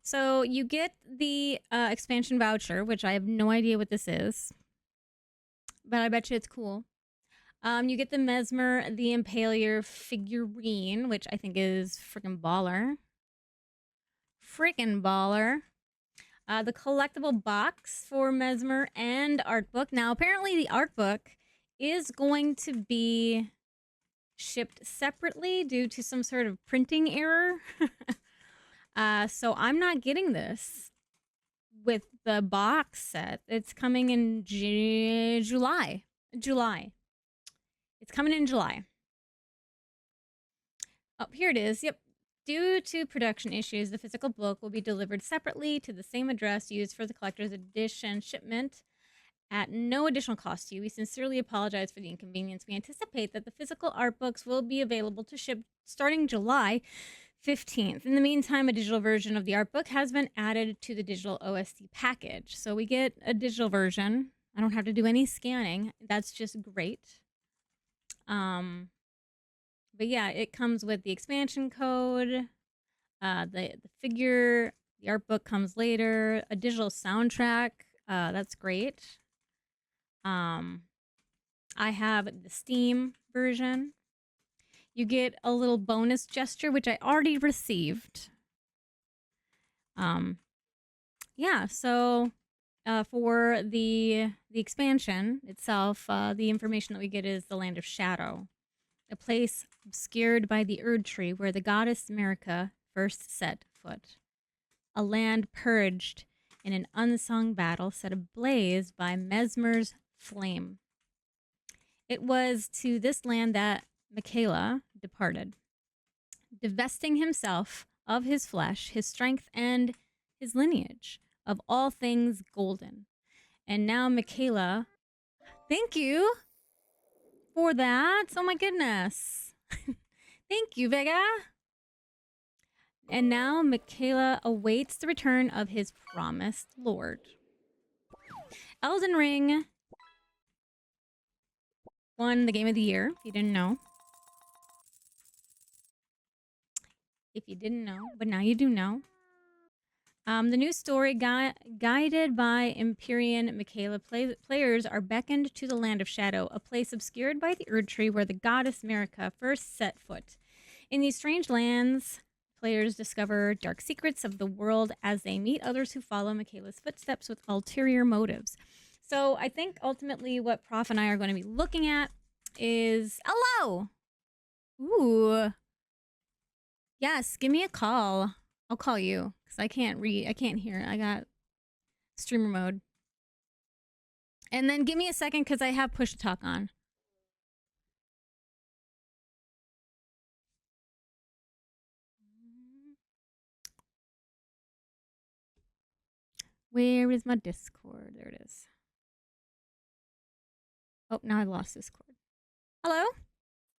So you get the expansion voucher, which I have no idea what this is, but I bet you it's cool. You get the Mesmer the Impaler figurine, which I think is freaking baller. Freaking baller. The collectible box for Mesmer and art book. Now, apparently, the art book is going to be shipped separately due to some sort of printing error. So I'm not getting this with the box set. It's coming in July. It's coming in July. Oh, here it is. Yep. Due to production issues, the physical book will be delivered separately to the same address used for the collector's edition shipment at no additional cost to you. We sincerely apologize for the inconvenience. We anticipate that the physical art books will be available to ship starting July 15th. In the meantime, a digital version of the art book has been added to the digital OSD package. So we get a digital version. I don't have to do any scanning. That's just great. But yeah, it comes with the expansion code, the figure, the art book comes later, a digital soundtrack. That's great. I have the Steam version. You get a little bonus gesture, which I already received. Yeah, so for the expansion itself, the information that we get is the Land of Shadow, a place obscured by the Erd Tree where the goddess America first set foot. A land purged in an unsung battle set ablaze by Mesmer's flame. It was to this land that Michaela departed, divesting himself of his flesh, his strength, and his lineage of all things golden. And now Michaela, thank you for that. Oh my goodness. Thank you, Vega. And now Michaela awaits the return of his promised lord. Elden Ring won the game of the year, if you didn't know. If you didn't know, but now you do know. The new story, guided by Empyrean Michaela, players are beckoned to the Land of Shadow, a place obscured by the Erd Tree where the goddess America first set foot. In these strange lands, players discover dark secrets of the world as they meet others who follow Michaela's footsteps with ulterior motives. So I think ultimately what Prof and I are going to be looking at is... Hello! Ooh. Yes, give me a call. I'll call you because I can't read. I can't hear. I got streamer mode. And then give me a second because I have push to talk on. Where is my Discord? There it is. Oh, now I lost Discord. Hello?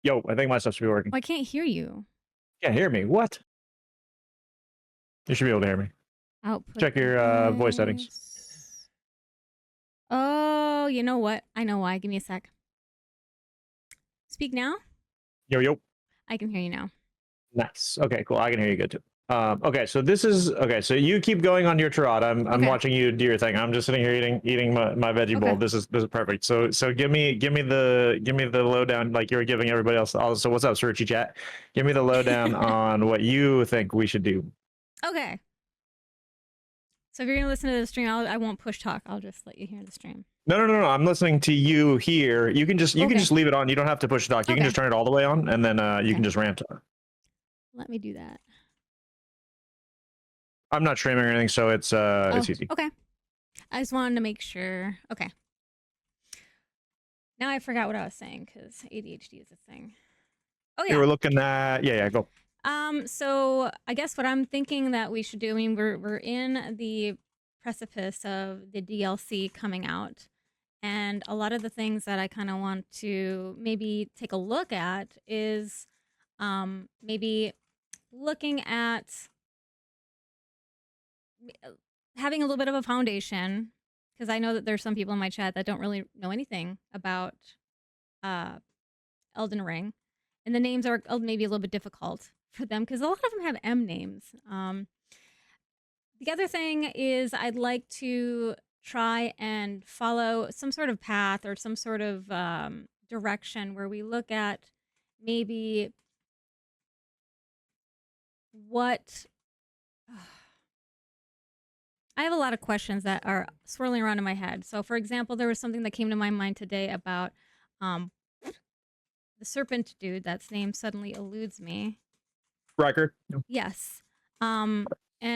Yo, I think my stuff should be working. Oh, I can't hear you. Can't hear me. What? You should be able to hear me. Output. Check your voice settings. Oh, you know what? I know why. Give me a sec. Speak now? Yo. I can hear you now. Nice. Okay, cool. I can hear you good too. Okay, so this is okay. So you keep going on your tirade. I'm Okay. watching you do your thing. I'm just sitting here eating my veggie bowl. This is perfect. So give me the lowdown like you were giving everybody else. So what's up, Cirucci chat? Give me the lowdown on what you think we should do. Okay. So if you're gonna listen to the stream, I won't push talk. I'll just let you hear the stream. No. I'm listening to you here. You can just leave it on. You don't have to push talk. You can just turn it all the way on, and then you can just rant. Let me do that. I'm not streaming or anything, so it's easy. Okay. I just wanted to make sure. Okay. Now I forgot what I was saying because ADHD is a thing. Oh yeah. You were looking at go. So I guess what I'm thinking that we should do. I mean, we're in the precipice of the DLC coming out, and a lot of the things that I kind of want to maybe take a look at is, maybe looking at having a little bit of a foundation, because I know that there's some people in my chat that don't really know anything about Elden Ring, and the names are maybe a little bit difficult for them because a lot of them have M names. The other thing is I'd like to try and follow some sort of path or some sort of direction where we look at maybe what I have a lot of questions that are swirling around in my head. So, for example, there was something that came to my mind today about um, the serpent dude. That's name suddenly eludes me. Riker. Yes. And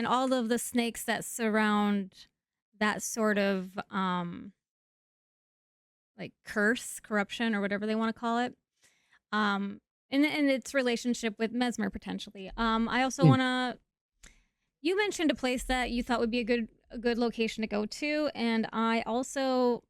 all of the snakes that surround that sort of like curse, corruption, or whatever they want to call it. And its relationship with Mesmer potentially. I also want to. You mentioned a place that you thought would be a good location to go to, and I also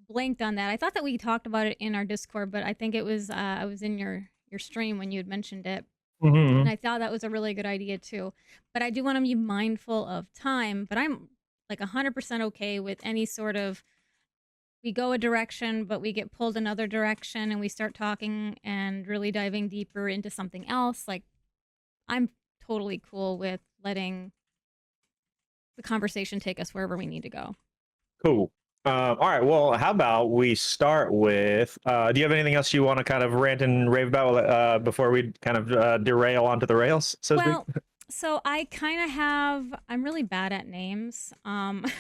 blanked on that. I thought that we talked about it in our Discord, but I think it was I was in your stream when you had mentioned it. And I thought that was a really good idea too. But I do want to be mindful of time, but I'm like 100% okay with any sort of we go a direction, but we get pulled another direction and we start talking and really diving deeper into something else. Like, I'm totally cool with letting the conversation take us wherever we need to go. Cool. All right. Well, how about we start with? Do you have anything else you want to kind of rant and rave about before we kind of derail onto the rails? So to speak? So I kind of have. I'm really bad at names. That's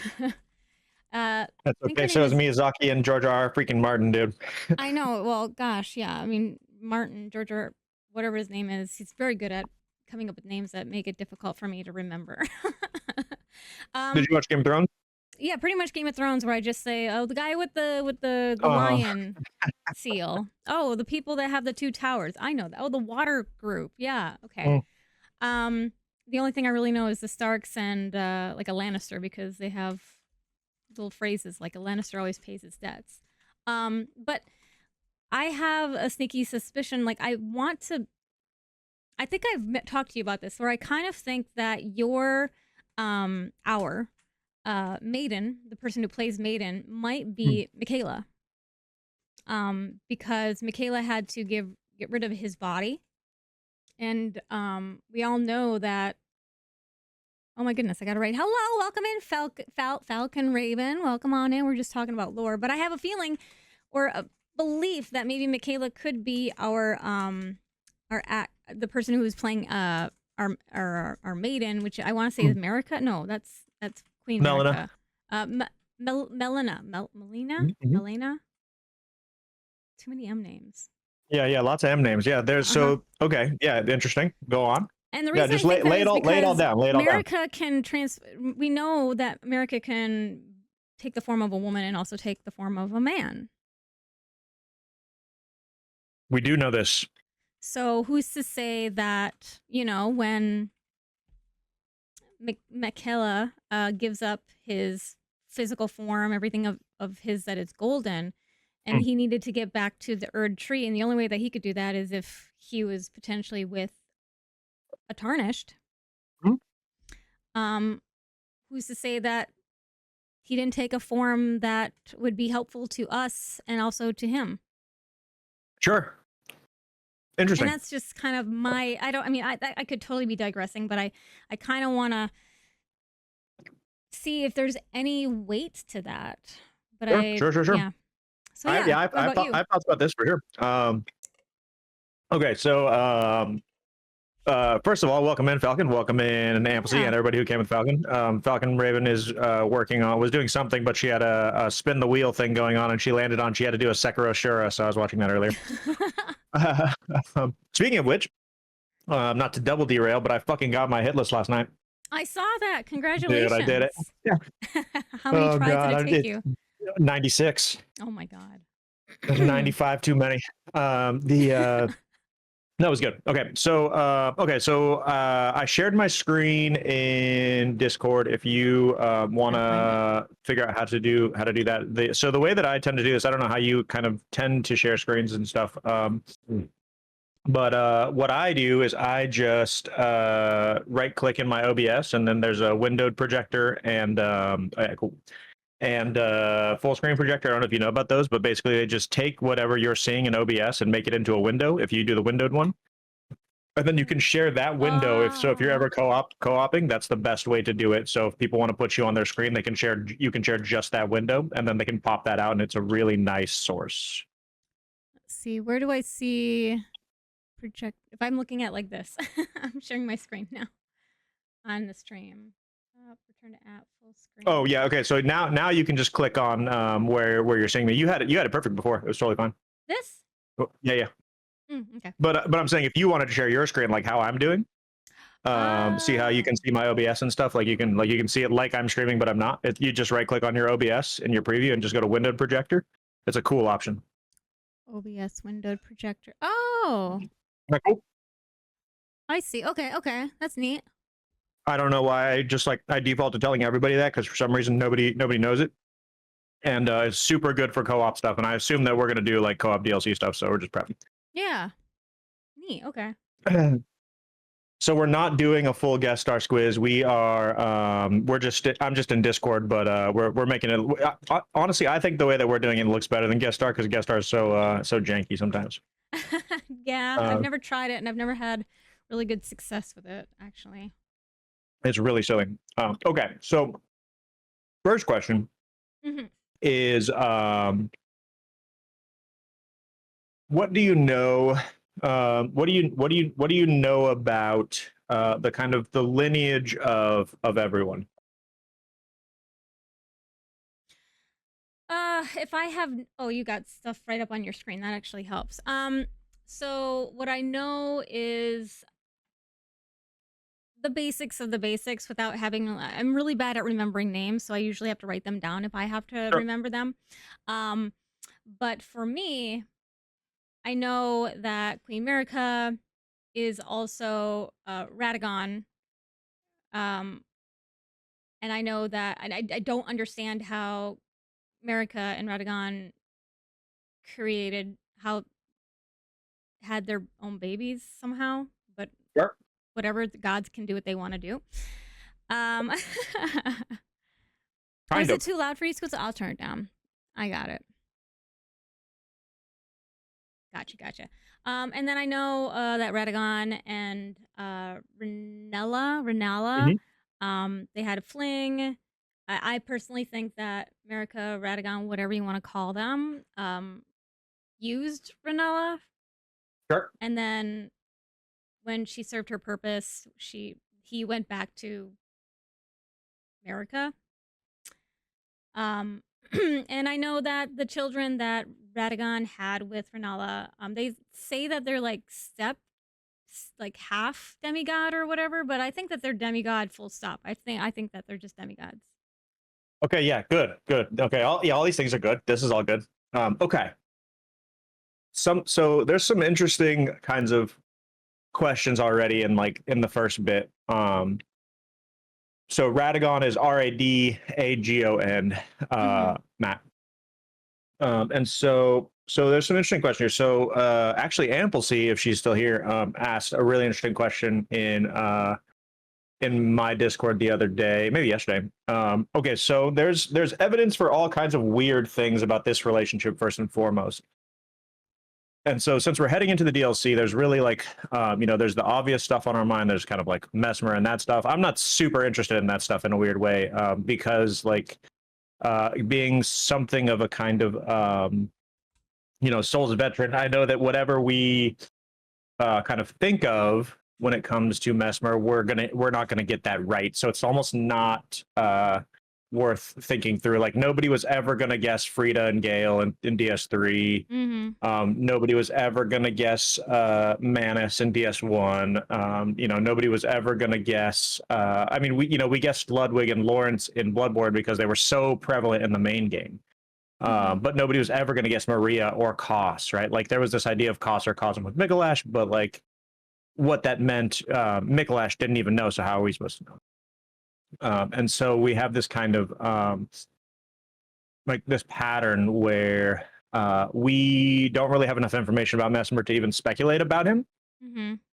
okay. So is Miyazaki and George R. Freaking Martin, dude. I know. Well, gosh, yeah. I mean, Martin, George R. Whatever his name is, he's very good at coming up with names that make it difficult for me to remember. Did you watch Game of Thrones? Yeah, pretty much Game of Thrones, where I just say, "Oh, the guy with the lion seal. Oh, the people that have the two towers. I know that. Oh, the water group. Yeah, okay. The only thing I really know is the Starks and like a Lannister, because they have little phrases like a Lannister always pays his debts. But I have a sneaky suspicion. Like, I think I've talked to you about this, where I kind of think that your our Maiden, the person who plays Maiden, might be Michaela. Because Michaela had to get rid of his body. And we all know that. Oh my goodness, I got to write. Hello, welcome in, Falcon Raven. Welcome on in. We're just talking about lore. But I have a feeling or a belief that maybe Michaela could be the person who is playing our Maiden, which I want to say is America. No, that's Queen Melina. America. Melina. Melina. Too many M names. Yeah, lots of M names. Yeah, there's so okay. Yeah, interesting. Go on. And the reason just lay it all down. America can we know that America can take the form of a woman and also take the form of a man. We do know this. So who's to say that, when Michaela gives up his physical form, everything of his that is golden, and he needed to get back to the Erd tree, and the only way that he could do that is if he was potentially with a tarnished. Who's to say that he didn't take a form that would be helpful to us and also to him? Sure. Interesting. And that's just kind of I could totally be digressing, but I kind of want to see if there's any weight to that. But sure. Yeah. So yeah, I've thought about this for sure. Okay, so first of all, welcome in, Falcon. Welcome in, Amplesy, and everybody who came with Falcon. Falcon Raven is was doing something, but she had a spin the wheel thing going on, and she landed on. She had to do a Sekiro Shura, so I was watching that earlier. Speaking of which, not to double derail, but I fucking got my hit list last night. I saw that. Congratulations! Dude, I did it. Yeah. How many tries did it take you? 96. Oh my god. There's 95 too many. That was good. Okay, so I shared my screen in Discord. If you want to figure out how to do that, so the way that I tend to do this, I don't know how you kind of tend to share screens and stuff. But what I do is I just right click in my OBS, and then there's a windowed projector and full screen projector. I don't know if you know about those, but basically they just take whatever you're seeing in OBS and make it into a window if you do the windowed one. And then you can share that window if you're ever co-oping, that's the best way to do it. So if people want to put you on their screen, you can share just that window, and then they can pop that out, and it's a really nice source. Let's see, where do I see project? If I'm looking at like this, I'm sharing my screen now on the stream. Return to app full screen. Oh yeah, okay. So now you can just click on where you're seeing me. You had it perfect before. It was totally fine. This? Oh, yeah. Okay. But I'm saying if you wanted to share your screen like how I'm doing, see how you can see my OBS and stuff. Like you can see it like I'm streaming, but I'm not. You just right click on your OBS in your preview and just go to windowed projector. It's a cool option. OBS windowed projector. Oh. Isn't that cool? I see. Okay. That's neat. I don't know why I default to telling everybody that because for some reason nobody knows it. And it's super good for co-op stuff. And I assume that we're gonna do like co-op DLC stuff, so we're just prepping. Yeah. Neat. Okay. So we're not doing a full guest star squiz. We are I'm just in Discord, but we're making it honestly, I think the way that we're doing it looks better than guest star because guest star is so janky sometimes. Yeah, I've never tried it and I've never had really good success with it actually. It's really silly. Okay, so first question is what do you know? What do you know about the kind of the lineage of everyone? If I have, oh, you got stuff right up on your screen. That actually helps. So what I know is the basics of the basics without having, I'm really bad at remembering names, so I usually have to write them down if I have to remember them. But for me, I know that Queen Marika is also Radagon. And I know that, and I don't understand how Marika and Radagon had their own babies somehow, but whatever, the gods can do what they want to do. Is it too loud for you, Squid? I'll turn it down. I got it. Gotcha. And then I know that Radagon and Renala, they had a fling. I personally think that Marika, Radagon, whatever you want to call them, used Renala. Sure. And then when she served her purpose, he went back to Marika. And I know that the children that Radagon had with Renala, they say that they're like half demigod or whatever, but I think that they're demigod full stop. I think that they're just demigods. Okay, yeah, good. Okay, all these things are good. This is all good. Okay. So there's some interesting kinds of questions already in the first bit. So Radagon is Radagon, Matt. And so there's some interesting questions here. So actually Amplesea, if she's still here, asked a really interesting question in my Discord the other day, maybe yesterday. Okay, so there's evidence for all kinds of weird things about this relationship first and foremost. And so since we're heading into the DLC, there's really there's the obvious stuff on our mind. There's kind of like Mesmer and that stuff. I'm not super interested in that stuff in a weird way because being something of a kind of Souls veteran, I know that whatever we kind of think of when it comes to Mesmer, we're not gonna get that right. So it's almost not worth thinking through. Like nobody was ever gonna guess Frida and Gale in DS3. Nobody was ever gonna guess Manus in DS1. Nobody was ever gonna guess. We guessed Ludwig and Lawrence in Bloodborne because they were so prevalent in the main game. But nobody was ever gonna guess Maria or Kos, right? Like there was this idea of Kos or Cosm with Mikolash, but like what that meant, Mikolash didn't even know. So how are we supposed to know? And so we have this kind of this pattern where we don't really have enough information about Mesmer to even speculate about him.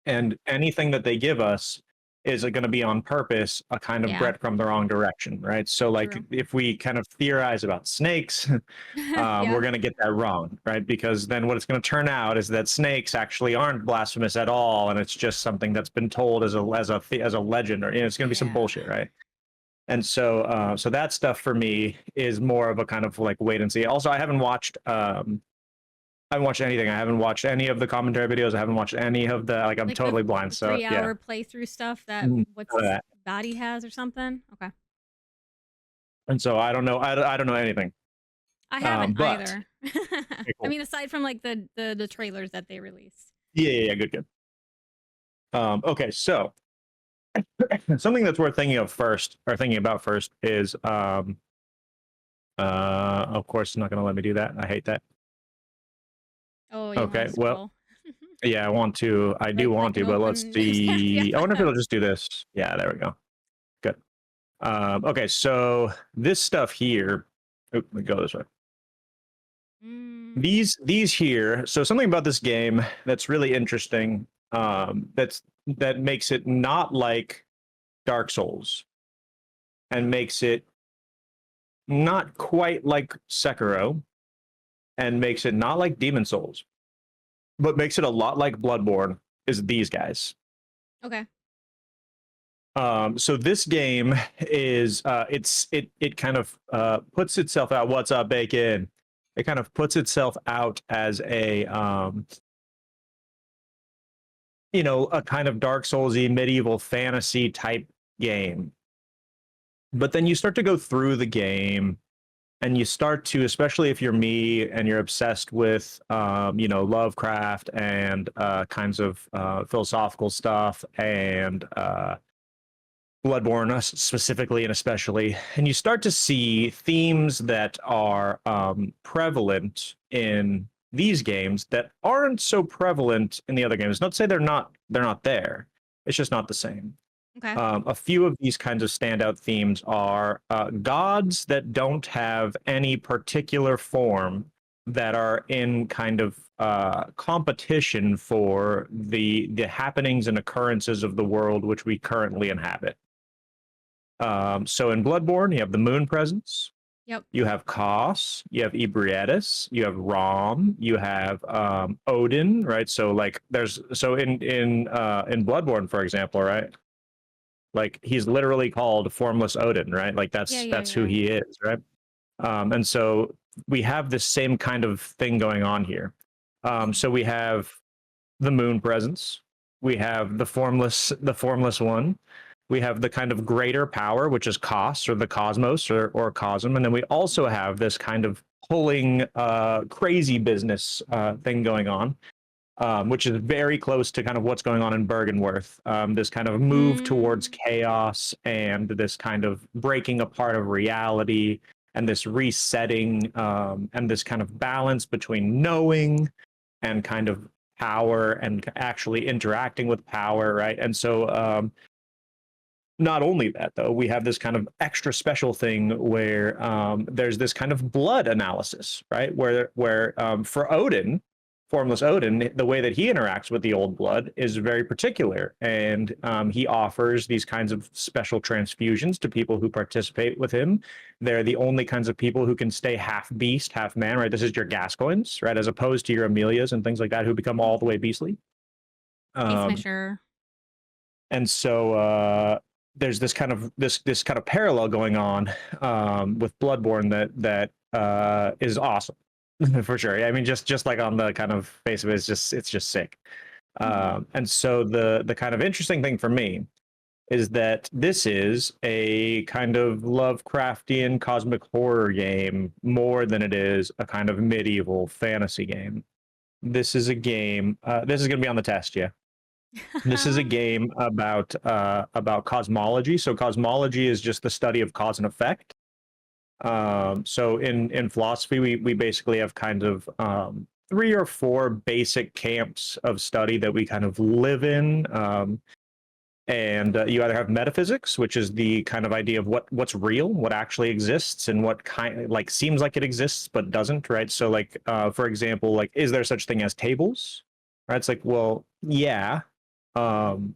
And anything that they give us is it going to be on purpose a kind of Yeah. breadcrumb the wrong direction, right? So like True. if we kind of theorize about snakes, we're Yeah. going to get that wrong, right? Because then what it's going to turn out is that snakes actually aren't blasphemous at all, and it's just something that's been told as a legend, or it's going to be some Yeah. bullshit, right? And so so that stuff for me is more of a kind of like wait and see. Also, I haven't watched anything. I haven't watched any of the commentary videos. I haven't watched any of the like. I'm Like the totally blind. So yeah, 3 hour playthrough stuff that none what's of his that. body has or something. Okay. And so I don't know. I don't know anything. I haven't But either. okay, I cool. mean, aside from like the trailers that they released. Yeah, good, good. Okay, so something that's worth thinking of first, or thinking about first, is of course, it's not going to let me do that. I hate that. Oh, you want Okay, to well, scroll? yeah, I want to. I do Right click want to, and but let's open new tab. Yeah. see. I wonder if it'll just do this. Yeah, there we go. Good. Okay, so this stuff here. Oop, let me go this way. Mm, These here. So something about this game that's really interesting. That makes it not like Dark Souls, and makes it not quite like Sekiro, and makes it not like Demon Souls, but makes it a lot like Bloodborne. Is these guys. okay. So this game is it kind of puts itself out. What's up, Bacon? It kind of puts itself out as a a kind of Dark Soulsy medieval fantasy type game. But then you start to go through the game, and you start to, especially if you're me and you're obsessed with Lovecraft and kinds of philosophical stuff, and Bloodborne specifically and especially, and you start to see themes that are prevalent in these games that aren't so prevalent in the other games. Not to say they're not there. It's just not the same. Okay. A few of these kinds of standout themes are gods that don't have any particular form, that are in kind of competition for the happenings and occurrences of the world which we currently inhabit. So in Bloodborne, you have the Moon Presence, Yep. you have Kos, you have Ebrietas, you have Rom, you have Odin, right? So like in Bloodborne, for example, right? Like he's literally called Formless Odin, right? Like Yeah. Yeah. that's who Yeah. he is, right? And so we have this same kind of thing going on here. So we have the Moon Presence, we have the formless one, we have the kind of greater power, which is Kos, or the cosmos, or cosm, and then we also have this kind of pulling crazy business thing going on, which is very close to kind of what's going on in Bergenworth. This kind of move towards Mm, chaos, and this kind of breaking apart of reality, and this resetting, and this kind of balance between knowing and kind of power, and actually interacting with power, right? And so not only that, though, we have this kind of extra special thing where there's this kind of blood analysis, right? Where for Odin, Formless Odin, the way that he interacts with the old blood is very particular, and he offers these kinds of special transfusions to people who participate with him. They're the only kinds of people who can stay half beast, half man, right? This is your Gascoignes, right? As opposed to your Amelias and things like that, who become all the way beastly. Face Um, measure. and so there's this kind of parallel going on with Bloodborne that is awesome for sure. I mean, just like on the kind of face of it, it's just sick. And so the kind of interesting thing for me is that this is a kind of Lovecraftian cosmic horror game more than it is a kind of medieval fantasy game. This is a game. This is going to be on the test, yeah. This is a game about cosmology. So cosmology is just the study of cause and effect. So in philosophy, we basically have kind of 3 or 4 basic camps of study that we kind of live in. And you either have metaphysics, which is the kind of idea of what's real, what actually exists, and what kind like seems like it exists but doesn't, right? So like for example, like is there such thing as tables? Right? It's like, well, yeah. Um,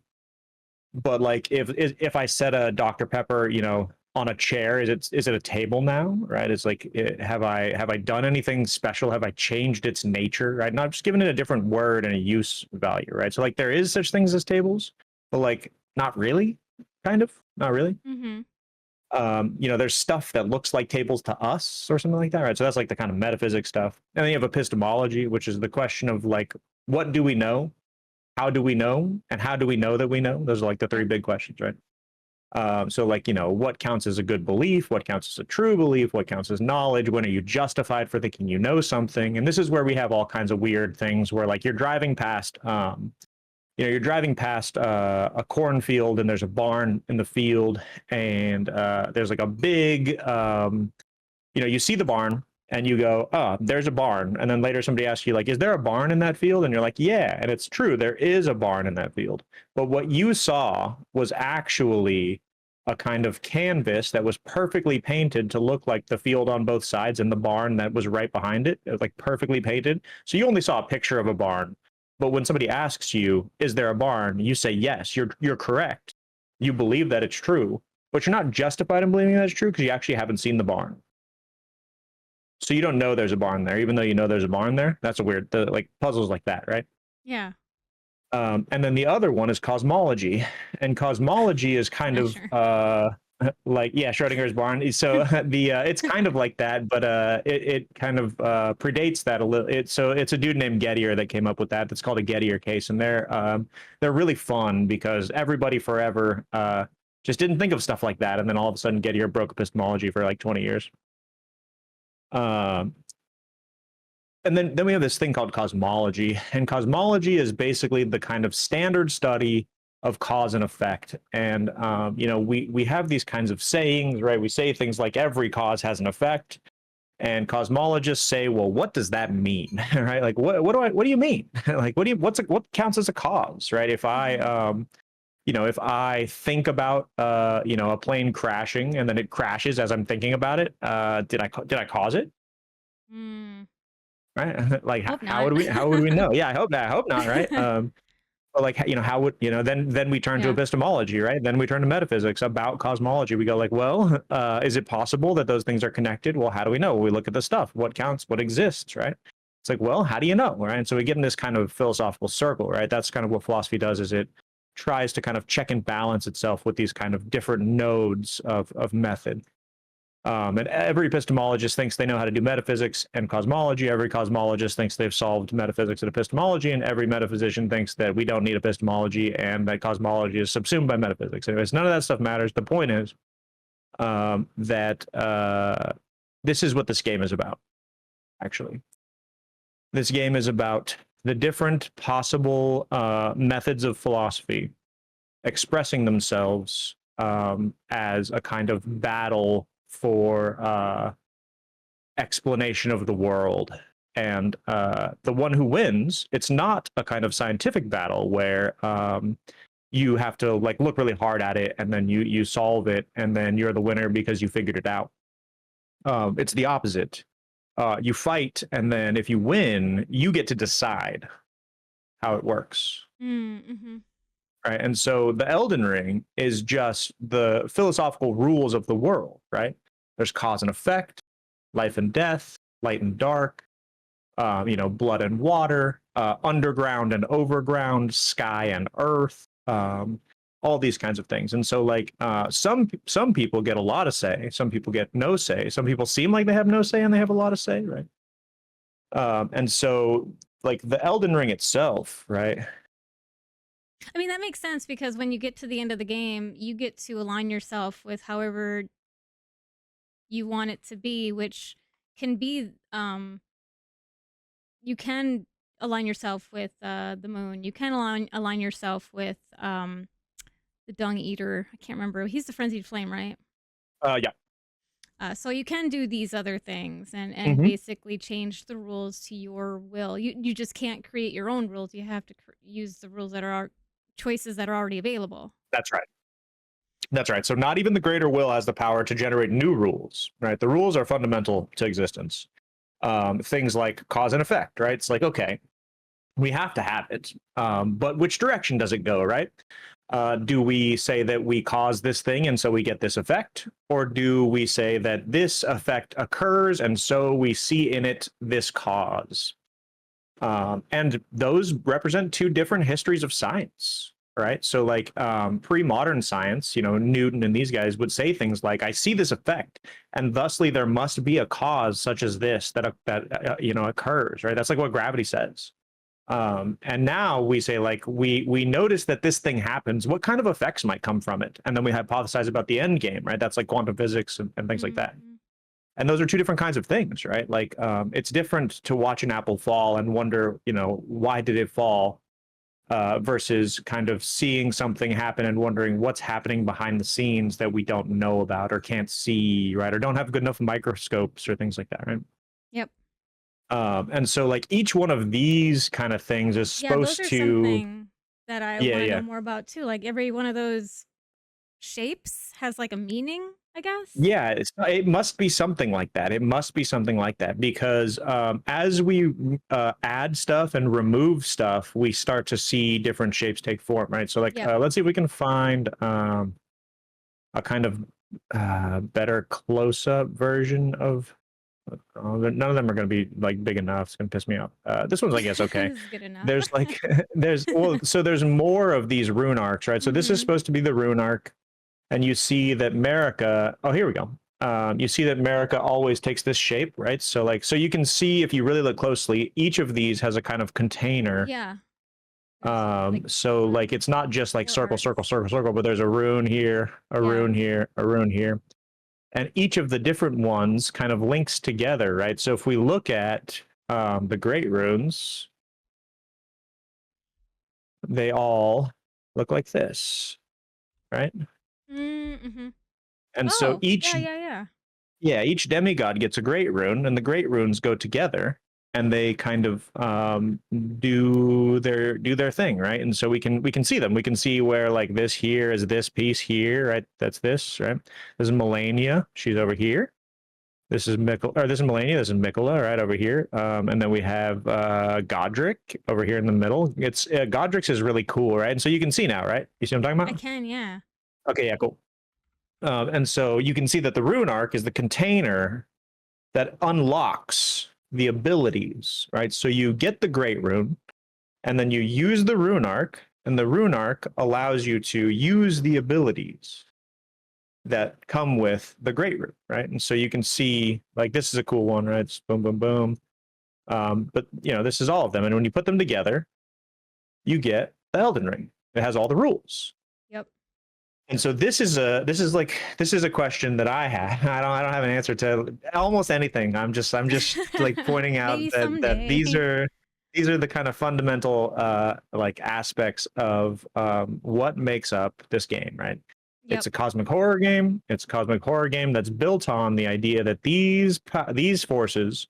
But like if I set a Dr. Pepper, you know, on a chair, is it a table now, right? It's like have I done anything special? Have I changed its nature, right? Not just given it a different word and a use value, right? So like there is such things as tables, but like not really, kind of, not really. Mm-hmm. You know, there's stuff that looks like tables to us or something like that, right? So that's like the kind of metaphysics stuff. And then you have epistemology, which is the question of like, what do we know? How do we know? And how do we know that we know? Those are like the three Yep. big questions, right? So like, you know, what counts as a good belief? What counts as a true belief? What counts as knowledge? When are you justified for thinking you know something? And this is where we have all kinds of weird things where like you're driving past, you're driving past a cornfield and there's a barn in the field and there's like a big, you see the barn and you go, oh, there's a barn. And then later somebody asks you like, is there a barn in that field? And you're like, yeah. And it's true. There is a barn in that field. But what you saw was actually a kind of canvas that was perfectly painted to look like the field on both sides and the barn that was right behind it. It was like perfectly painted. So you only saw a picture of a barn. But when somebody asks you, is there a barn? You say, yes, you're correct. You believe that it's true, but you're not justified in believing that it's true because you actually haven't seen the barn. So you don't know there's a barn there, even though you know there's a barn there. That's a weird, like puzzles like that, right? Yeah. And then the other one is cosmology, and cosmology is kind Yeah, of sure. like Schrodinger's barn. So it's kind of like that, but it kind of predates that a little. So it's a dude named Gettier that came up with that. That's called a Gettier case, and they're really fun because everybody forever just didn't think of stuff like that, and then all of a sudden Gettier broke epistemology for like 20 years. Um, and then we have this thing called cosmology, and cosmology is basically the kind of standard study of cause and effect. And we have these kinds of sayings, right? We say things like every cause has an effect, and cosmologists say, well, what does that mean, right? Like what do you mean? Like what counts as a cause, right? If I Mm-hmm. if I think about a plane crashing and then it crashes as I'm thinking about it, did I cause it? Mm. Right? Like Hope how not. would we know? Yeah, I hope not, right? But like how would then we turn to Yeah. epistemology, right? Then we turn to metaphysics about cosmology. We go like, well, is it possible that those things are connected? Well, how do we know? We look at the stuff. What counts? What exists, right? It's like, well, how do you know, right? And so we get in this kind of philosophical circle, right? That's kind of what philosophy does, is it tries to kind of check and balance itself with these kind of different nodes of method. And every epistemologist thinks they know how to do metaphysics and cosmology. Every cosmologist thinks they've solved metaphysics and epistemology, and every metaphysician thinks that we don't need epistemology and that cosmology is subsumed by metaphysics. Anyways, none of that stuff matters. The point is that this is what this game is about, actually. This game is about the different possible methods of philosophy expressing themselves as a kind of battle for explanation of the world. And the one who wins, it's not a kind of scientific battle where you have to like look really hard at it and then you solve it and then you're the winner because you figured it out. It's the opposite. You fight, and then if you win, you get to decide how it works. Mm-hmm. Right. And so the Elden Ring is just the philosophical rules of the world, right? There's cause and effect, life and death, light and dark, blood and water, underground and overground, sky and earth, all these kinds of things. And so like some people get a lot of say, some people get no say, some people seem like they have no say and they have a lot of say, right? And so like the Elden Ring itself, right? I mean, that makes sense because when you get to the end of the game, you get to align yourself with however you want it to be, which can be you can align yourself with the moon. You can align yourself with the dung eater. I can't remember. He's the frenzied flame, right? Yeah. So you can do these other things and Mm-hmm. basically change the rules to your will. You just can't create your own rules. You have to use the rules that are choices that are already available. That's right. That's right. So not even the greater will has the power to generate new rules, right? The rules are fundamental to existence. Things like cause and effect, right? It's like, okay, we have to have it, but which direction does it go, right? Do we say that we cause this thing and so we get this effect? Or do we say that this effect occurs and so we see in it this cause? And those represent two different histories of science, right? So like pre-modern science, Newton and these guys would say things like, I see this effect, and thusly there must be a cause such as this that occurs, right? That's like what gravity says. And now we say, like, we notice that this thing happens. What kind of effects might come from it? And then we hypothesize about the end game, right? That's like quantum physics and things like that. And those are two different kinds of things, right? Like, it's different to watch an apple fall and wonder, why did it fall, versus kind of seeing something happen and wondering what's happening behind the scenes that we don't know about or can't see, right? Or don't have good enough microscopes or things like that, right? Yep. And so like each one of these kind of things is supposed those are to something that I want to know more about too. Like every one of those shapes has like a meaning, I guess. Yeah, it must be something like that. It must be something like that because as we add stuff and remove stuff, we start to see different shapes take form, right? So like, let's see if we can find a kind of better close-up version of. None of them are going to be like big enough. It's going to piss me off. This one's, I guess, okay. This is good enough. There's like, so there's more of these rune arcs, right? So this is supposed to be the rune arc. And you see that Marika, oh, here we go. You see that Marika always takes this shape, right? So you can see if you really look closely, each of these has a kind of container. Yeah. So like it's not just like circle, circle, circle, circle, but there's a rune here, a rune here, a rune here. And each of the different ones kind of links together, right? So if we look at the great runes, they all look like this, right? Mm-hmm. And so each each demigod gets a great rune, and the great runes go together, and they kind of do their thing, right? And so we can see them. We can see where like this here is this piece here, right? That's this, right? This is Melania. She's over here. This is this is Melania. This is Mikola, right over here. And then we have Godric over here in the middle. It's Godric's is really cool, right? And so you can see now, right? You see what I'm talking about? I can, yeah. Okay, yeah, cool. And so you can see that the rune arc is the container that unlocks the abilities, right? So you get the great rune, and then you use the rune arc, and the rune arc allows you to use the abilities that come with the great rune, right? And so you can see, like, this is a cool one, right? It's boom, boom, boom. But this is all of them, and when you put them together, you get the Elden Ring. It has all the rules. Yep. And so this is a question that I have. I don't have an answer to almost anything. I'm just like pointing out that these are the kind of fundamental like aspects of what makes up this game, right? Yep. It's a cosmic horror game. It's a cosmic horror game that's built on the idea that these forces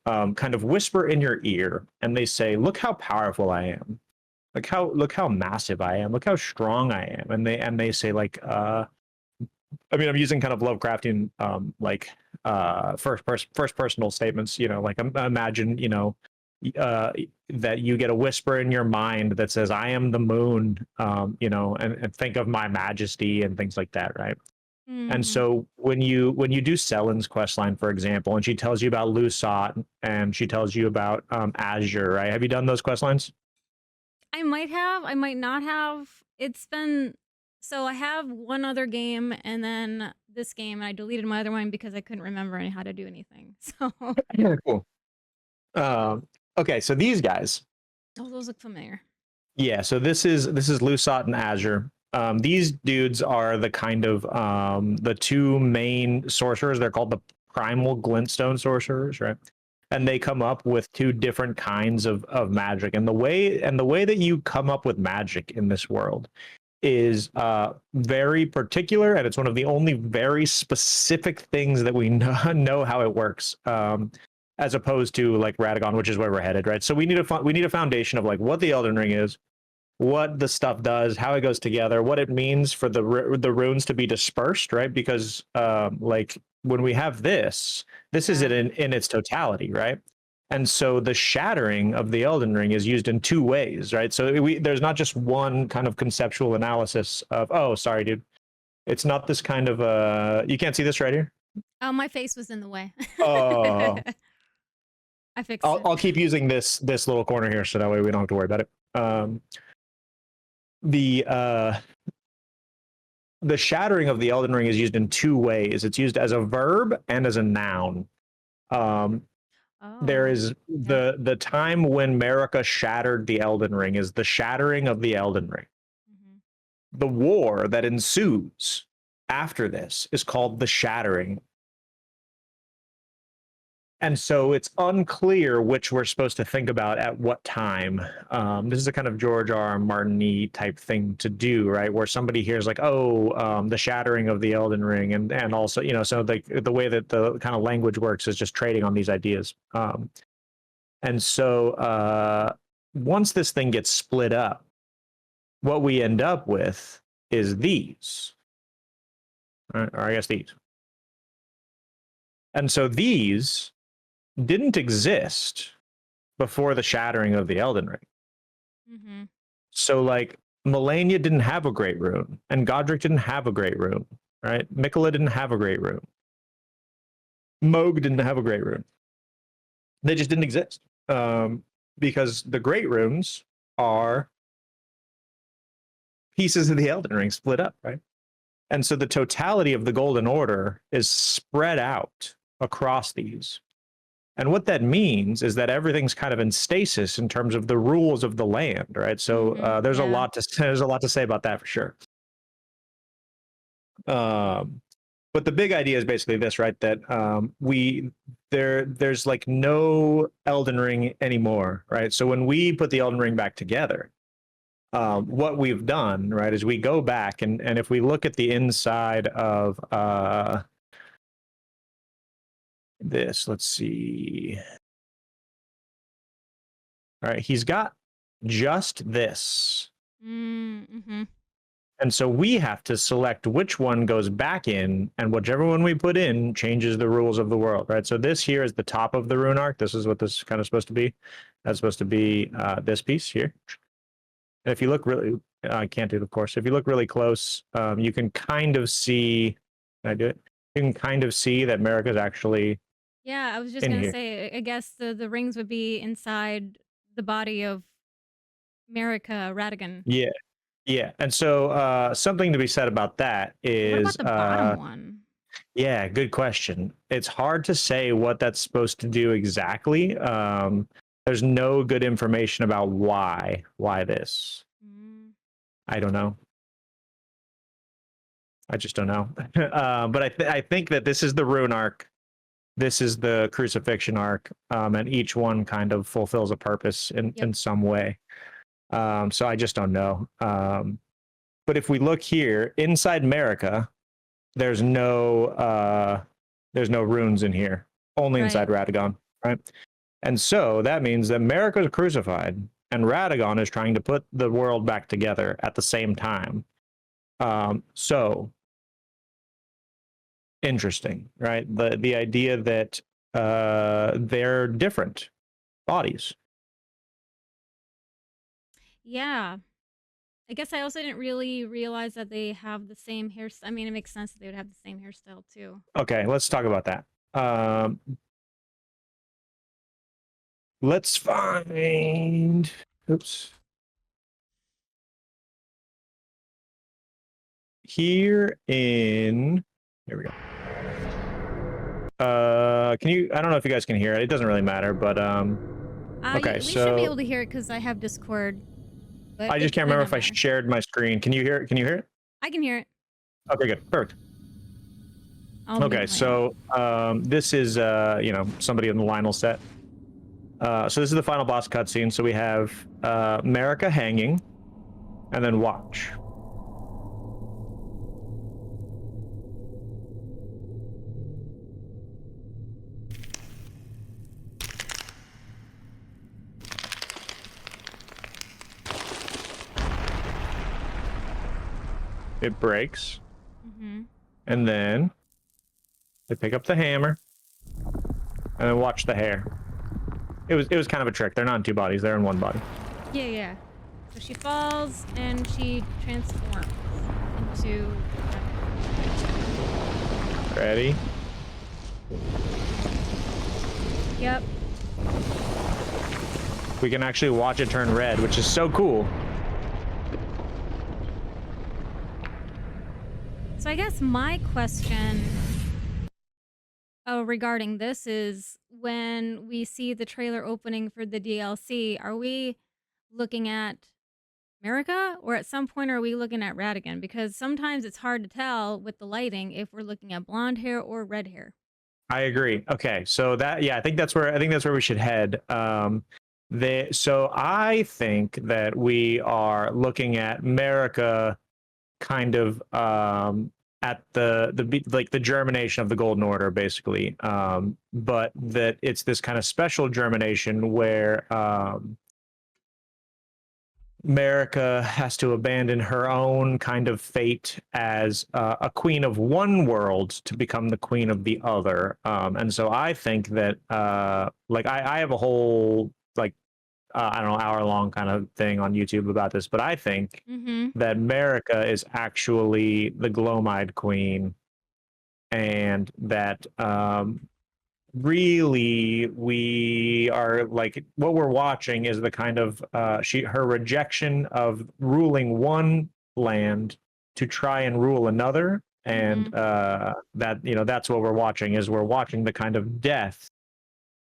kind of whisper in your ear, and they say, "Look how powerful I am. Look how massive I am. Look how strong I am." And they say like, I mean, I'm using kind of Lovecraftian like first personal statements. Like imagine that you get a whisper in your mind that says, "I am the moon," and think of my majesty and things like that, right? Mm-hmm. And so when you do Selen's questline, for example, and she tells you about Lusat and she tells you about Azure, right? Have you done those questlines? I might have. I might not have. It's been so I have one other game and then this game, and I deleted my other one because I couldn't remember how to do anything. So yeah, cool. Okay, so these guys. Oh, those look familiar. Yeah, so this is Lusat and Azure. These dudes are the kind of the two main sorcerers. They're called the primal glintstone sorcerers, right? And they come up with two different kinds of magic. And the way that you come up with magic in this world is very particular, and it's one of the only very specific things that we know how it works. As opposed to like Radagon, which is where we're headed, right? So we need a foundation of like what the Elden Ring is, what the stuff does, how it goes together, what it means for the runes to be dispersed, right? Because like when we have this is it in its totality, right? And so the shattering of the Elden Ring is used in two ways, right? So there's not just one kind of conceptual analysis of, oh, sorry, dude. It's not this kind of you can't see this right here? Oh, my face was in the way. Oh, I fixed it. I'll keep using this little corner here so that way we don't have to worry about it. The shattering of the Elden Ring is used in two ways. It's used as a verb and as a noun. There Oh, is yeah. the time when Marika shattered the Elden Ring is the shattering of the Elden Ring. Mhm. The war that ensues after this is called the shattering. And so it's unclear which we're supposed to think about at what time. This is a kind of George R. Martin-y type thing to do, right? Where somebody hears like, oh, the shattering of the Elden Ring, and also, you know, so the way that the kind of language works is just trading on these ideas. And so once this thing gets split up, what we end up with is these, or I guess these. And so these didn't exist before the shattering of the Elden Ring. Mm-hmm. So like Melania didn't have a great rune, and Godric didn't have a great rune, right? Mikola didn't have a great rune. Moog didn't have a great rune. They just didn't exist. Because the great runes are pieces of the Elden Ring split up, right? And so the totality of the Golden Order is spread out across these. And what that means is that everything's kind of in stasis in terms of the rules of the land, right? So there's a lot to say about that for sure. But the big idea is basically this, right? That there's like no Elden Ring anymore, right? So when we put the Elden Ring back together, what we've done, right, is we go back and if we look at the inside of this, let's see. All right, he's got just this. Mm-hmm. And so we have to select which one goes back in, and whichever one we put in changes the rules of the world, right? So this here is the top of the rune arc. This is what this is kind of supposed to be. That's supposed to be this piece here. And if you look really, I can't do it, of course. If you look really close, you can kind of see, can I do it? You can kind of see that Marika's actually Yeah, I was just in gonna here. say, I guess the rings would be inside the body of Marika Radigan. Yeah. Yeah. And so something to be said about that What is about the bottom one? yeah, good question. It's hard to say what that's supposed to do exactly. There's no good information about why this. Mm. I don't know. I just don't know. But I think that this is the rune arc. This is the crucifixion arc, and each one kind of fulfills a purpose in some way. So I just don't know. But if we look here inside Marika, there's no runes in here. Only inside Radagon, right? And so that means that Marika is crucified, and Radagon is trying to put the world back together at the same time. So interesting, right? The idea that they're different bodies. Yeah. I guess I also didn't really realize that they have the same hairstyle. I mean, it makes sense that they would have the same hairstyle too. Okay, let's talk about that. Let's find. Oops. Here in. There we go. Can you? I don't know if you guys can hear it. It doesn't really matter, but okay. We should be able to hear it because I have Discord. But I just can't remember if I shared my screen. Can you hear it? Can you hear it? I can hear it. Okay, good, perfect. Okay, so this is somebody in the Lionel set. So this is the final boss cutscene. So we have Marika hanging, and then watch. It breaks, and then they pick up the hammer, and then watch the hair. it was kind of a trick. They're not in two bodies. They're in one body. Yeah, yeah. So she falls and she transforms into. Ready? Yep. We can actually watch it turn red, which is so cool. So I guess my question regarding this is when we see the trailer opening for the DLC, are we looking at America, or at some point are we looking at Radigan? Because sometimes it's hard to tell with the lighting if we're looking at blonde hair or red hair. I agree. Okay, so I think that's where we should head. So I think that we are looking at America kind of at the germination of the Golden Order, basically. But that it's this kind of special germination where America has to abandon her own kind of fate as a queen of one world to become the queen of the other. And so I think that I have a whole I don't know, hour long kind of thing on YouTube about this, but I think that America is actually the Glomide Queen, and that really we are like what we're watching is the kind of her rejection of ruling one land to try and rule another, and that that's what we're watching is we're watching the kind of death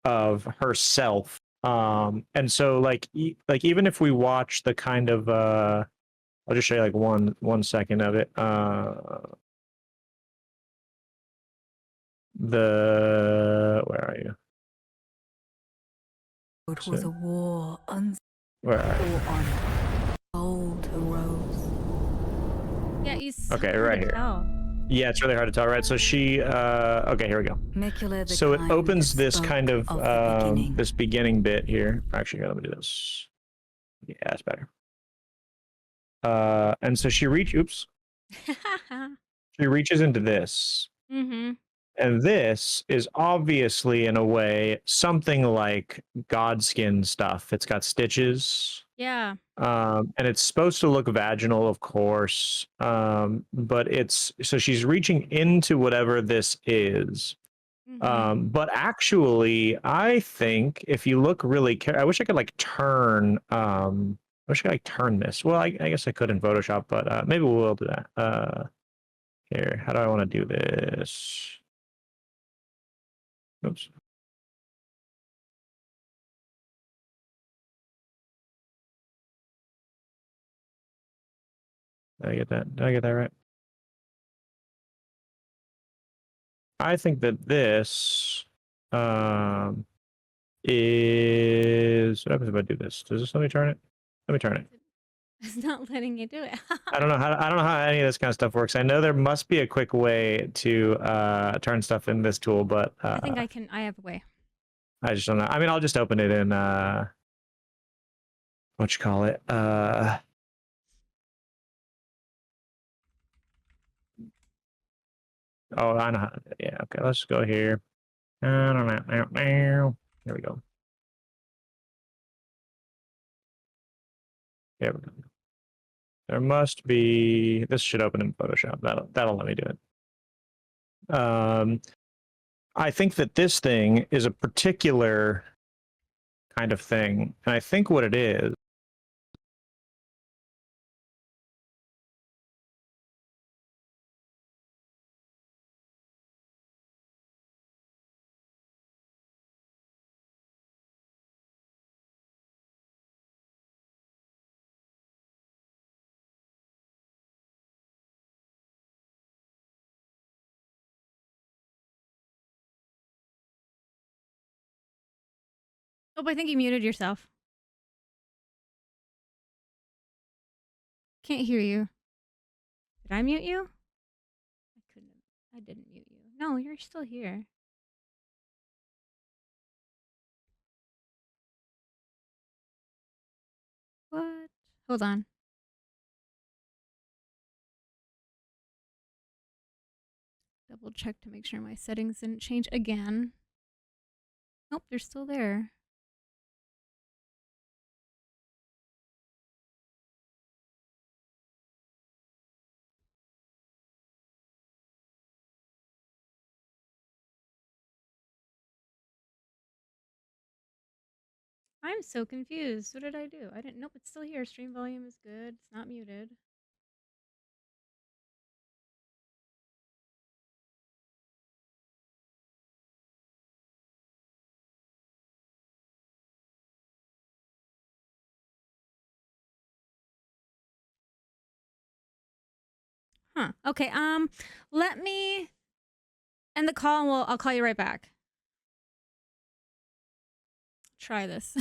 of herself. And so even if we watch the kind of I'll just show you like one second of it. Where are you? It was a war Where are you? on old rose. Yeah, he's so Okay, hard right to here. tell. Yeah, it's really hard to tell, right? So she okay, here we go. So it opens this kind of this beginning bit here. Actually, here, let me do this. Yeah, it's better. And so she reaches into this. And this is obviously, in a way, something like Godskin stuff. It's got stitches. Yeah. And it's supposed to look vaginal, of course. But so she's reaching into whatever this is. But actually, I think if you look really I wish I could turn I wish I could turn this. Well, I guess I could in Photoshop, but maybe we'll do that. Here, how do I want to do this? Oops. Did I get that? Did I get that right? I think that this is what happens if I do this? Does this let me turn it? Let me turn it. It's not letting you do it. I don't know how any of this kind of stuff works. I know there must be a quick way to turn stuff in this tool, but I think I have a way. I just don't know. I mean, I'll just open it in what you call it? Oh, I know how to do it. Yeah, okay, let's go here. Here we go. There we go. There must be. This should open in Photoshop. That'll let me do it. I think that this thing is a particular kind of thing, and I think what it is. Oh, I think you muted yourself. Can't hear you. Did I mute you? I couldn't. I didn't mute you. No, you're still here. What? Hold on. Double check to make sure my settings didn't change again. Nope, they're still there. I'm so confused. What did I do? I didn't. Nope, it's still here. Stream volume is good. It's not muted. Huh. Okay. Let me end the call and I'll call you right back. Try this.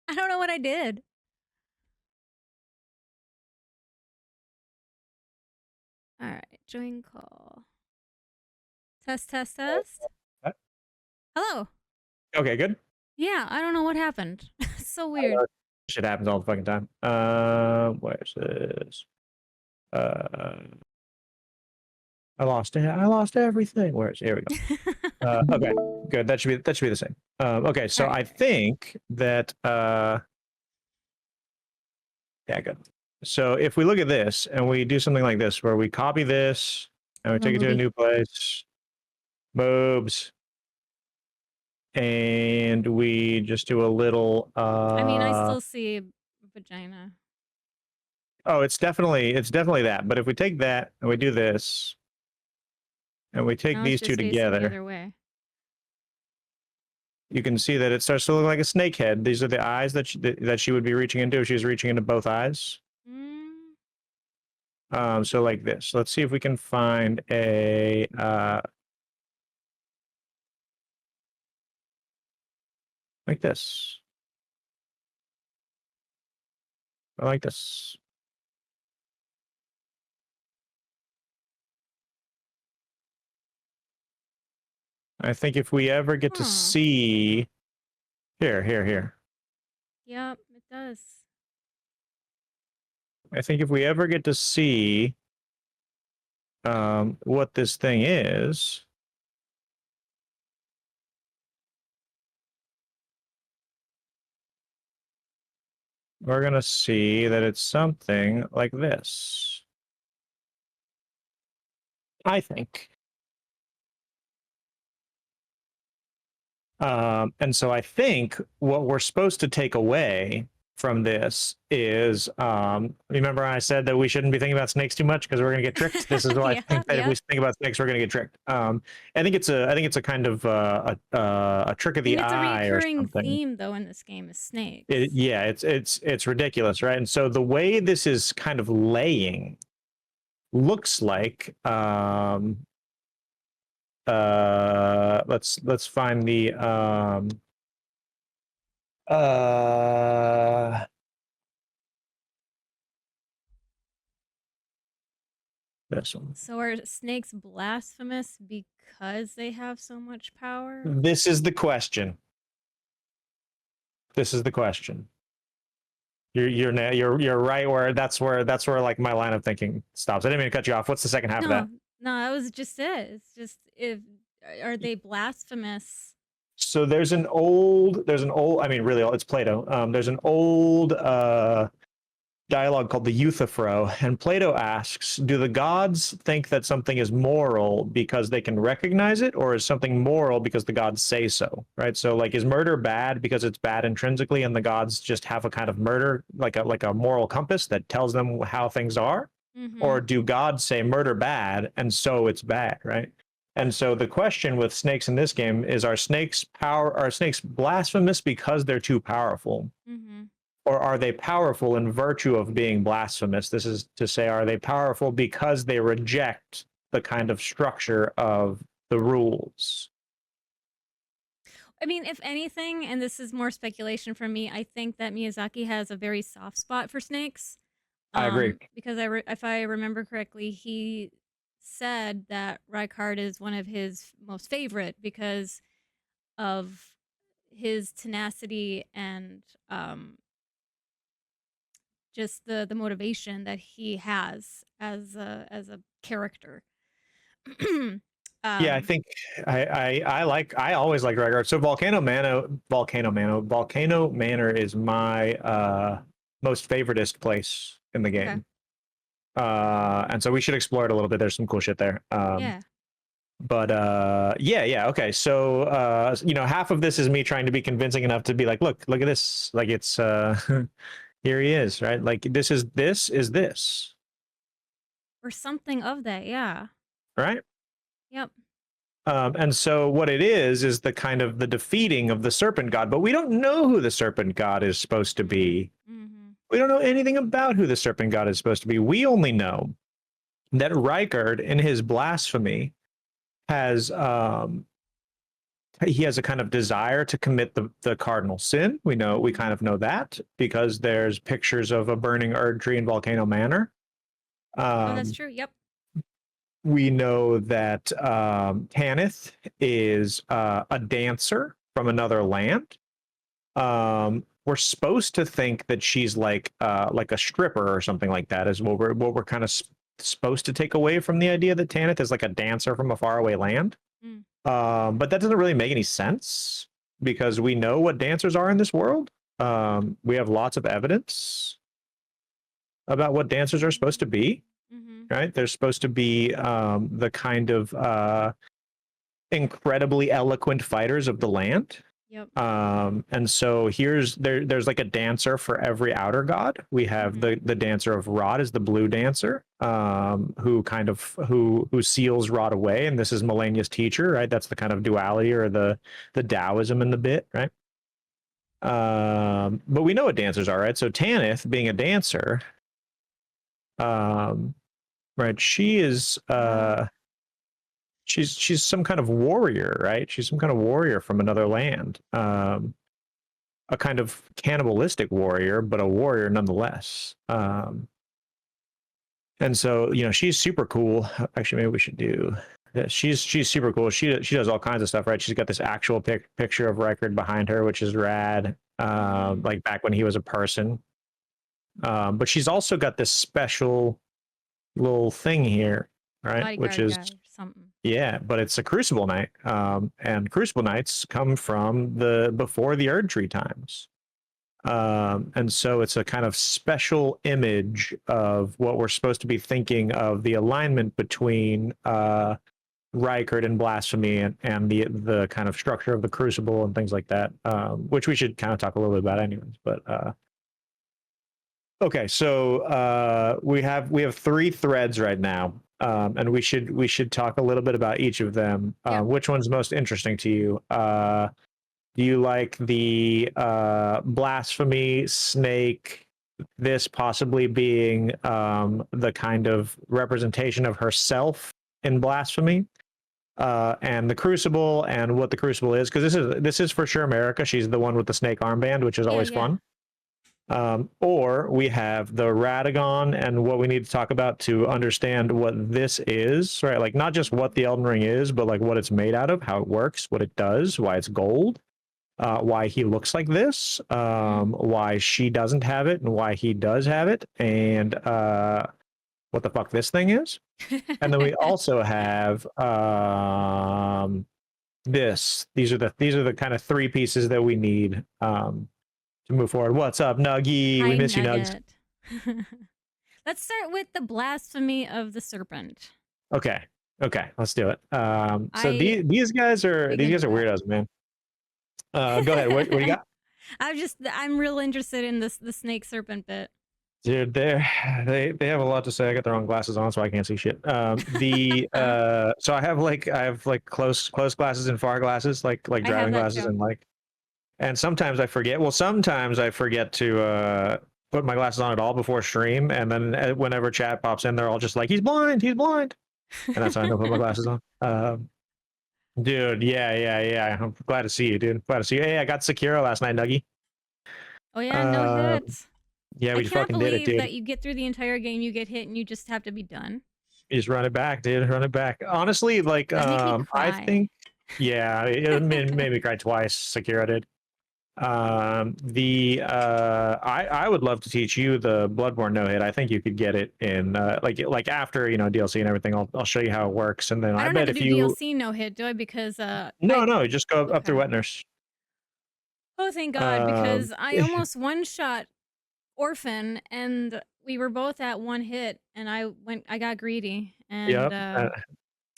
I don't know what I did. All right. Join call. Test, test, test. Hello. Okay, good. Yeah, I don't know what happened. It's so weird. Shit happens all the fucking time. Where's this? I lost it. I lost everything. Where's here we go. Okay, good. That should be the same. Okay, so Right. I think that yeah, good. So if we look at this and we do something like this, where we copy this and we take it to a new place, moves, and we just do a little. I mean, I still see vagina. Oh, it's definitely that. But if we take that and we do this, and we take Now these it's two just facing the together, other way. you can see that it starts to look like a snake head. These are the eyes that she would be reaching into if she was reaching into both eyes. So like this. Let's see if we can find a like this. I like this. I think if we ever get to see here. Yep, it does. I think if we ever get to see what this thing is, we're gonna see that it's something like this. I think. And so I think what we're supposed to take away from this is, remember I said that we shouldn't be thinking about snakes too much because we're going to get tricked. This is why I think that if we think about snakes, we're going to get tricked. I think it's a kind of a trick of the eye or something. It's a recurring theme though in this game is snakes. Yeah, it's ridiculous, right? And so the way this is kind of laying looks like let's find the this one. So are snakes blasphemous because they have so much power? This is the question. You're right where that's where like my line of thinking stops. I didn't mean to cut you off. What's the second half of that? No, that was just it. It's just are they blasphemous? So there's an old I mean really it's Plato. There's an old dialogue called the Euthyphro, and Plato asks, do the gods think that something is moral because they can recognize it, or is something moral because the gods say so, right? So like, is murder bad because it's bad intrinsically and the gods just have a kind of murder, like a moral compass that tells them how things are? Or do gods say murder bad and so it's bad, right? And so the question with snakes in this game is, are snakes blasphemous because they're too powerful? Or are they powerful in virtue of being blasphemous? This is to say, are they powerful because they reject the kind of structure of the rules? I mean, if anything, and this is more speculation from me, I think that Miyazaki has a very soft spot for snakes. I agree. Because if I remember correctly, he said that Rykard is one of his most favorite because of his tenacity and just the motivation that he has as a character. Yeah, I think I always like Rykard. So Volcano Manor is my most favoritist place in the game. And so we should explore it a little bit. There's some cool shit there. Yeah. But yeah, okay. So half of this is me trying to be convincing enough to be like, look at this. Like it's here he is, right? Like this is this, Or something of that, yeah. right? Yep. And so what it is the kind of the defeating of the serpent god, but we don't know who the serpent god is supposed to be. Mm-hmm. We don't know anything about who the serpent god is supposed to be. We only know that Rykard in his blasphemy has he has a kind of desire to commit the cardinal sin. We kind of know that because there's pictures of a burning Erd tree in Volcano Manor. Oh, that's true. Yep. We know that Tanith is a dancer from another land. We're supposed to think that she's like a stripper or something like that. Is what we're kind of supposed to take away from the idea that Tanith is like a dancer from a faraway land. Mm. But that doesn't really make any sense because we know what dancers are in this world. We have lots of evidence about what dancers are supposed to be. Mm-hmm. Right? They're supposed to be the kind of incredibly eloquent fighters of the land. Yep. And so there's like a dancer for every outer god. We have the dancer of Rod is the blue dancer, who kind of who seals Rod away, and this is Melania's teacher, right? That's the kind of duality or the Taoism in the bit, right? But we know what dancers are, right? So Tanith being a dancer, right? She is she's some kind of warrior, right? She's some kind of warrior from another land. A kind of cannibalistic warrior, but a warrior nonetheless. And so, she's super cool. Actually, maybe we should do she's super cool. She does all kinds of stuff, right? She's got this actual picture of Rykard behind her, which is rad. Like back when he was a person. But she's also got this special little thing here, right? Which is something. Yeah, but it's a Crucible Knight, and Crucible Knights come from before the Erd Tree times, and so it's a kind of special image of what we're supposed to be thinking of the alignment between Rykard and Blasphemy and the kind of structure of the Crucible and things like that, which we should kind of talk a little bit about anyways. But okay, so we have 3 threads right now. And we should talk a little bit about each of them. Yep. Which one's most interesting to you? Do you like the blasphemy snake? This possibly being the kind of representation of herself in blasphemy, and the Crucible and what the Crucible is, because this is for sure America. She's the one with the snake armband, which is always fun. Or we have the Radagon and what we need to talk about to understand what this is, right? Like not just what the Elden Ring is, but like what it's made out of, how it works, what it does, why it's gold, why he looks like this, why she doesn't have it and why he does have it, and what the fuck this thing is. And then we also have this. These are the kind of 3 pieces that we need to move forward. What's up, Nuggy? Hi, we miss you, Nugs. Let's start with the blasphemy of the serpent. Okay, let's do it. So these guys are weirdos, man. Go ahead. What do you got? I'm real interested in the snake serpent bit. Dude, they have a lot to say. I got the wrong glasses on, so I can't see shit. So I have like close glasses and far glasses, like driving glasses too. and sometimes I forget. Well, sometimes I forget to put my glasses on at all before stream, and then whenever chat pops in, they're all just like, "He's blind, and that's how I don't put my glasses on. Dude, yeah. I'm glad to see you, dude. Glad to see you. Hey, I got Sekiro last night, Nuggy. Oh yeah, no hits. Yeah, we fucking did it, dude. I can't believe that you get through the entire game, you get hit, and you just have to be done. You just run it back, dude. Run it back. Honestly, like, I think, yeah, it made me cry twice. Sekiro did. I would love to teach you the Bloodborne no hit. I think you could get it in like after DLC and everything. I'll show you how it works, and then I don't bet have to if do you DLC no hit, do I? Because no, just go up through Wet Nurse. Oh, thank God, because I almost one-shot Orphan, and we were both at 1 hit, and I got greedy, and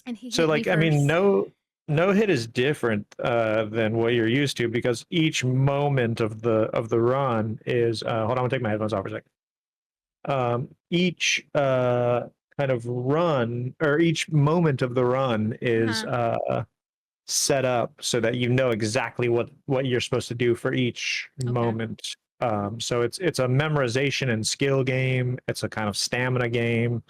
And he So hit me like, I mean, first. no hit is different than what you're used to, because each moment of the run is hold on, I'm gonna take my headphones off for a second. Each kind of run, or each moment of the run is Uh-huh. set up so that you know exactly what you're supposed to do for each Okay. moment. So it's a memorization and skill game. It's a kind of stamina game.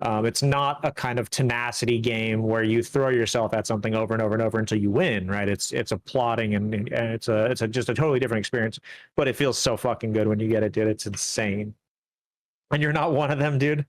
It's not a kind of tenacity game where you throw yourself at something over and over and over until you win, right? It's a plotting, and it's a just a totally different experience. But it feels so fucking good when you get it, dude. It's insane. And you're not one of them, dude.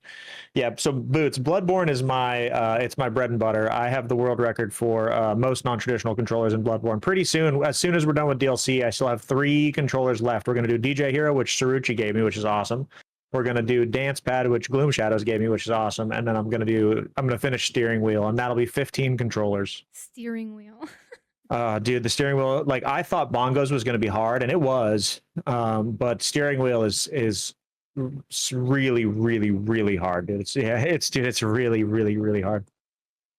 Yeah, so Boots, Bloodborne is my it's my bread and butter. I have the world record for most non-traditional controllers in Bloodborne. Pretty soon, as soon as we're done with DLC, I still have 3 controllers left. We're gonna do DJ Hero, which Cirucci gave me, which is awesome. We're gonna do Dance Pad, which Gloom Shadows gave me, which is awesome. And then I'm gonna finish Steering Wheel, and that'll be 15 controllers. Steering wheel. Dude, the steering wheel, like I thought bongos was gonna be hard, and it was. But steering wheel is it's really, really, really hard, dude. It's really, really, really hard.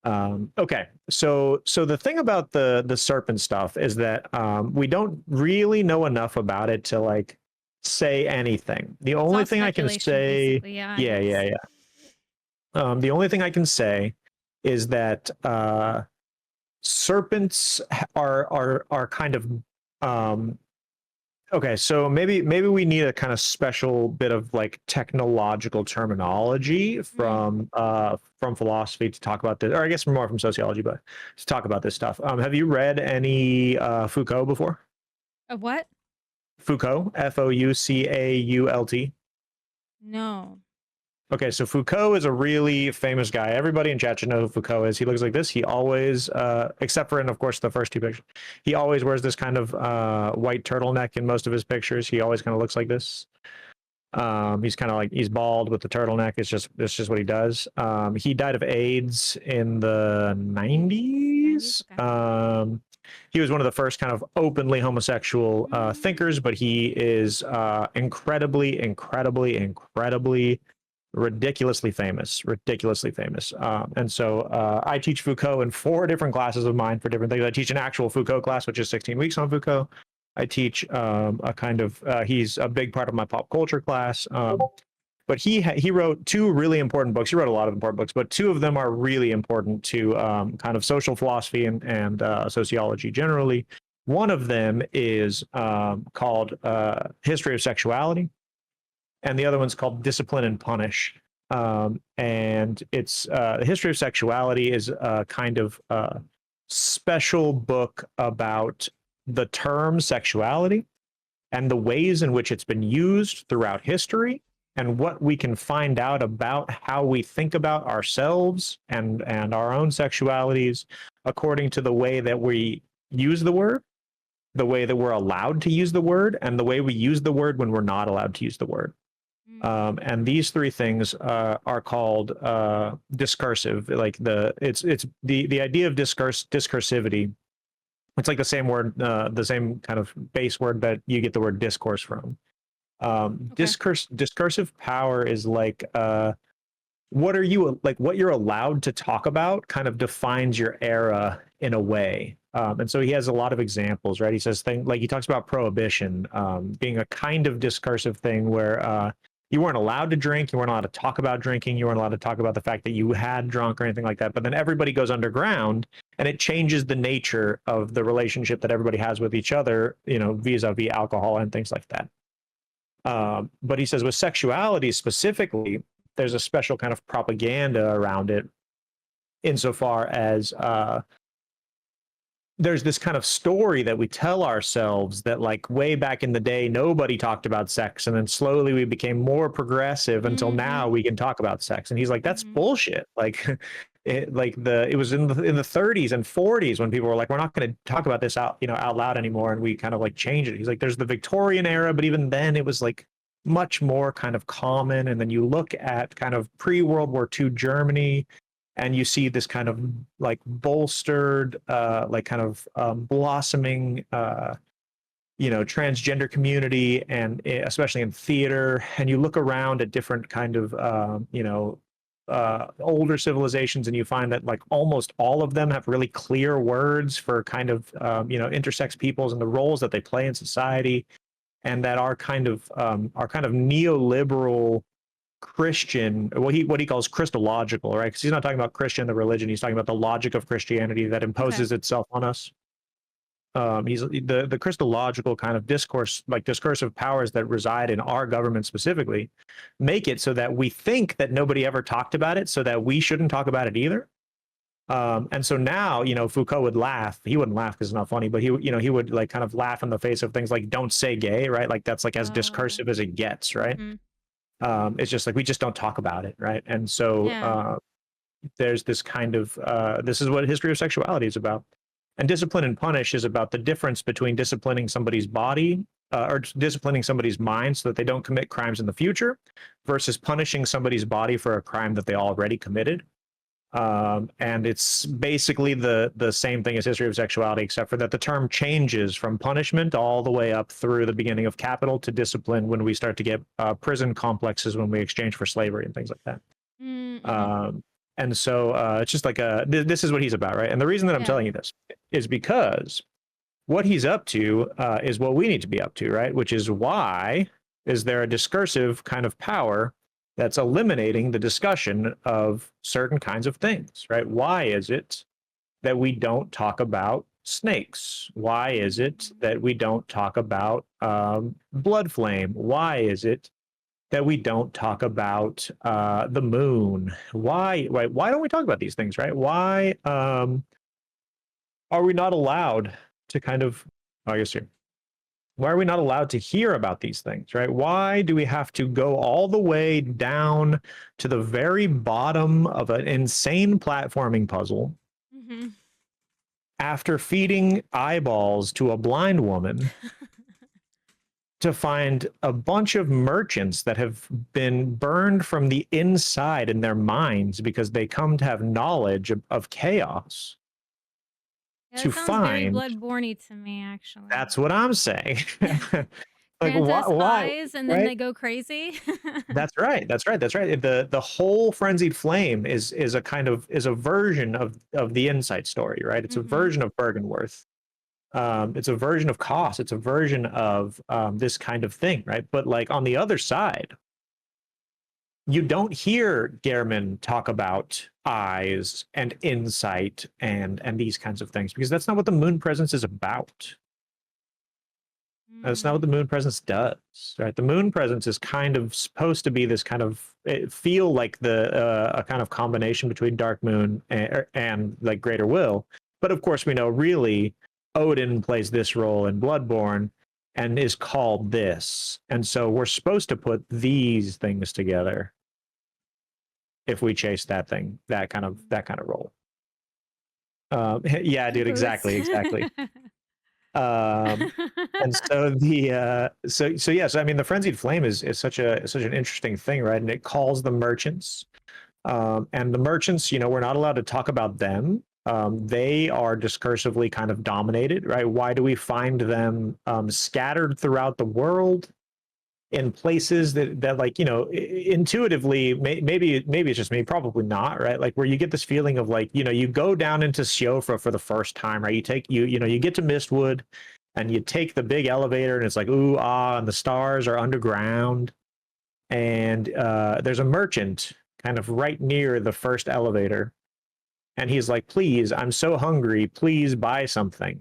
Okay, so the thing about the serpent stuff is that we don't really know enough about it to like say anything. The It's only all thing I can speculation, say, basically. Yeah, yeah, yeah, it's yeah. The only thing I can say is that serpents are kind of um okay, so maybe we need a kind of special bit of like technological terminology from philosophy to talk about this, or I guess more from sociology, but to talk about this stuff. Have you read any Foucault before? a what? Foucault, Foucault. No. Okay, so Foucault is a really famous guy. Everybody in chat should know who Foucault is. He looks like this. He always, except for in, of course, the first 2 pictures, he always wears this kind of white turtleneck in most of his pictures. He always kind of looks like this. He's kind of like he's bald with the turtleneck. It's just what he does. He died of AIDS in the 90s. 90s? Okay. He was one of the first kind of openly homosexual thinkers, but he is incredibly, incredibly, incredibly ridiculously famous. And so I teach Foucault in 4 different classes of mine for different things. I teach an actual Foucault class, which is 16 weeks on Foucault. I teach a kind of he's a big part of my pop culture class. But he wrote 2 really important books. He wrote a lot of important books, but 2 of them are really important to kind of social philosophy and sociology generally. One of them is called History of Sexuality, and the other one's called Discipline and Punish. And it's the History of Sexuality is a kind of special book about the term sexuality and the ways in which it's been used throughout history, and what we can find out about how we think about ourselves and our own sexualities according to the way that we use the word, the way that we're allowed to use the word, and the way we use the word when we're not allowed to use the word. And these 3 things are called discursive. Like it's the idea of discursivity. It's like the same word, the same kind of base word that you get the word discourse from. Okay. Discursive power is like what are you like? What you're allowed to talk about kind of defines your era in a way. And so he has a lot of examples, right? He says thing like he talks about prohibition being a kind of discursive thing where you weren't allowed to drink, you weren't allowed to talk about drinking, you weren't allowed to talk about the fact that you had drunk or anything like that. But then everybody goes underground, and it changes the nature of the relationship that everybody has with each other, you know, vis-a-vis alcohol and things like that. But he says with sexuality specifically, there's a special kind of propaganda around it, insofar as there's this kind of story that we tell ourselves that like way back in the day nobody talked about sex, and then slowly we became more progressive until now we can talk about sex. And he's like, that's bullshit. Like it was in the 30s and 40s when people were like, we're not going to talk about this out loud anymore, and we kind of like changed it. He's like, there's the Victorian era, but even then it was like much more kind of common. And then you look at kind of pre-World War II Germany, and you see this kind of like bolstered, like kind of blossoming, transgender community, and especially in theater. And you look around at different kind of, older civilizations, and you find that like almost all of them have really clear words for kind of intersex peoples and the roles that they play in society, and that are kind of neoliberal Christian, what he calls Christological, right? Because he's not talking about Christian, the religion. He's talking about the logic of Christianity that imposes itself on us. He's the Christological kind of discourse, like discursive powers that reside in our government specifically, make it so that we think that nobody ever talked about it, so that we shouldn't talk about it either. And so now, Foucault would laugh. He wouldn't laugh because it's not funny, but he would like kind of laugh in the face of things like "don't say gay," right? Like that's like as discursive as it gets, right? Mm-hmm. It's just like we just don't talk about it, right? And so there's this kind of this is what history of sexuality is about. And discipline and punish is about the difference between disciplining somebody's body or disciplining somebody's mind so that they don't commit crimes in the future versus punishing somebody's body for a crime that they already committed. And it's basically the same thing as history of sexuality, except for that the term changes from punishment all the way up through the beginning of capital to discipline when we start to get prison complexes when we exchange for slavery and things like that. Mm-hmm. And so it's just like this is what he's about, right? And the reason that I'm telling you this is because what he's up to is what we need to be up to, right? Which is why is there a discursive kind of power that's eliminating the discussion of certain kinds of things, right? Why is it that we don't talk about snakes? Why is it that we don't talk about blood flame? Why is it that we don't talk about the moon? Why don't we talk about these things, right? Why are we not allowed to kind of, I guess here, why are we not allowed to hear about these things, right? Why do we have to go all the way down to the very bottom of an insane platforming puzzle Mm-hmm. after feeding eyeballs to a blind woman to find a bunch of merchants that have been burned from the inside in their minds because they come to have knowledge of chaos? Yeah, To that sounds very find, Bloodborne-y to me, actually. that's what I'm saying. Like Grant us why, eyes and then right? they go crazy. That's right. That's right. That's right. The whole frenzied flame is a kind of is a version of the insight story, right? It's a Mm-hmm. version of Bergenworth. It's a version of Koss. It's a version of this kind of thing, right? But like on the other side, you don't hear Gehrman talk about eyes and insight and these kinds of things because that's not what the moon presence is about. That's not what the moon presence does, right? The moon presence is kind of supposed to be this kind of feel like a kind of combination between Dark Moon and like Greater Will, but of course we know really Odin plays this role in Bloodborne and is called this, and so we're supposed to put these things together if we chase that thing, that kind of role. Yeah, dude, exactly. And so yes, I mean the frenzied flame is such an interesting thing, right? And it calls the merchants, and the merchants, we're not allowed to talk about them. They are discursively kind of dominated, right? Why do we find them scattered throughout the world in places that like intuitively maybe it's just me, probably not, right? Like where you get this feeling of like you go down into Siofra for the first time, right? You get to Mistwood and you take the big elevator and it's like ooh ah, and the stars are underground, and there's a merchant kind of right near the first elevator, and he's like, please, I'm so hungry, please buy something.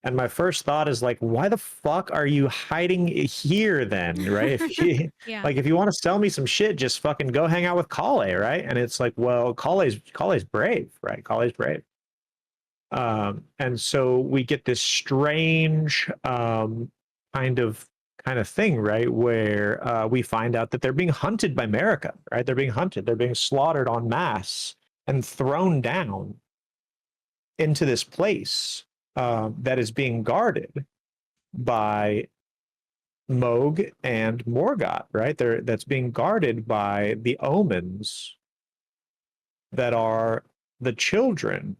And my first thought is like, why the fuck are you hiding here then, right? If you Yeah. like, if you want to sell me some shit, just fucking go hang out with Kale, right? And it's like, well, Kale's brave, right? Kale's brave. And so we get this strange kind of thing, right? Where we find out that they're being hunted by America, right? They're being hunted, they're being slaughtered en masse and thrown down into this place that is being guarded by Moog and Morgoth, right? That's being guarded by the omens that are the children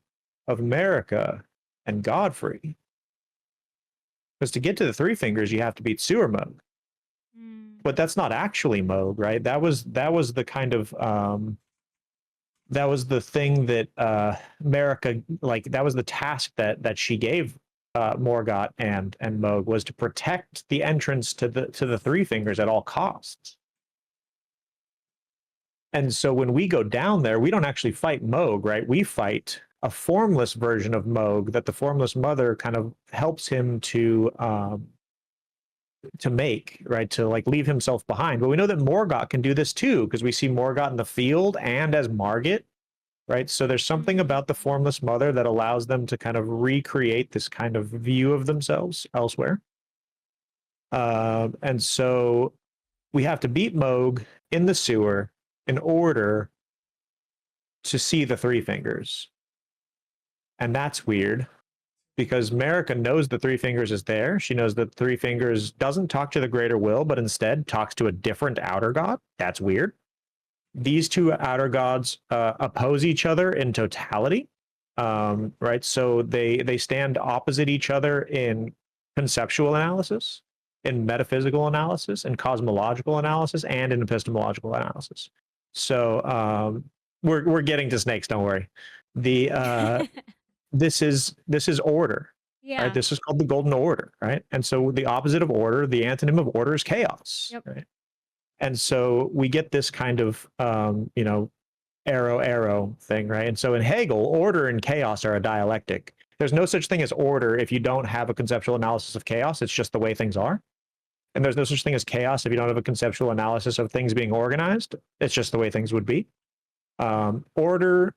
of America and Godfrey. Because to get to the Three Fingers, you have to beat Sewer Moog. But that's not actually Moog, right? That was the kind of the thing that Marika, like that was the task that she gave Morgott and Moog, was to protect the entrance to the Three Fingers at all costs. And so when we go down there, we don't actually fight Moog, right? We fight a formless version of Moog that the formless mother kind of helps him to make, right? To like leave himself behind. But we know that Morgott can do this too, because we see Morgott in the field and as Margit, right? So there's something about the formless mother that allows them to kind of recreate this kind of view of themselves elsewhere. And so we have to beat Moog in the sewer in order to see the Three Fingers. And that's weird because Marika knows the Three Fingers is there. She knows that Three Fingers doesn't talk to the Greater Will, but instead talks to a different outer god. That's weird. These two outer gods oppose each other in totality, right? So they stand opposite each other in conceptual analysis, in metaphysical analysis, in cosmological analysis, and in epistemological analysis. So we're getting to snakes. Don't worry. The this is order. Yeah. Right? This is called the golden order, right? And so the opposite of order, the antonym of order, is chaos. Yep. Right? And so we get this kind of arrow thing, right? And so in Hegel, order and chaos are a dialectic. There's no such thing as order if you don't have a conceptual analysis of chaos. It's just the way things are. And there's no such thing as chaos if you don't have a conceptual analysis of things being organized. It's just the way things would be. Order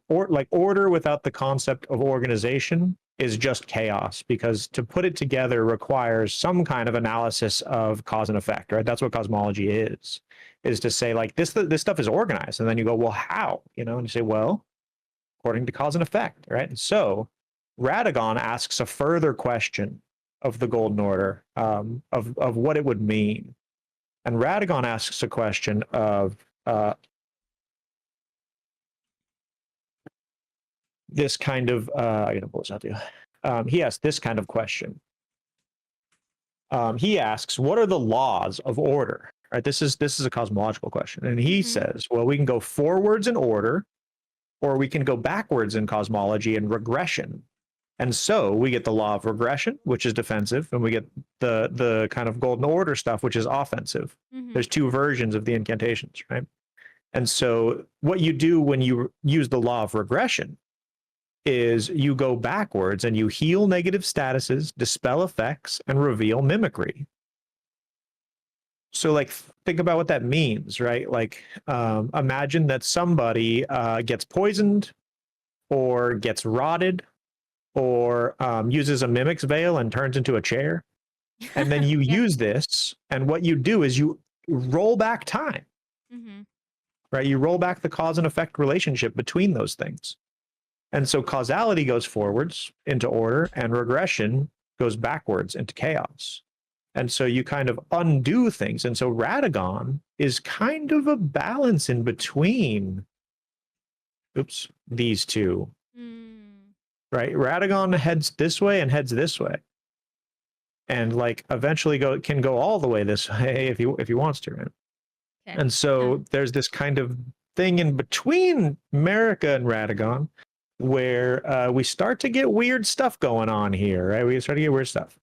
without the concept of organization is just chaos, because to put it together requires some kind of analysis of cause and effect, right? That's what cosmology is to say like this stuff is organized, and then you go, well, how? And you say, well, according to cause and effect, right? And so Radagon asks a further question of the Golden Order, of what it would mean. And Radagon asks a question of this kind of, I gotta pull this out to you. He asks this kind of question. He asks, what are the laws of order? Right, this is a cosmological question. And he says, well, we can go forwards in order, or we can go backwards in cosmology and regression. And so we get the law of regression, which is defensive, and we get the kind of golden order stuff, which is offensive. There's two versions of the incantations, right? And so what you do when you use the law of regression is you go backwards and you heal negative statuses, dispel effects, and reveal mimicry. So like, think about what that means, right? Like, imagine that somebody gets poisoned or gets rotted or uses a mimic's veil and turns into a chair. And then you use this, and what you do is you roll back time, right? You roll back the cause and effect relationship between those things. And so causality goes forwards into order, and regression goes backwards into chaos. And so you kind of undo things. And so Radagon is kind of a balance in between, these two. Right? Radagon heads this way and heads this way. And like eventually can go all the way this way if he wants to, right? Okay. And so there's this kind of thing in between Marika and Radagon where we start to get weird stuff going on here, right? We start to get weird stuff.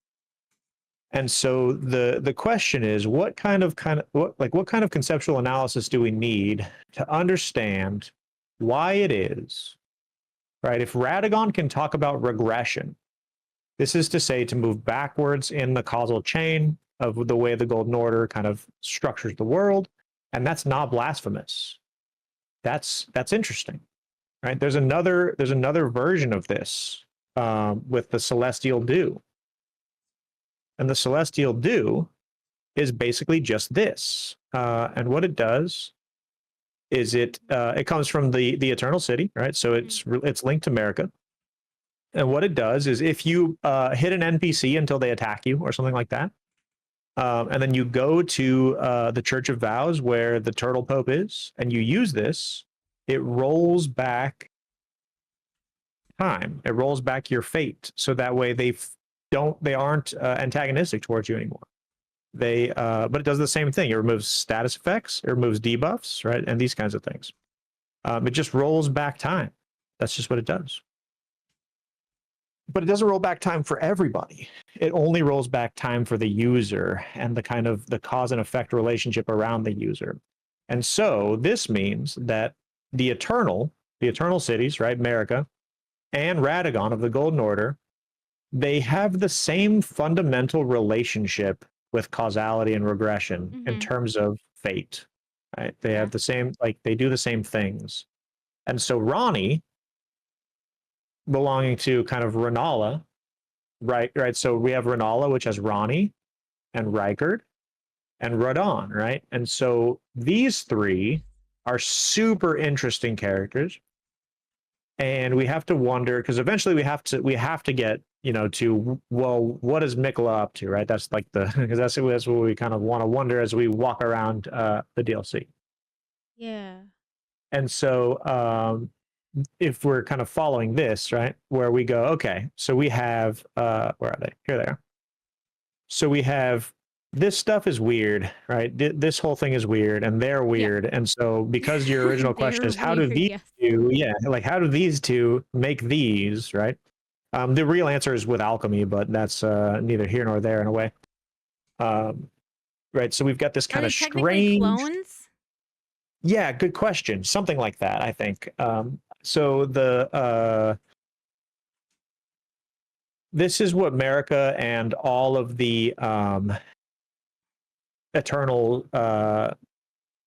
And so the question is, what kind of conceptual analysis do we need to understand why it is, right? If Radagon can talk about regression, this is to say to move backwards in the causal chain of the way the Golden Order kind of structures the world, and that's not blasphemous. That's interesting, right? There's another version of this with the Celestial Dew. And the Celestial Dew is basically just this. And what it does is it comes from the Eternal City, right? So it's linked to Marika. And what it does is if you hit an NPC until they attack you or something like that, and then you go to the Church of Vows where the Turtle Pope is, and you use this, it rolls back time. It rolls back your fate. So that way they aren't antagonistic towards you anymore. But it does the same thing. It removes status effects, it removes debuffs, right? And these kinds of things. It just rolls back time. That's just what it does. But it doesn't roll back time for everybody. It only rolls back time for the user and the kind of the cause and effect relationship around the user. And so this means that the eternal cities, right, America, and Radagon of the Golden Order, they have the same fundamental relationship with causality and regression in terms of fate. Right? They have the same, like they do the same things. And so Ronnie, belonging to kind of Renala, right? So we have Renala, which has Ronnie and Rykard and Radon, right? And so these three are super interesting characters. And we have to wonder, because eventually we have to get, to, well, what is Mikla up to, right? That's like because that's what we kind of want to wonder as we walk around the DLC. Yeah. And so if we're kind of following this, right, where we go, okay, so we have, where are they? Here they are. So we have, this stuff is weird, right? This whole thing is weird, and they're weird. And so because your original question is, how do these two, how do these two make these, right? The real answer is with alchemy, but that's neither here nor there in a way. Right, so we've got this kind of strange clones. Yeah, good question. Something like that, I think. So this is what America and all of the Eternal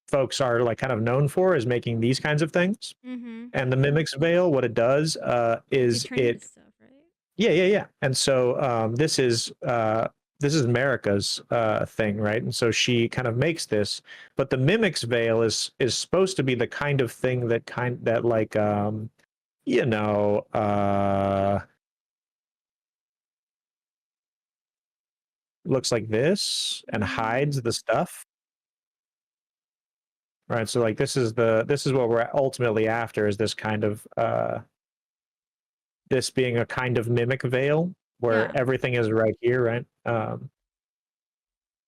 folks are like kind of known for, is making these kinds of things. And the Mimic's Veil, what it does is it stuff, right? Yeah. And so this is America's thing, right? And so she kind of makes this, but the Mimic's Veil is supposed to be the kind of thing that like looks like this and hides the stuff. Right, so like this is what we're ultimately after, is this kind of this being a kind of mimic veil where everything is right here, right?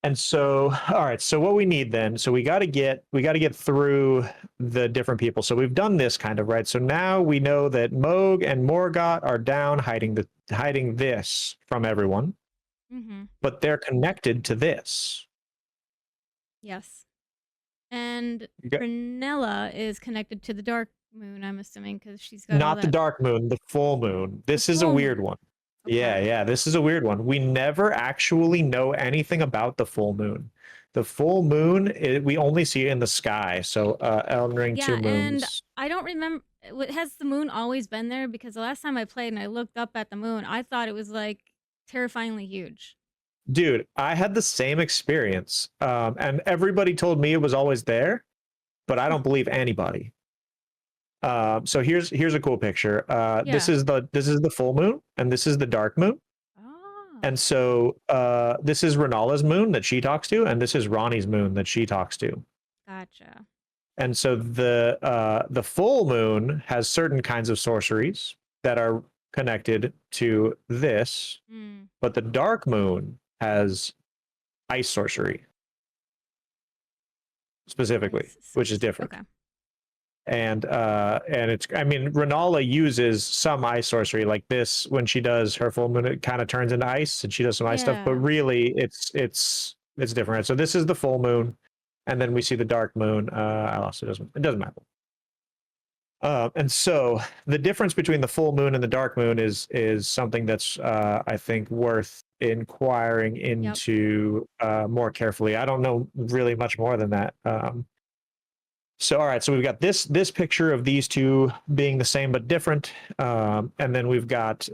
And so, all right, so what we need then, so we got to get through the different people. So we've done this kind of, right? So now we know that Moog and Morgott are down hiding this from everyone. But they're connected to this. Yes. And Renella is connected to the dark moon, I'm assuming, because she's got not the dark moon, the full moon. This is a weird one. Okay. Yeah, this is a weird one. We never actually know anything about the full moon. The full moon, we only see it in the sky. So Elden Ring 2 moons. And I don't remember, has the moon always been there? Because the last time I played and I looked up at the moon, I thought it was like terrifyingly huge. Dude, I had the same experience, and everybody told me it was always there, but I don't believe anybody. So here's a cool picture. This is the full moon, and this is the dark moon. And so this is Renala's moon that she talks to, and this is Ronnie's moon that she talks to. Gotcha. And so the full moon has certain kinds of sorceries that are connected to this, but the dark moon has ice sorcery specifically, which is different. Okay. And it's, I mean, Renala uses some ice sorcery like this when she does her full moon. It kind of turns into ice, and she does some ice stuff. But really, it's different. Right? So this is the full moon, and then we see the dark moon. I lost it. It doesn't matter. And so the difference between the full moon and the dark moon is something that's I think worth inquiring into more carefully. I don't know really much more than that. So all right, so we've got this picture of these two being the same but different, and then we've got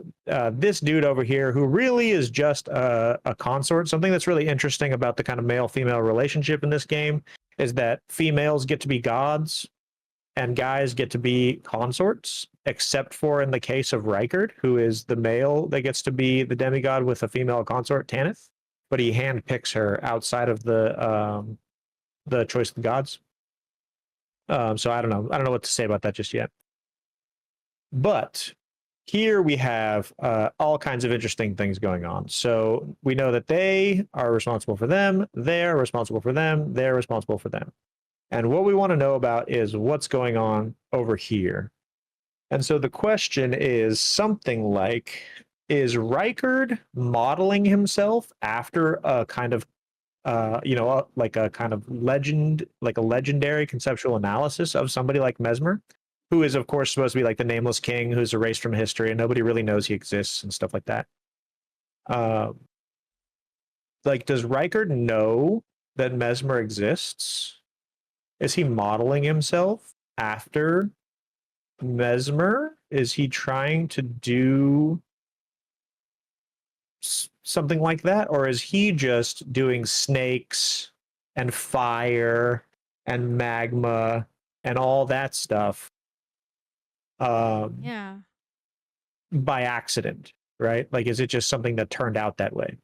this dude over here who really is just a consort. Something that's really interesting about the kind of male-female relationship in this game is that females get to be gods and guys get to be consorts, except for in the case of Rykard, who is the male that gets to be the demigod with a female consort, Tanith, but he handpicks her outside of the choice of the gods. So I don't know what to say about that just yet. But here we have all kinds of interesting things going on. So we know that they are responsible for them, they're responsible for them, they're responsible for them. And what we want to know about is what's going on over here. And so the question is something like, is Reichard modeling himself after a kind of like a kind of legend, like a legendary conceptual analysis of somebody like Mesmer, who is of course supposed to be like the nameless king who's erased from history and nobody really knows he exists and stuff like that. Like, does Reichard know that Mesmer exists? Is he modeling himself after Mesmer? Is he trying to do something like that, or is he just doing snakes and fire and magma and all that stuff Yeah. by accident, right? Like, is it just something that turned out that way?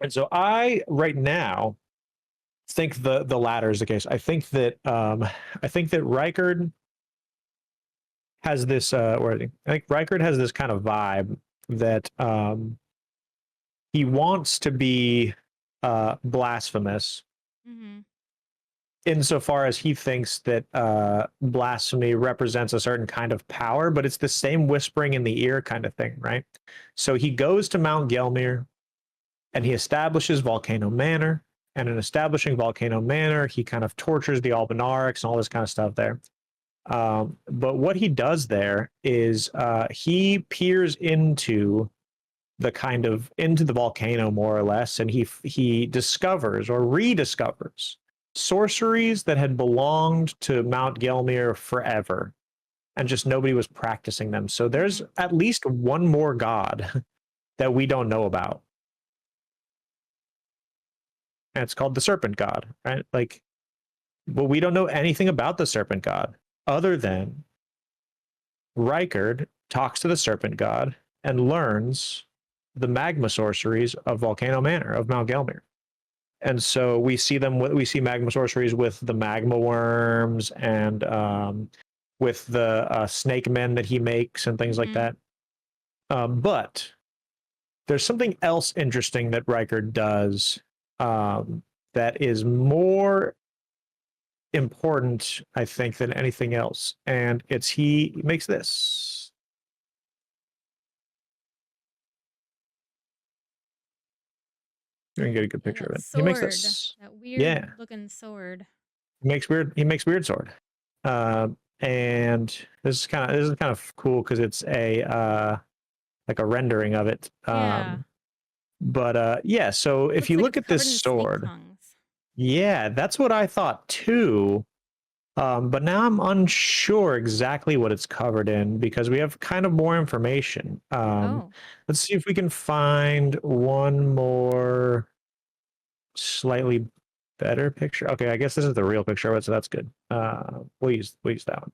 And so I right now think the latter is the case. I think that Reichard has this I think Reichard has this kind of vibe that he wants to be blasphemous Mm-hmm. insofar as he thinks that blasphemy represents a certain kind of power, but it's the same whispering in the ear kind of thing, right? So he goes to Mount Gelmir and he establishes Volcano Manor. And in establishing Volcano Manor, he kind of tortures the Albinarics and all this kind of stuff there. But what he does there is he peers into the volcano more or less, and he discovers or rediscovers sorceries that had belonged to Mount Gelmir forever, and just nobody was practicing them. So there's at least one more god that we don't know about, and it's called the Serpent God, right? Like, but we don't know anything about the Serpent God other than Reichard talks to the Serpent God and learns the magma sorceries of Volcano Manor, of Mount Gelmir. And so we see magma sorceries with the magma worms and with the snake men that he makes and things like that. But there's something else interesting that Reichard does that is more important, I think, than anything else. And it's he makes this. You can get a good picture of it. Sword, he makes this. that weird looking sword. He makes weird sword. And this is kind of cool because it's a like a rendering of it. Yeah. But yeah, so if you like look at this sword, yeah, that's what I thought too. But now I'm unsure exactly what it's covered in because we have kind of more information. Let's see if we can find one more slightly better picture. Okay, I guess this is the real picture of it, so that's good. We'll use that one.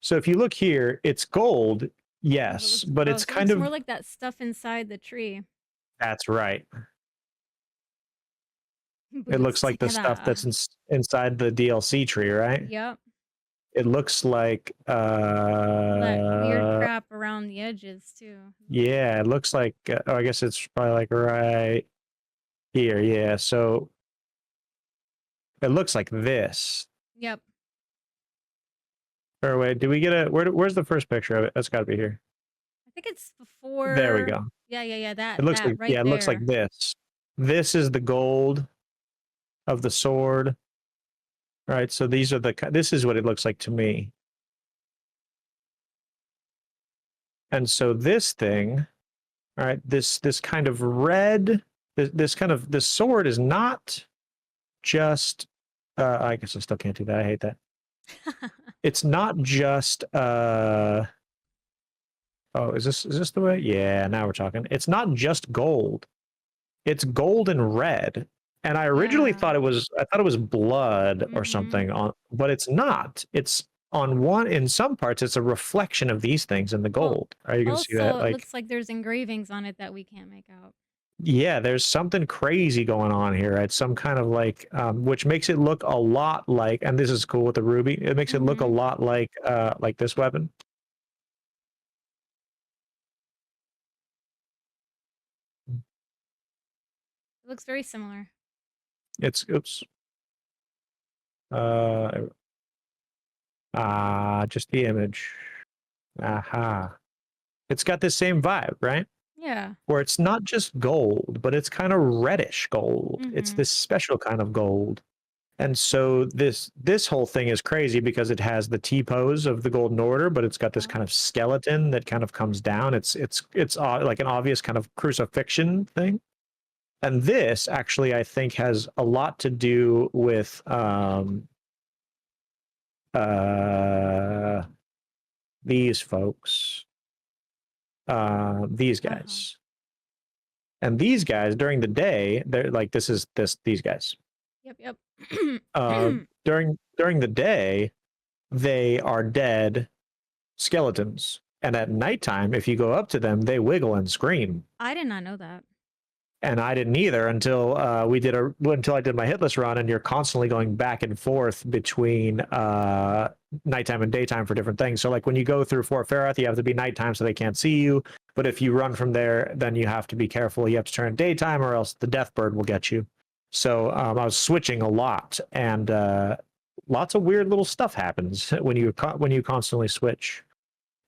So if you look here, it's gold, yes, but it's kind of more like that stuff inside the tree. That's right. It looks like the stuff that's inside the DLC tree, right? Yep. It looks like that weird crap around the edges too. Yeah, it looks like I guess it's probably like right here. Yeah, so it looks like this. Yep. Or wait, do we get a where's the first picture of it? That's got to be here. I think it's before. There we go. Yeah. That it looks like right it looks like this. This is the gold of the sword. All right, so these are this is what it looks like to me. And so this thing, all right, this kind of red, this sword is not just I guess I still can't do that. I hate that. It's not just oh, is this the way? Yeah, now we're talking. It's not just gold. It's gold and red. And I originally thought it was blood or something but it's not. It's in some parts it's a reflection of these things in the gold. You can see that, it looks like there's engravings on it that we can't make out. Yeah, there's something crazy going on here. It's some kind of like which makes it look a lot like, and this is cool with the ruby, it makes it look a lot like this weapon. It looks very similar. It's oops. Just the image. Aha. It's got the same vibe, right? Yeah. Where it's not just gold, but it's kind of reddish gold. It's Mhm. this special kind of gold. And so this whole thing is crazy because it has the T pose of the Golden Order, but it's got this kind of skeleton that kind of comes down. It's like an obvious kind of crucifixion thing. And this actually, I think, has a lot to do with these folks, these guys. And these guys during the day, they're like, these guys. Yep. During the day, they are dead skeletons. And at nighttime, if you go up to them, they wiggle and scream. I did not know that. And I didn't either until until I did my hitless run, and you're constantly going back and forth between nighttime and daytime for different things. So like when you go through Fort Ferreth, you have to be nighttime so they can't see you. But if you run from there, then you have to be careful. You have to turn daytime, or else the death bird will get you. So I was switching a lot, and lots of weird little stuff happens when you constantly switch.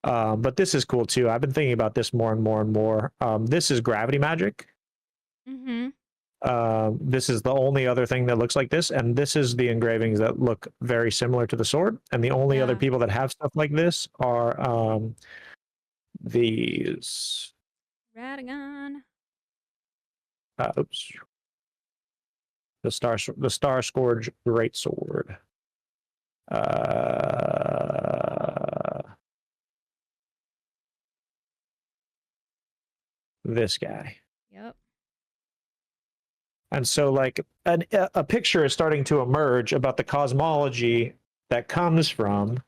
But this is cool too. I've been thinking about this more and more and more. This is gravity magic. Mm-hmm. This is the only other thing that looks like this, and this is the engravings that look very similar to the sword. And the only other people that have stuff like this are these. Radagon. Oops. The Star Scourge Greatsword. This guy. Yep. And so, like, a picture is starting to emerge about the cosmology that comes from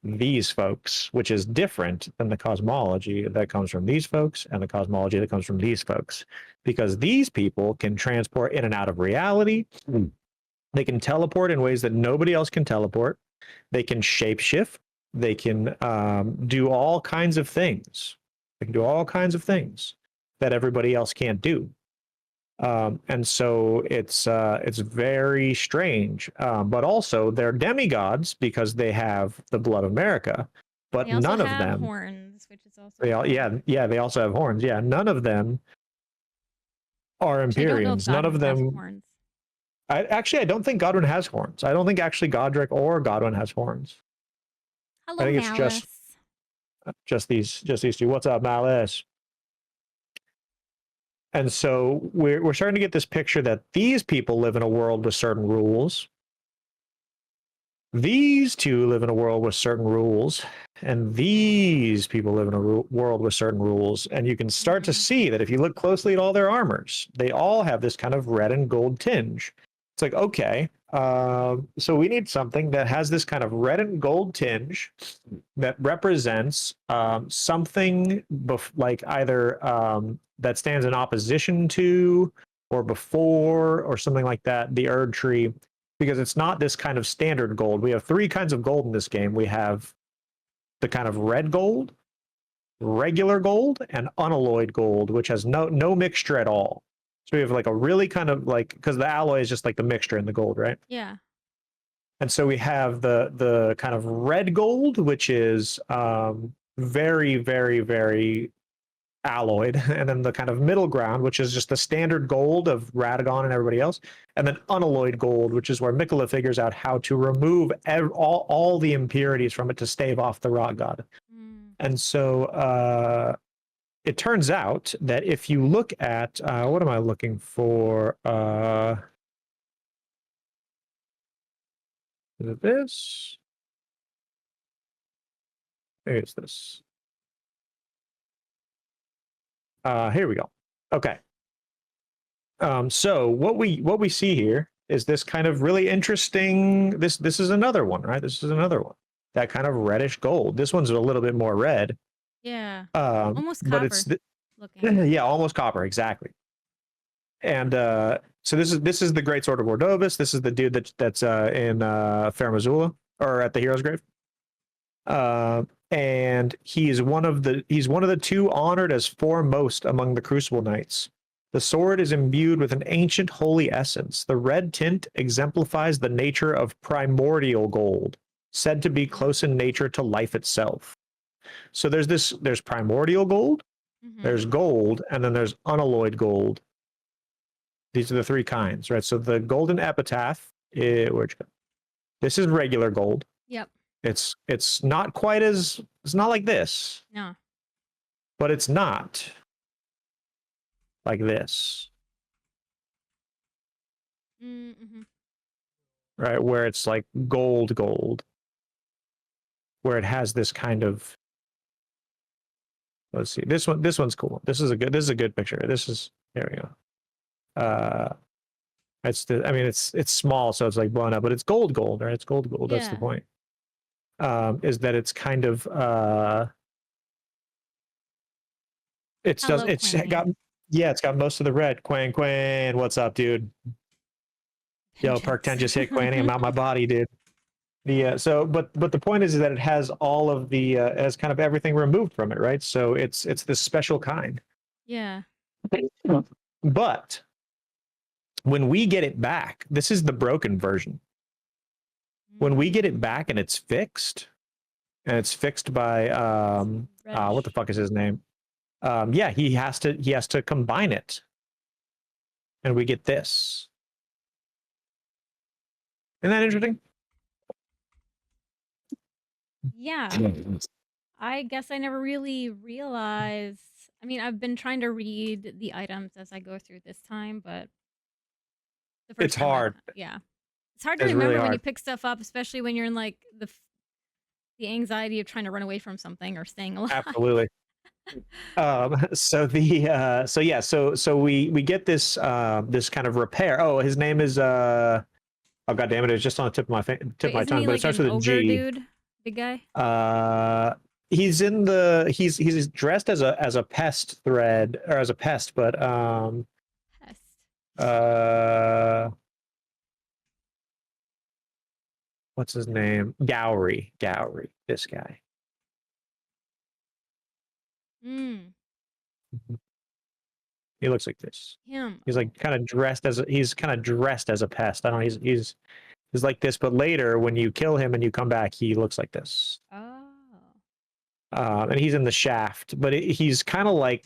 these folks, which is different than the cosmology that comes from these folks and the cosmology that comes from these folks. Because these people can transport in and out of reality. They can teleport in ways that nobody else can teleport. They can shapeshift. They can do all kinds of things. They can do all kinds of things that everybody else can't do. And so it's very strange, but also they're demigods because they have the blood of America, but They also none of have them horns, which is also they all they also have horns. Yeah, none of them are Actually, I don't know if Empyreans. None of Godwin has them. horns. I don't think Godwin has horns. I don't think actually Godric or Godwin has horns. Hello, I think it's Malice. just these two. What's up, Malice? And so we're starting to get this picture that these people live in a world with certain rules. These two live in a world with certain rules, and these people live in a world with certain rules. And you can start to see that if you look closely at all their armors, they all have this kind of red and gold tinge. It's like, okay, so we need something that has this kind of red and gold tinge that represents something like either that stands in opposition to or before or something like that, the Erd tree, because it's not this kind of standard gold. We have three kinds of gold in this game. We have the kind of red gold, regular gold, and unalloyed gold, which has no mixture at all. So we have like a really kind of like, because the alloy is just like the mixture in the gold, right? Yeah. And so we have the kind of red gold, which is very, very, very alloyed, and then the kind of middle ground, which is just the standard gold of Radagon and everybody else, and then unalloyed gold, which is where Mikola figures out how to remove all the impurities from it to stave off the Rock God. And so it turns out that if you look at what am I looking for? Is it this? Maybe it's this. Here we go. Okay. So what we see here is this kind of really interesting. This is another one, right? This is another one. That kind of reddish gold. This one's a little bit more red. Yeah. Almost copper. But it's looking. Yeah, almost copper, exactly. And so this is the Great Sword of Ordovis. This is the dude that's in Fair Missoula, or at the Hero's Grave. And he's one of the two honored as foremost among the Crucible Knights. The sword is imbued with an ancient holy essence. The red tint exemplifies the nature of primordial gold, said to be close in nature to life itself. So there's primordial gold, there's gold, and then there's unalloyed gold. These are the three kinds, right? So the golden epitaph, where'd you go? This is regular gold. Yep. It's not quite as, it's not like this. No. But it's not like this. Mm-hmm. Right, where it's like gold, where it has this kind of, let's see, this one's cool. This is a good picture. There we go. It's small, so it's like blown up, but it's gold, right? It's gold. Yeah. That's the point. Is that it's kind of it's got most of the red. Quang, what's up, dude? Yo, Park 10 just hit Quanny. I'm out my body, dude. But the point is that it has all of the it has kind of everything removed from it, right? So it's this special kind. Yeah. But when we get it back, this is the broken version. When we get it back and it's fixed by what the fuck is his name? He has to combine it, and we get this. Isn't that interesting? Yeah. I guess I never really realized. I mean, I've been trying to read the items as I go through this time, but the first It's time hard. it's hard to It's remember really when you hard. pick stuff up, especially when you're in like the anxiety of trying to run away from something or staying alive. Absolutely. So we get this this kind of repair. Oh, his name is oh god damn it, it was just on the tip of my tongue, He but like it starts an with a ogre G. dude, big guy. He's dressed as a pest thread, or as a pest, but Pest. what's his name? Gowry, this guy. He looks like this. Him. He's like kind of dressed as a pest. I don't know, he's like this, but later when you kill him and you come back, he looks like this. Oh. And he's in the shaft, but he's kind of like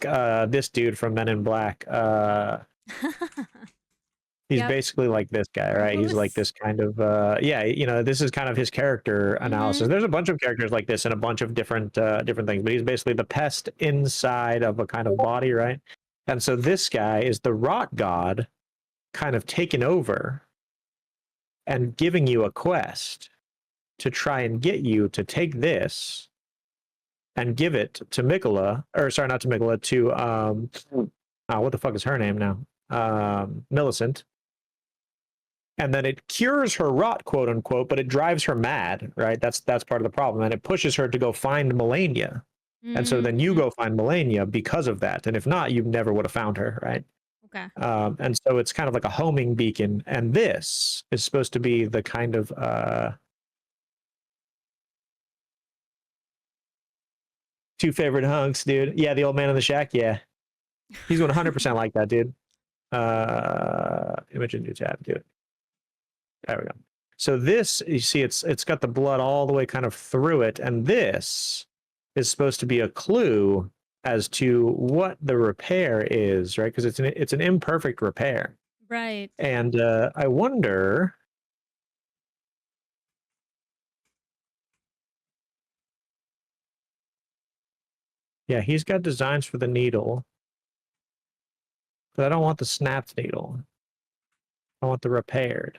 this dude from Men in Black. He's basically like this guy, right? He's like this kind of this is kind of his character analysis. There's a bunch of characters like this and a bunch of different things, but he's basically the pest inside of a kind of body, right? And so this guy is the rot god kind of taken over and giving you a quest to try and get you to take this and give it to Mikola, or sorry, not to Mikola, to what the fuck is her name now? Millicent. And then it cures her rot, quote unquote, but it drives her mad, right? That's part of the problem. And it pushes her to go find Melania. And so then you go find Melania because of that. And if not, you never would have found her, right? Okay. And so it's kind of like a homing beacon. And this is supposed to be the kind of two favorite hunks, dude. Yeah, the old man in the shack. Yeah, he's 100% like that, dude. Image and new tab, dude. There we go. So this, you see, it's got the blood all the way kind of through it, and this is supposed to be a clue as to what the repair is, right? Because it's an imperfect repair, right? And I wonder. Yeah, he's got designs for the needle, but I don't want the snapped needle. I want the repaired.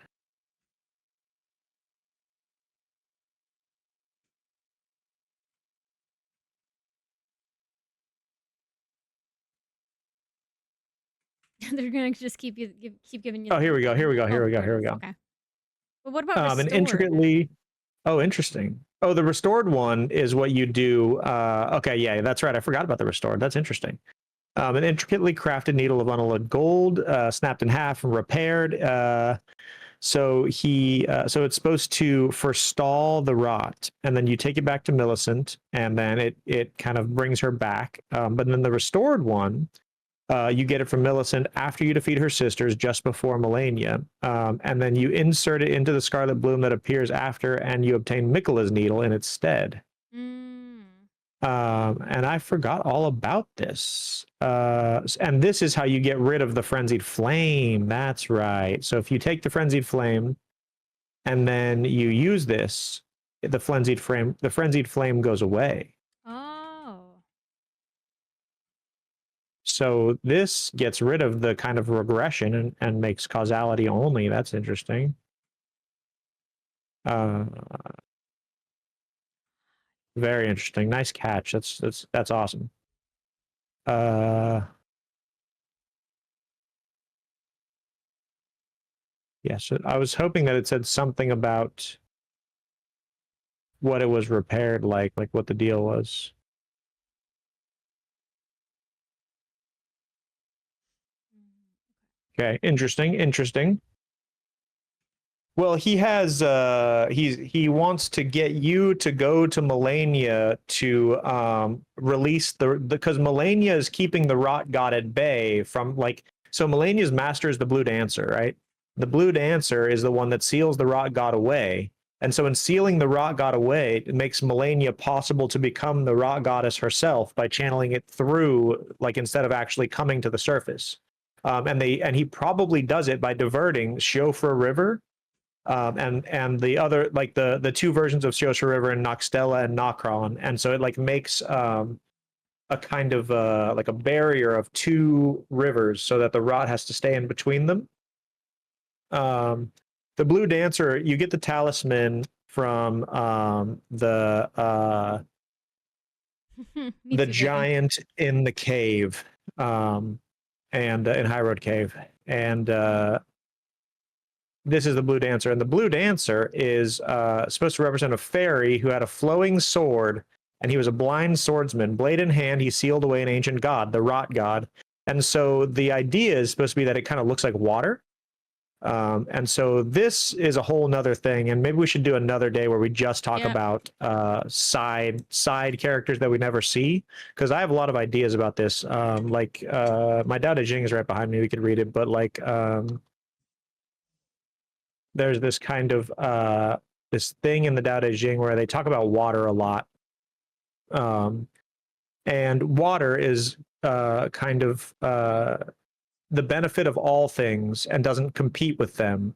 They're gonna just keep giving you. Oh, here we go. Okay. But what about restored? And intricately. Oh, interesting. Oh, the restored one is what you do. Okay, yeah, that's right. I forgot about the restored. That's interesting. An intricately crafted needle of unalloyed gold, snapped in half and repaired. So it's supposed to forestall the rot, and then you take it back to Millicent, and then it kind of brings her back. But then the restored one You get it from Millicent after you defeat her sisters just before Melania. And then you insert it into the Scarlet Bloom that appears after, and you obtain Miquela's needle in its stead. Mm. And I forgot all about this. And this is how you get rid of the Frenzied Flame. That's right. So if you take the Frenzied Flame and then you use this, the Frenzied Flame goes away. Oh. So this gets rid of the kind of regression and makes causality only. That's interesting. Very interesting. Nice catch. That's awesome. Yes, I was hoping that it said something about what it was repaired like what the deal was. Okay, interesting. Well, he has he wants to get you to go to Melania to release because Melania is keeping the Rot God at bay from so Melania's master is the Blue Dancer, right? The Blue Dancer is the one that seals the Rot God away. And so in sealing the Rot God away, it makes Melania possible to become the Rot Goddess herself by channeling it through, instead of actually coming to the surface. And he probably does it by diverting Siofra River and the other the two versions of Siofra River in Noxtella and Nokron, and so it makes a kind of a barrier of two rivers so that the Rot has to stay in between them. The Blue Dancer, you get the talisman from the giant in the cave, and in High Road Cave, and this is the Blue Dancer, and the Blue Dancer is supposed to represent a fairy who had a flowing sword, and he was a blind swordsman. Blade in hand, he sealed away an ancient god, the Rot God. And so the idea is supposed to be that it kind of looks like water. And so this is a whole nother thing, and maybe we should do another day where we just talk about side characters that we never see, because I have a lot of ideas about this. My Dao De Jing is right behind me. We could read it, but there's this kind of this thing in the Dao De Jing where they talk about water a lot. And water is kind of the benefit of all things and doesn't compete with them.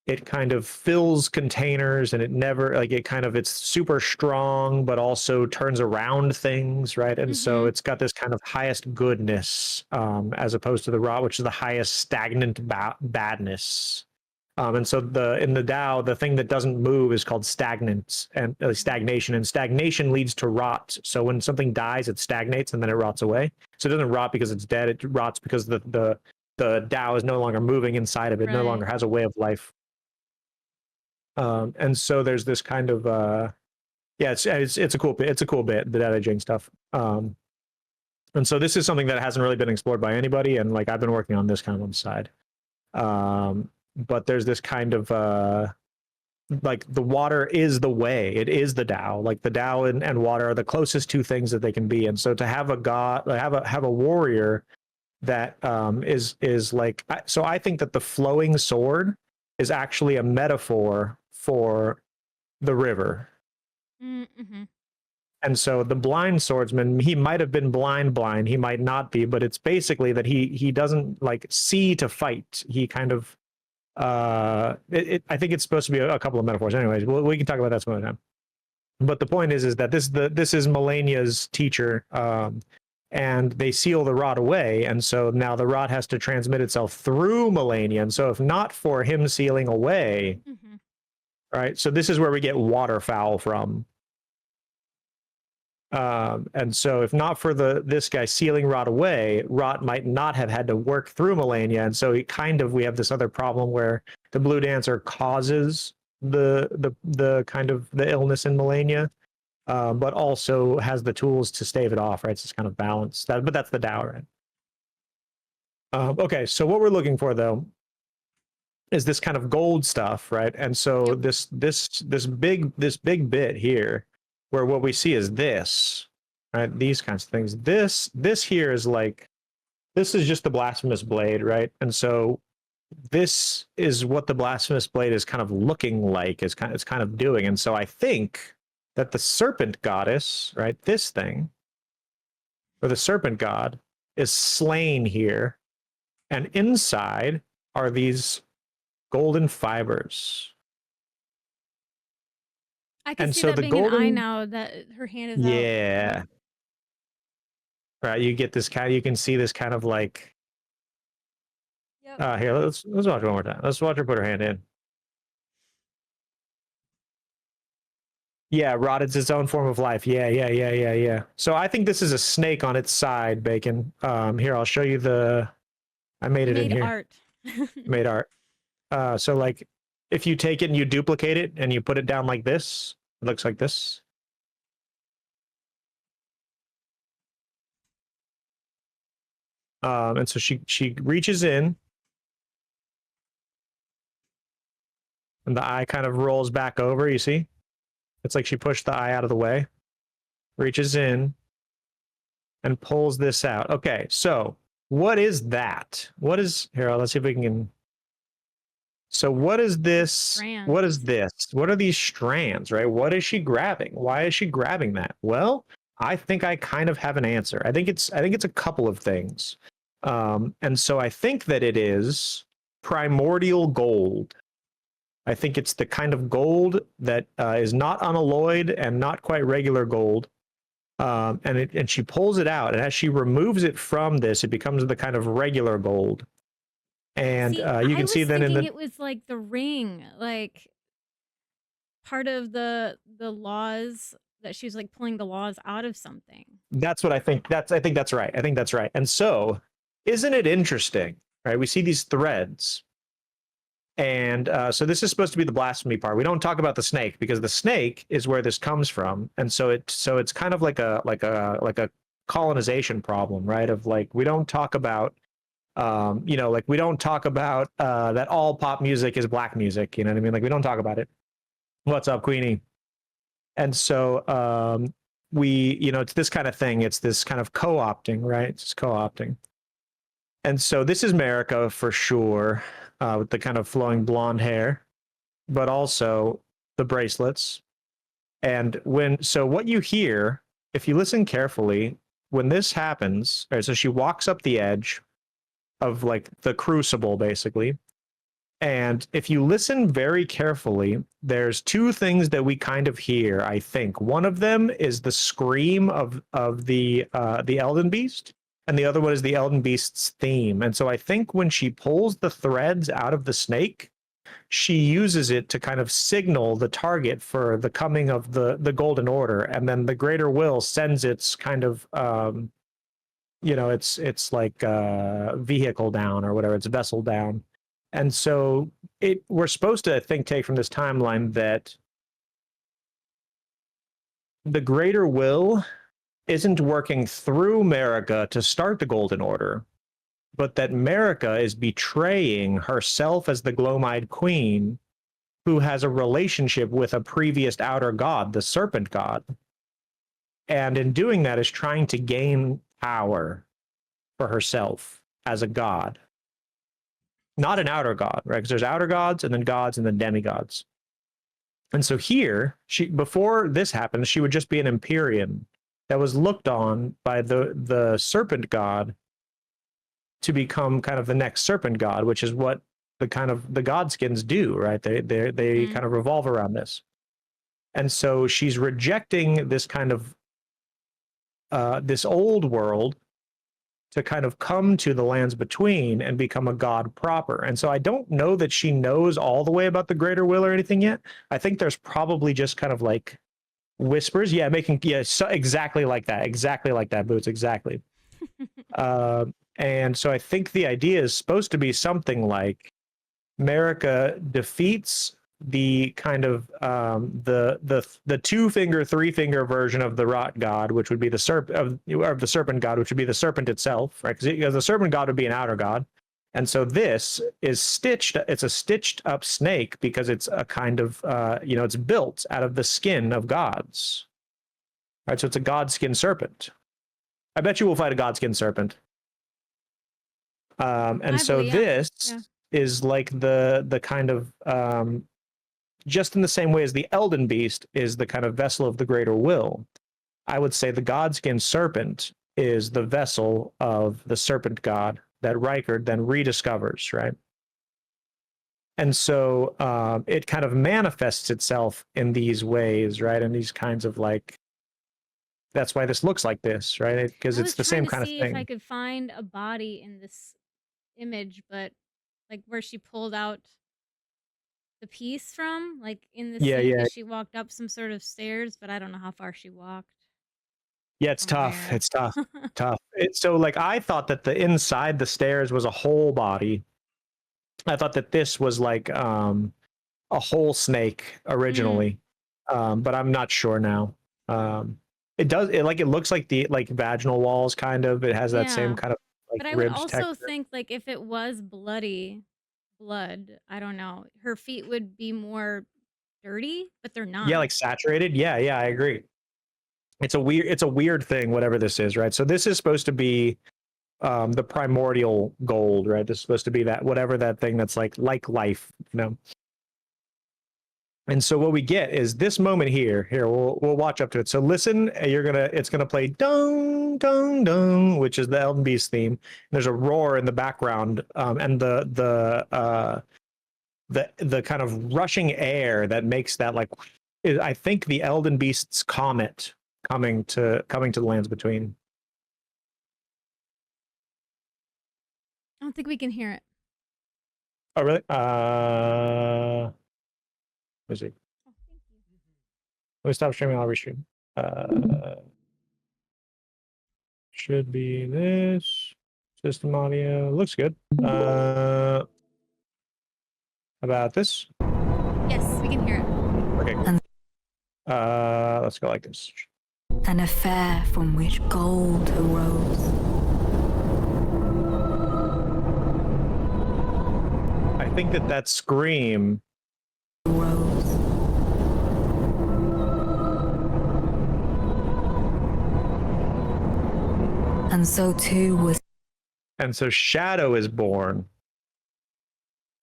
It kind of fills containers, and it never it's super strong, but also turns around things, right? And so it's got this kind of highest goodness, as opposed to the Rot, which is the highest stagnant badness. And so in the Tao, the thing that doesn't move is called stagnance and stagnation, and stagnation leads to rot. So when something dies, it stagnates and then it rots away. So it doesn't rot because it's dead; it rots because the Tao is no longer moving inside of it, no longer has a way of life. And so there's this kind of it's a cool bit, the Dao De Jing stuff. And so this is something that hasn't really been explored by anybody, and I've been working on this kind of on the side. But there's this kind of the water is the way, it is the Tao. The Tao and water are the closest two things that they can be. And so to have a god, have a warrior that is so I think that the flowing sword is actually a metaphor for the river. Mm-hmm. And so the blind swordsman, he might have been blind, he might not be, but it's basically that he doesn't see to fight. He kind of I think it's supposed to be a couple of metaphors. Anyways, we can talk about that some other time. But the point is that this is Melania's teacher, and they seal the Rot away, and so now the Rot has to transmit itself through Melania. And so if not for him sealing away, right? So this is where we get waterfowl from. And so if not for this guy sealing Rot away, Rot might not have had to work through Melania. And so we have this other problem where the Blue Dancer causes the kind of the illness in Melania, but also has the tools to stave it off, right? So it's kind of balanced. But that's the Tao, right? Okay, so what we're looking for though is this kind of gold stuff, right? And so this big bit here, where what we see is this, right? These kinds of things. This here is like, this is just the blasphemous blade, right? And so this is what the blasphemous blade is kind of looking like, it's kind of doing. And so I think that the serpent goddess, right, this thing, or the serpent god, is slain here, and inside are these golden fibers. I can And see so that the being an eye golden, now that her hand is out. yeah, right. You get this kind. You can see this kind of like. Yep. Here, let's watch it one more time. Let's watch her put her hand in. Yeah, rot is its own form of life. Yeah. So I think this is a snake on its side, Bacon. Here, I'll show you the. I made it in here. art. Made art. So like, if you take it and you duplicate it and you put it down like this, it looks like this. And so she reaches in, and the eye kind of rolls back over. You see, it's like she pushed the eye out of the way, reaches in, and pulls this out. Okay, so what is that? What is here? Let's see if we can. So what is this? Strands. What is this? What are these strands? Right? What is she grabbing? Why is she grabbing that? Well, I think I kind of have an answer. I think it's a couple of things. And so I think that it is primordial gold. I think it's the kind of gold that is not unalloyed and not quite regular gold. And she pulls it out, and as she removes it from this, it becomes the kind of regular gold. And See, you can see then in the it was like the ring, like part of the laws that she was like pulling the laws out of something. That's what I think. I think that's right. I think that's right. And so, isn't it interesting? Right? We see these threads, and so this is supposed to be the blasphemy part. We don't talk about the snake because the snake is where this comes from, and so it's kind of like a colonization problem, right? Of like, we don't talk about like we don't talk about that all pop music is black music. You know what I mean? Like, we don't talk about it. What's up, Queenie? And so it's this kind of thing. It's this kind of co-opting, right? It's co-opting. And so this is Marika for sure, with the kind of flowing blonde hair, but also the bracelets. And what you hear, if you listen carefully, when this happens, right, so she walks up the edge of like the crucible, basically. And if you listen very carefully, there's two things that we kind of hear, I think. One of them is the scream of the Elden Beast, and the other one is the Elden Beast's theme. And so I think when she pulls the threads out of the snake, she uses it to kind of signal the target for the coming of the Golden Order, and then the Greater Will sends its kind of it's like vehicle down, or whatever, it's vessel down. And so we're supposed to, I think, take from this timeline that the Greater Will isn't working through Marika to start the Golden Order, but that Marika is betraying herself as the Glomide Queen, who has a relationship with a previous outer god, the Serpent God. And in doing that is trying to gain power for herself as a god. Not an outer god, right? Because there's outer gods and then demigods. And so here, before this happened, she would just be an Empyrean that was looked on by the serpent god to become kind of the next serpent god, which is what the godskins do, right? They kind of revolve around this. And so she's rejecting this kind of this old world to kind of come to the lands between and become a god proper. And so I don't know that she knows all the way about the Greater Will or anything yet. I think there's probably just kind of like whispers. Yeah, exactly like that, Boots, exactly. And so I think the idea is supposed to be something like Marika defeats the kind of the 2-finger, 3-finger version of the rot god, which would be the serpent god, which would be the serpent itself, right? Because the serpent god would be an outer god, and so this is stitched. It's a stitched up snake because it's a kind of it's built out of the skin of gods, Right, so it's a godskin serpent. I bet you we'll fight a godskin serpent. And so this is like the kind of just in the same way as the Elden Beast is the kind of vessel of the greater will. I would say the godskin serpent is the vessel of the serpent god that Rykard then rediscovers, right? And so it kind of manifests itself in these ways, right? And these kinds of like, that's why this looks like this, right? Because it's the same kind of thing. I was trying to see if I could find a body in this image, but like where she pulled out the piece from, like in the scene, because she walked up some sort of stairs, but I don't know how far she walked. Yeah, it's tough. It's tough. Tough. So like I thought that the inside the stairs was a whole body. I thought that this was like a whole snake originally, but I'm not sure now. It does it looks like the like vaginal walls kind of. It has that same kind of like but I would also think like if it was blood, I don't know, her feet would be more dirty, but they're not. Yeah, like saturated. Yeah, I agree. It's a weird thing, whatever this is, right? So this is supposed to be the primordial gold, right? This is supposed to be that whatever that thing that's like life, you know. And so what we get is this moment here. Here, we'll watch up to it. So listen, it's gonna play dong dong dong, which is the Elden Beast theme. There's a roar in the background, and the kind of rushing air that makes that like, I think the Elden Beast's comet coming to the lands between. I don't think we can hear it. Oh really? Let's see. Oh, thank you. Let me stop streaming. I'll restream. Should be this system audio. Looks good. About this? Yes, we can hear it. Okay. Cool. Let's go like this. An affair from which gold arose. I think that scream Arose. And so too was. And so Shadow is born.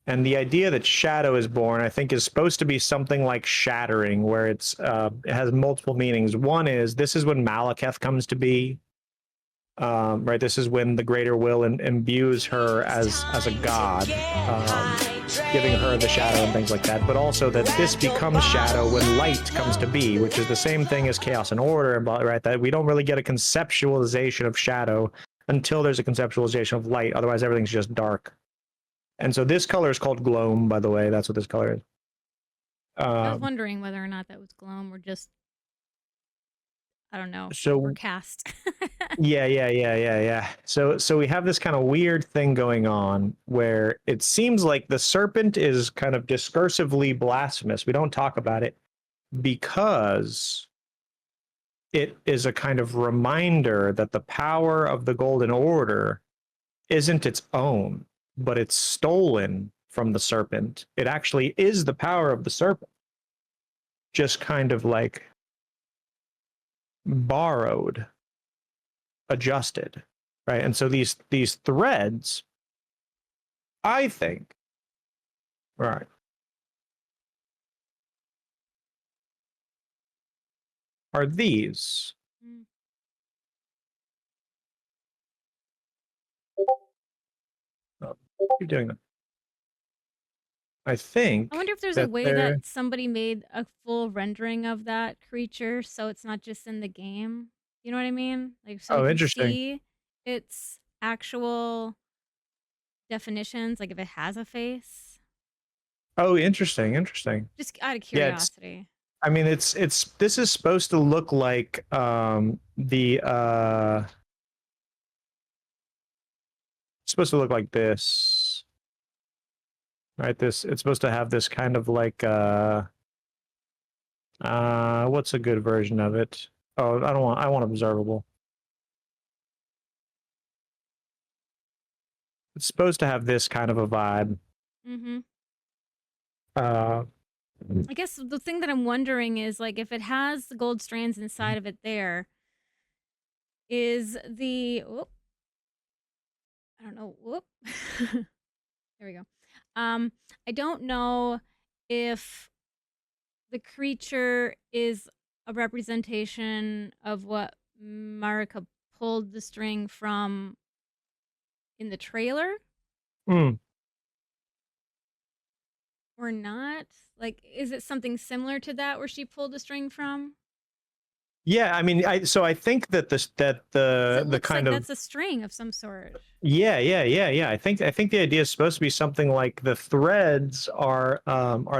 And the idea that Shadow is born, I think, is supposed to be something like shattering, where it has multiple meanings. One is this is when Malekith comes to be. Right, this is when the greater will imbues her as a god, giving her the shadow and things like that. But also that this becomes shadow when light comes to be, which is the same thing as chaos and order, right? That we don't really get a conceptualization of shadow until there's a conceptualization of light. Otherwise, everything's just dark. And so this color is called gloam, by the way. That's what this color is. I was wondering whether or not that was gloam or just, I don't know, so overcast. Yeah. So we have this kind of weird thing going on where it seems like the serpent is kind of discursively blasphemous. We don't talk about it because it is a kind of reminder that the power of the Golden Order isn't its own, but it's stolen from the serpent. It actually is the power of the serpent, just kind of like borrowed, adjusted, right? And so these threads, I think, right, are these. Oh, keep doing that. I think. I wonder if there's a way that somebody made a full rendering of that creature, so it's not just in the game. You know what I mean? Like, so you can see its actual definitions, like if it has a face. Oh, interesting. Just out of curiosity. I mean, it's this is supposed to look like it's supposed to look like this. Right, it's supposed to have this kind of like what's a good version of it? Oh, I want observable. It's supposed to have this kind of a vibe. I guess the thing that I'm wondering is, like, if it has the gold strands inside of it there, is the... Whoop, I don't know. Whoop. There we go. I don't know if the creature is a representation of what Marika pulled the string from in the trailer Mm. or not. Like, is it something similar to that where she pulled the string from? Yeah, I mean, I think that 'Cause the it looks kind like of that's a string of some sort. yeah. I think the idea is supposed to be something like the threads are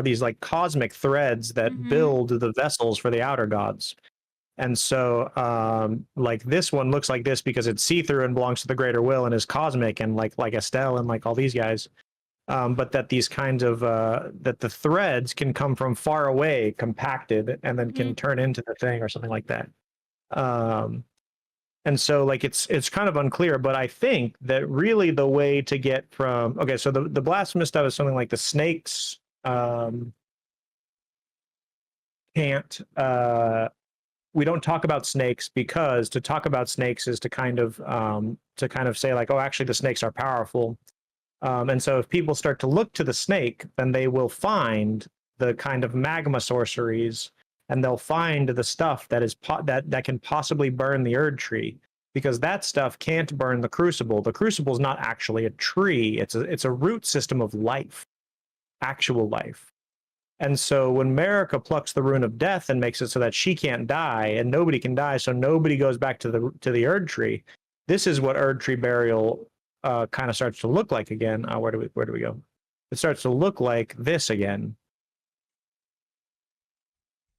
these like cosmic threads that Mhm. build the vessels for the outer gods. And so like this one looks like this because it's see-through and belongs to the greater will and is cosmic and like Estelle and like all these guys. But that these kinds of that the threads can come from far away, compacted, and then can turn into the thing or something like that. And so like it's kind of unclear, but I think that really the way to get from so the blasphemous stuff is something like the snakes can't we don't talk about snakes because to talk about snakes is to kind of say like, oh, actually the snakes are powerful. And so if people start to look to the snake, then they will find the kind of magma sorceries, and they'll find the stuff that is that can possibly burn the Erd tree, because that stuff can't burn the crucible. The crucible is not actually a tree; it's a root system of life, actual life. And so when Marika plucks the rune of death and makes it so that she can't die and nobody can die, so nobody goes back to the Erd tree. This is what Erd tree burial kind of starts to look like again. Where do we go? It starts to look like this again,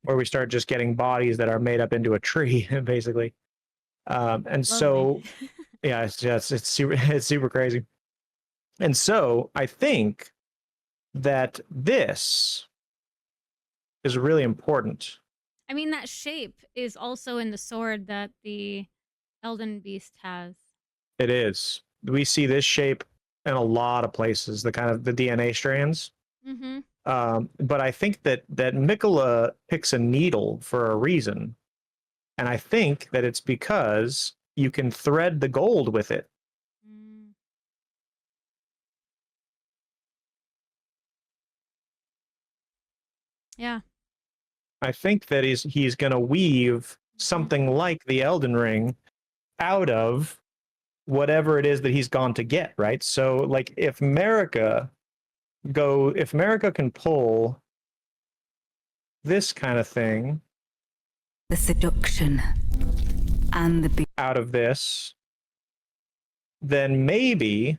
where we start just getting bodies that are made up into a tree, basically. And so, yeah, it's super crazy. And so I think that this is really important. I mean, that shape is also in the sword that the Elden Beast has. It is. We see this shape in a lot of places, the kind of the DNA strands. Mm-hmm. But I think that Mikola picks a needle for a reason. And I think that it's because you can thread the gold with it. Mm. Yeah. I think that he's going to weave something like the Elden Ring out of whatever it is that he's gone to get, right? So like if Marika can pull this kind of thing, The seduction and the out of this, then maybe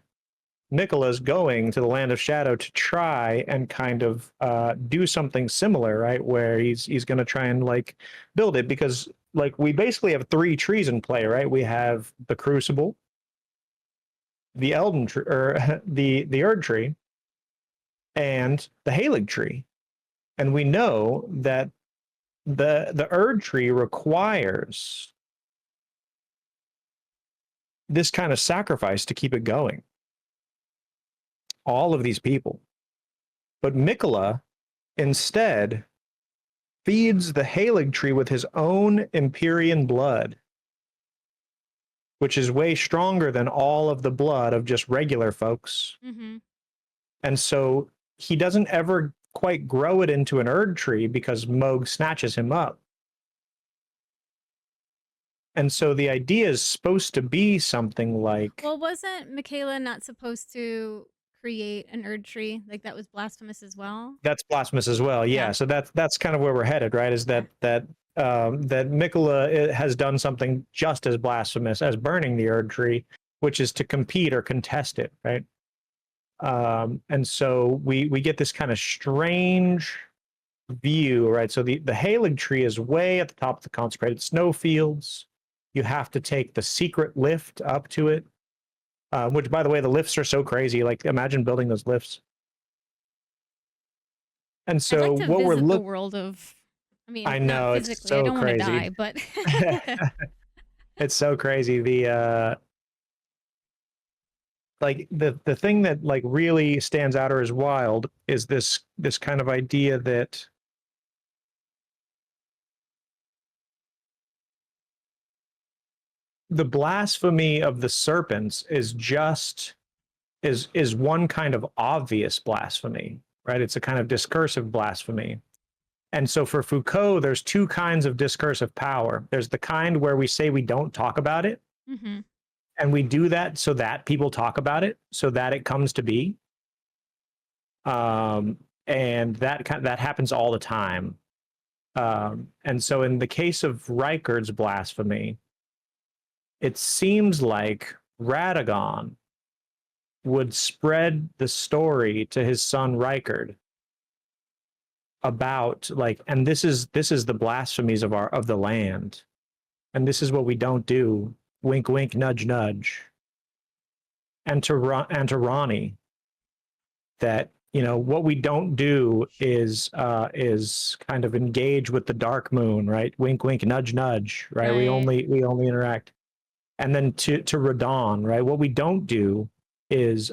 Nicola's going to the land of shadow to try and kind of do something similar, right? Where he's going to try and like build it, because like we basically have three trees in play, right? We have the crucible, the Elden tree, or the Erd tree, and the Halig tree, and we know that the Erd tree requires this kind of sacrifice to keep it going. All of these people. But Mikola instead feeds the Halig tree with his own Empyrean blood, which is way stronger than all of the blood of just regular folks. Mm-hmm. And so he doesn't ever quite grow it into an Erd tree because Moog snatches him up. And so the idea is supposed to be something like... Well, wasn't Michaela not supposed to create an Erd tree? Like that was blasphemous as well? That's blasphemous as well, yeah. So that's kind of where we're headed, right? Is that Mikola has done something just as blasphemous as burning the Erd tree, which is to compete or contest it, right? And so we get this kind of strange view, right? So the Halig tree is way at the top of the consecrated snowfields. You have to take the secret lift up to it, which, by the way, the lifts are so crazy. Like, imagine building those lifts. And so I'd like to what we're visit the world of... I mean, I know, not it's physically. so I don't crazy. want to die, but... It's so crazy. The like the thing that like really stands out or is wild is this kind of idea that the blasphemy of the serpents is one kind of obvious blasphemy, right? It's a kind of discursive blasphemy. And so for Foucault, there's two kinds of discursive power. There's the kind where we say we don't talk about it, Mm-hmm. and we do that so that people talk about it, so that it comes to be. And that happens all the time. And so in the case of Reichard's blasphemy, it seems like Radagon would spread the story to his son Reichard about, like, and this is the blasphemies of the land, and this is what we don't do. Wink, wink, nudge, nudge. And to Ronnie, that, you know, what we don't do is kind of engage with the dark moon, right? Wink, wink, nudge, nudge, right? Right. We only interact. And then to Radon, right? What we don't do is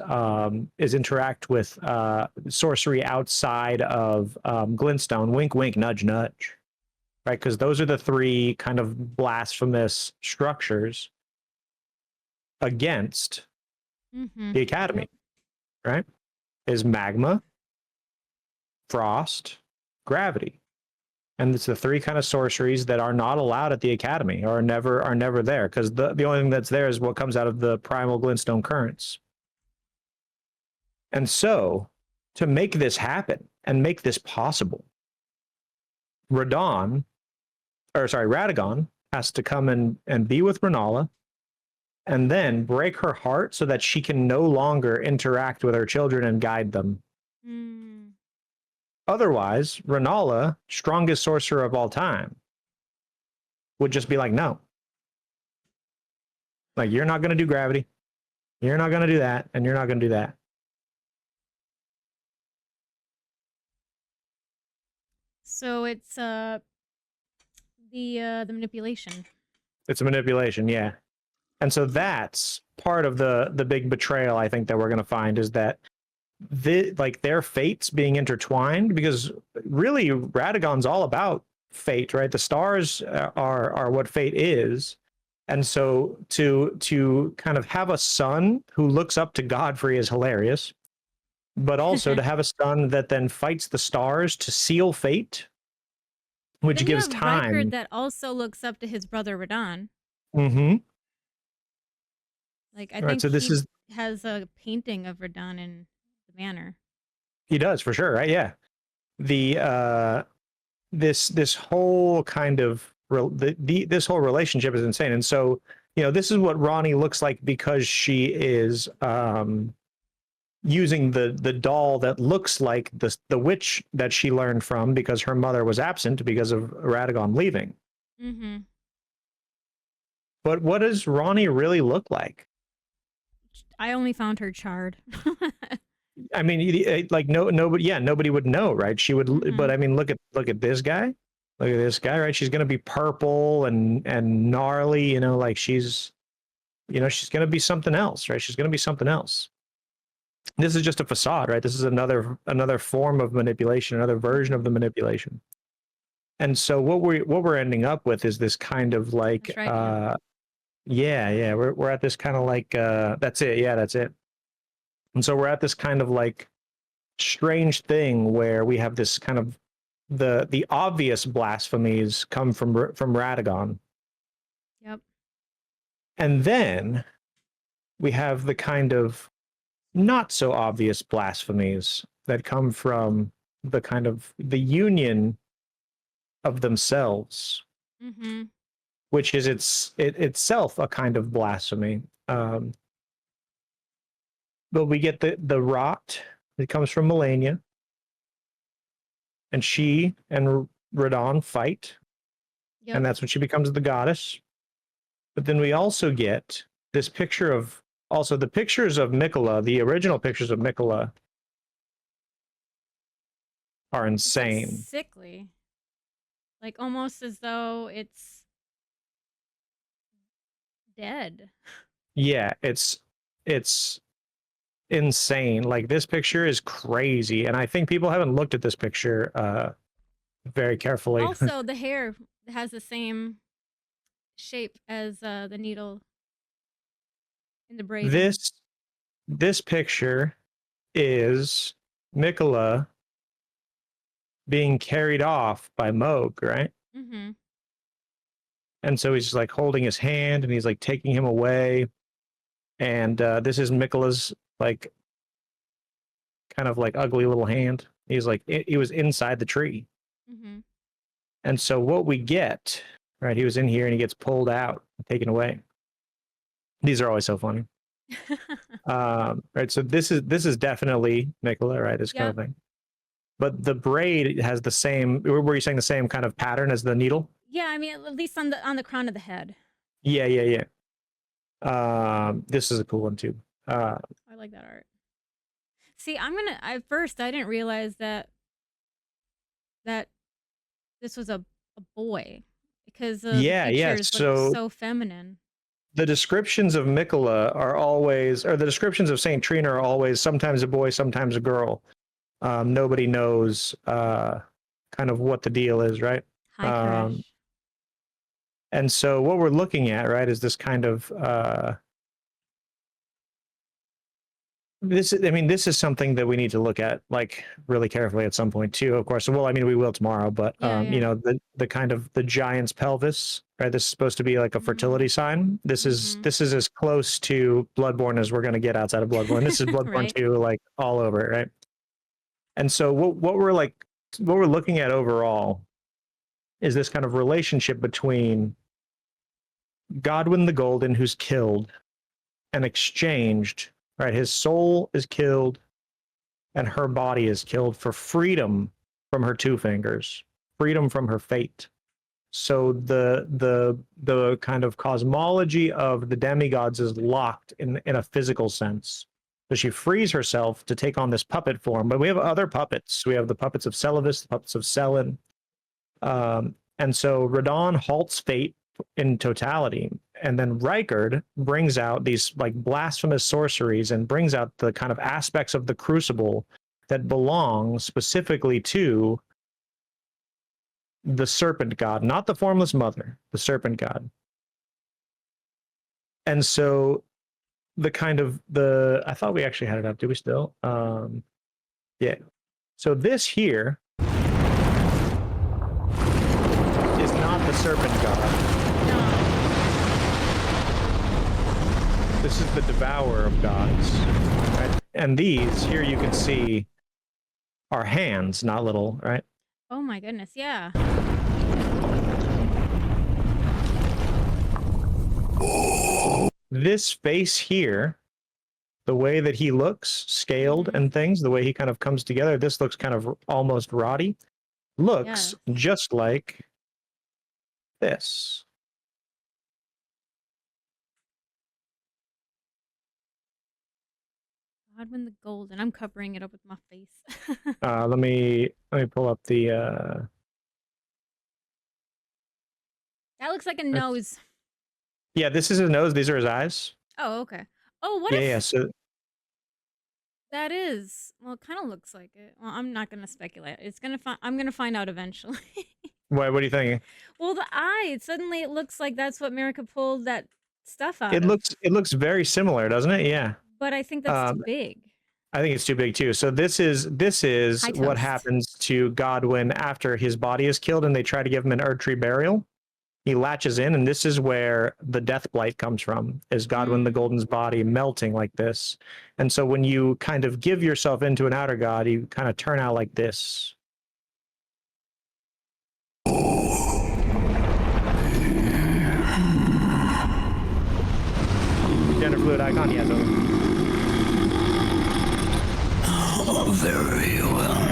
interact with sorcery outside of Glintstone. Wink, wink, nudge, nudge, right? Because those are the three kind of blasphemous structures against Mm-hmm. the Academy, right? Is magma, frost, gravity. And it's the three kind of sorceries that are not allowed at the Academy, or are never there, because the only thing that's there is what comes out of the primal Glintstone currents. And so, to make this happen and make this possible, Radagon has to come and be with Renala, and then break her heart so that she can no longer interact with her children and guide them. Mm. Otherwise, Renala, strongest sorcerer of all time, would just be like, no. Like, you're not going to do gravity. You're not going to do that. And you're not going to do that. So it's the manipulation. It's a manipulation, yeah. And so that's part of the big betrayal, I think, that we're going to find, is that their fates being intertwined, because really Radagon's all about fate, right? The stars are what fate is. And so to kind of have a son who looks up to Godfrey is hilarious, but also to have a son that then fights the stars to seal fate, which then gives you have time. Reichard that also looks up to his brother Radon. Mm-hmm. Like, I Right, think so this is, has a painting of Radon in the manor. he does, for sure, right? Yeah. The this whole kind of this whole relationship is insane. And so, you know, this is what Ronnie looks like, because she is using the doll that looks like the witch that she learned from, because her mother was absent because of Radagon leaving. Mm-hmm. But what does Ronnie really look like? I only found her charred. I mean, like, nobody would know, right? She would, Mhm. but I mean, look at this guy. Look at this guy, right? She's gonna be purple and gnarly, you know, like she's gonna be something else, right? She's gonna be something else. This is just a facade, right? This is another form of manipulation, another version of the manipulation. And so what we're ending up with is this kind of like, That's right, yeah, we're at this kind of like, that's it, yeah, that's it. And so we're at this kind of like strange thing where we have this kind of the obvious blasphemies come from Radagon. Yep. And then we have the kind of not so obvious blasphemies that come from the kind of the union of themselves, Mm-hmm. which is itself a kind of blasphemy. But we get the rot that comes from Melania, and she and Radon fight, Yep. and that's when she becomes the goddess. But then we also get this picture of, also the pictures of Mikola, the original pictures of Mikola, are It's like insane. sickly. Like, almost as though it's dead. Yeah, it's insane. Like, this picture is crazy, and I think people haven't looked at this picture very carefully. Also, the hair has the same shape as the needle in the braid. This picture is Mikola being carried off by Moog, right? Mm-hmm. And so he's like holding his hand and he's like taking him away. And this is Mikola's like kind of like ugly little hand. He's like, he was inside the tree. Mm-hmm. And so what we get, right? He was in here and he gets pulled out, taken away. These are always so funny. Right. So this is definitely Mikola, right? This kind of thing. But the braid has the same. Were you saying the same kind of pattern as the needle? Yeah, I mean, at least on the crown of the head. Yeah. This is a cool one too. I like that art. See, at first I didn't realize that this was a boy because the pictures look so feminine. The descriptions of Mikola are always, or the descriptions of Saint Trina are always sometimes a boy, sometimes a girl. Nobody knows kind of what the deal is, right? High crush. And so what we're looking at, right, is this kind of this is something that we need to look at like really carefully at some point too, of course. Well, I mean, we will tomorrow, but you know, the kind of the giant's pelvis, right? This is supposed to be like a fertility sign. This is as close to Bloodborne as we're going to get outside of Bloodborne. This is Bloodborne right. 2, like all over it, right? And so what we're looking at overall is this kind of relationship between Godwyn the Golden, who's killed and exchanged, right? His soul is killed and her body is killed for freedom from her two fingers, freedom from her fate. So the kind of cosmology of the demigods is locked in a physical sense. So she frees herself to take on this puppet form. But we have other puppets. We have the puppets of Celavis, the puppets of Selen. And so Radon halts fate in totality. And then Rykard brings out these like blasphemous sorceries and brings out the kind of aspects of the crucible that belong specifically to the serpent god, not the formless mother, the serpent god. And so I thought we actually had it up. Do we still? Yeah. So this here is not the serpent god. This is the devourer of gods, right? And these here you can see are hands, not little, right? Oh my goodness, yeah. This face here, the way that he looks, scaled and things, the way he kind of comes together, this looks kind of almost rotty. Looks just like this. Godwyn the Golden. I'm covering it up with my face. Let me pull up the That looks like a nose. Yeah, this is his nose, these are his eyes. Oh, okay. Oh, what if so that is? Well, it kind of looks like it. Well, I'm not going to speculate. I'm going to find out eventually. What are you thinking? Well, the eye, suddenly it looks like that's what Marika pulled that stuff out It looks very similar, doesn't it? Yeah. But I think that's too big. I think it's too big too. So this is what happens to Godwyn after his body is killed and they try to give him an Erdtree burial. He latches in, and this is where the death blight comes from, is Godwyn the Golden's body melting like this. And so when you kind of give yourself into an outer god, you kind of turn out like this. Gender fluid icon, yes. Very well.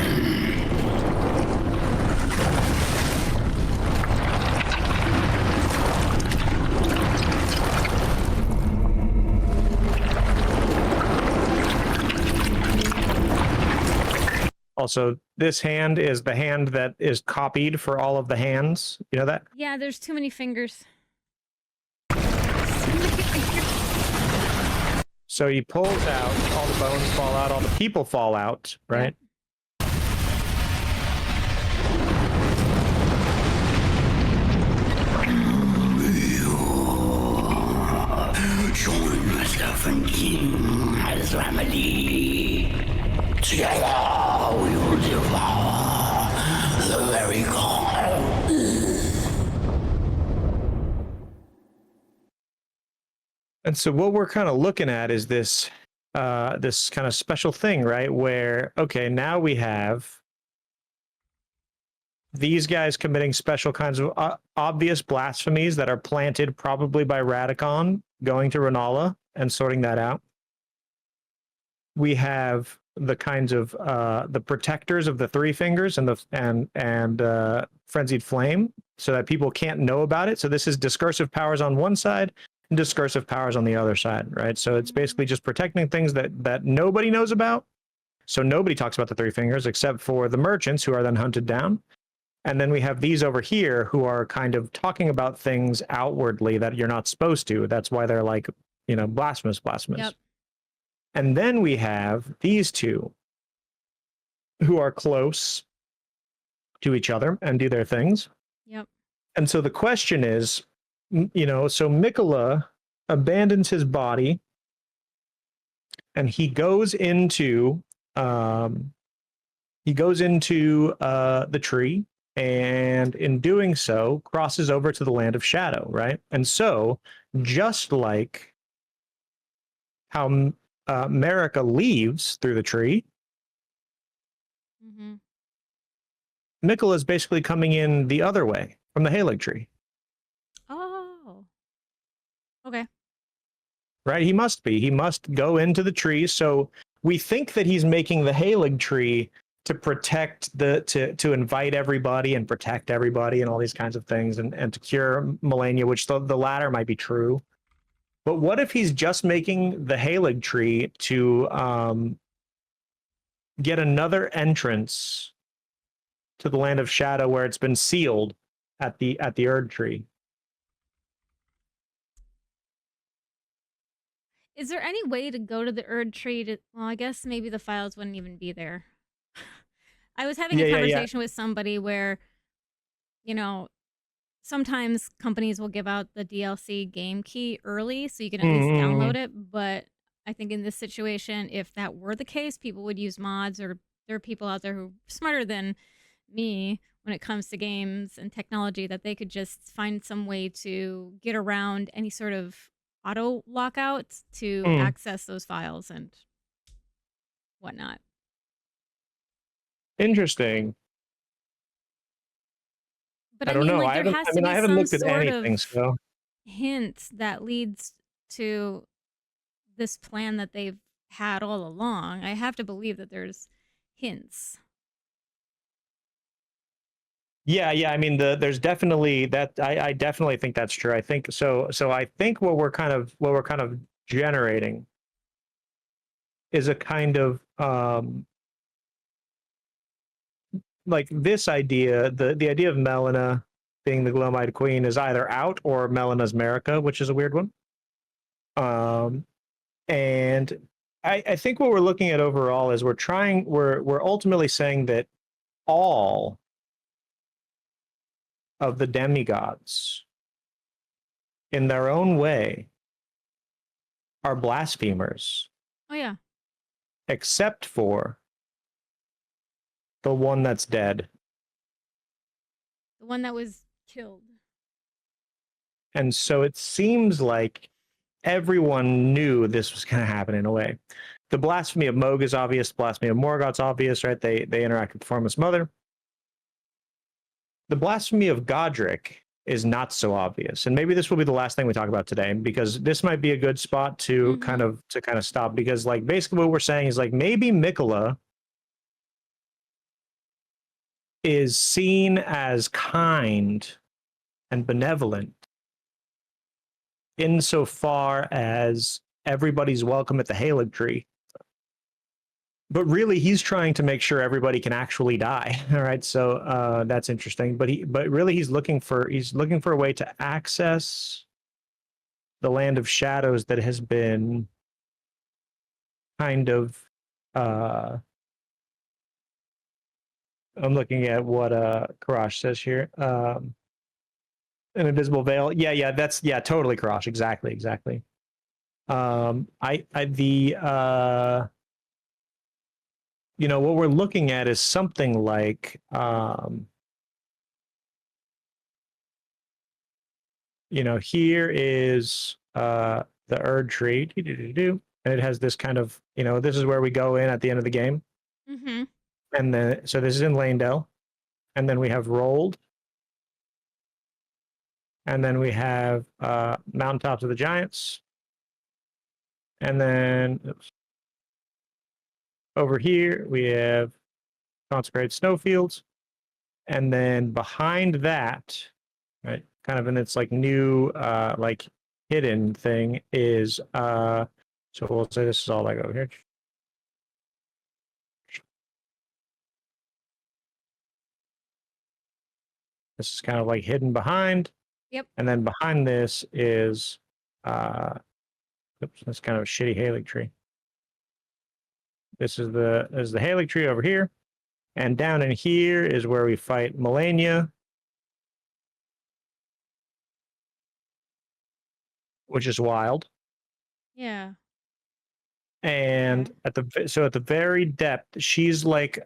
Also, this hand is the hand that is copied for all of the hands. You know that? Yeah, there's too many fingers. So he pulls out, all the bones fall out, all the people fall out, right? You join myself and King as family. Together we will devour the very gods. And so what we're kind of looking at is this this kind of special thing, right? Where, okay, now we have these guys committing special kinds of obvious blasphemies that are planted probably by Radicon going to Renala and sorting that out. We have the kinds of the protectors of the Three Fingers and the Frenzied Flame, so that people can't know about it. So this is discursive powers on one side and discursive powers on the other side, right? So it's basically just protecting things that nobody knows about. So nobody talks about the Three Fingers except for the merchants, who are then hunted down. And then we have these over here who are kind of talking about things outwardly that you're not supposed to. That's why they're like, blasphemous. Yep. And then we have these two who are close to each other and do their things. Yep. And so the question is, so Mikola abandons his body and he goes into the tree, and in doing so crosses over to the land of shadow, right? And so just like how Marika leaves through the tree, Mm-hmm. Mikola is basically coming in the other way from the Halig tree. Oh. Okay. Right? He must go into the tree. So we think that he's making the Halig tree to protect to invite everybody and protect everybody and all these kinds of things, and to cure Melania, which the latter might be true. But what if he's just making the Halig tree to get another entrance to the land of shadow where it's been sealed at the Erd tree? Is there any way to go to the Erd tree to, well, I guess maybe the files wouldn't even be there. I was having a conversation with somebody where, sometimes companies will give out the DLC game key early so you can at least download it. But I think in this situation, if that were the case, people would use mods, or there are people out there who are smarter than me when it comes to games and technology, that they could just find some way to get around any sort of auto lockout to access those files and whatnot. Interesting. But I don't know. Like, there has to be I haven't some looked at sort anything, of so hint that leads to this plan that they've had all along. I have to believe that there's hints. Yeah. I mean, there's definitely that. I definitely think that's true. I think so. So I think what we're kind of generating is a kind of like this idea. The idea of Melina being the Glomide Queen is either out, or Melina's Marika, which is a weird one. And I think what we're looking at overall is we're ultimately saying that all of the demigods in their own way are blasphemers. Oh, yeah. Except for the one that's dead. The one that was killed. And so it seems like everyone knew this was going to happen in a way. The blasphemy of Moog is obvious. Blasphemy of Morgoth's obvious, right? They interact with the Formless Mother. The blasphemy of Godric is not so obvious, and maybe this will be the last thing we talk about today, because this might be a good spot to kind of stop, because like basically what we're saying is like maybe Mikola is seen as kind and benevolent insofar as everybody's welcome at the Halig tree. But really, he's trying to make sure everybody can actually die. All right, so that's interesting. But really, he's looking for a way to access the land of shadows that has been kind of. I'm looking at what Karash says here. An invisible veil. Yeah, that's totally Karash. Exactly. You know, what we're looking at is something like, you know, here is the Erd tree, and it has this kind of, you know, this is where we go in at the end of the game. Mm-hmm. And then, so this is in Lanedale. And then we have Rolled. And then we have Mountaintops of the Giants. And then, over here, we have Consecrated Snowfields. And then behind that, right, kind of in its like new, like hidden thing is, so we'll say this is all like over here. This is kind of like hidden behind. Yep. And then behind this is, oops, that's kind of a shitty Halig tree. This is the Halig tree over here. And down in here is where we fight Melania, which is wild. Yeah. And at the very depth, she's like,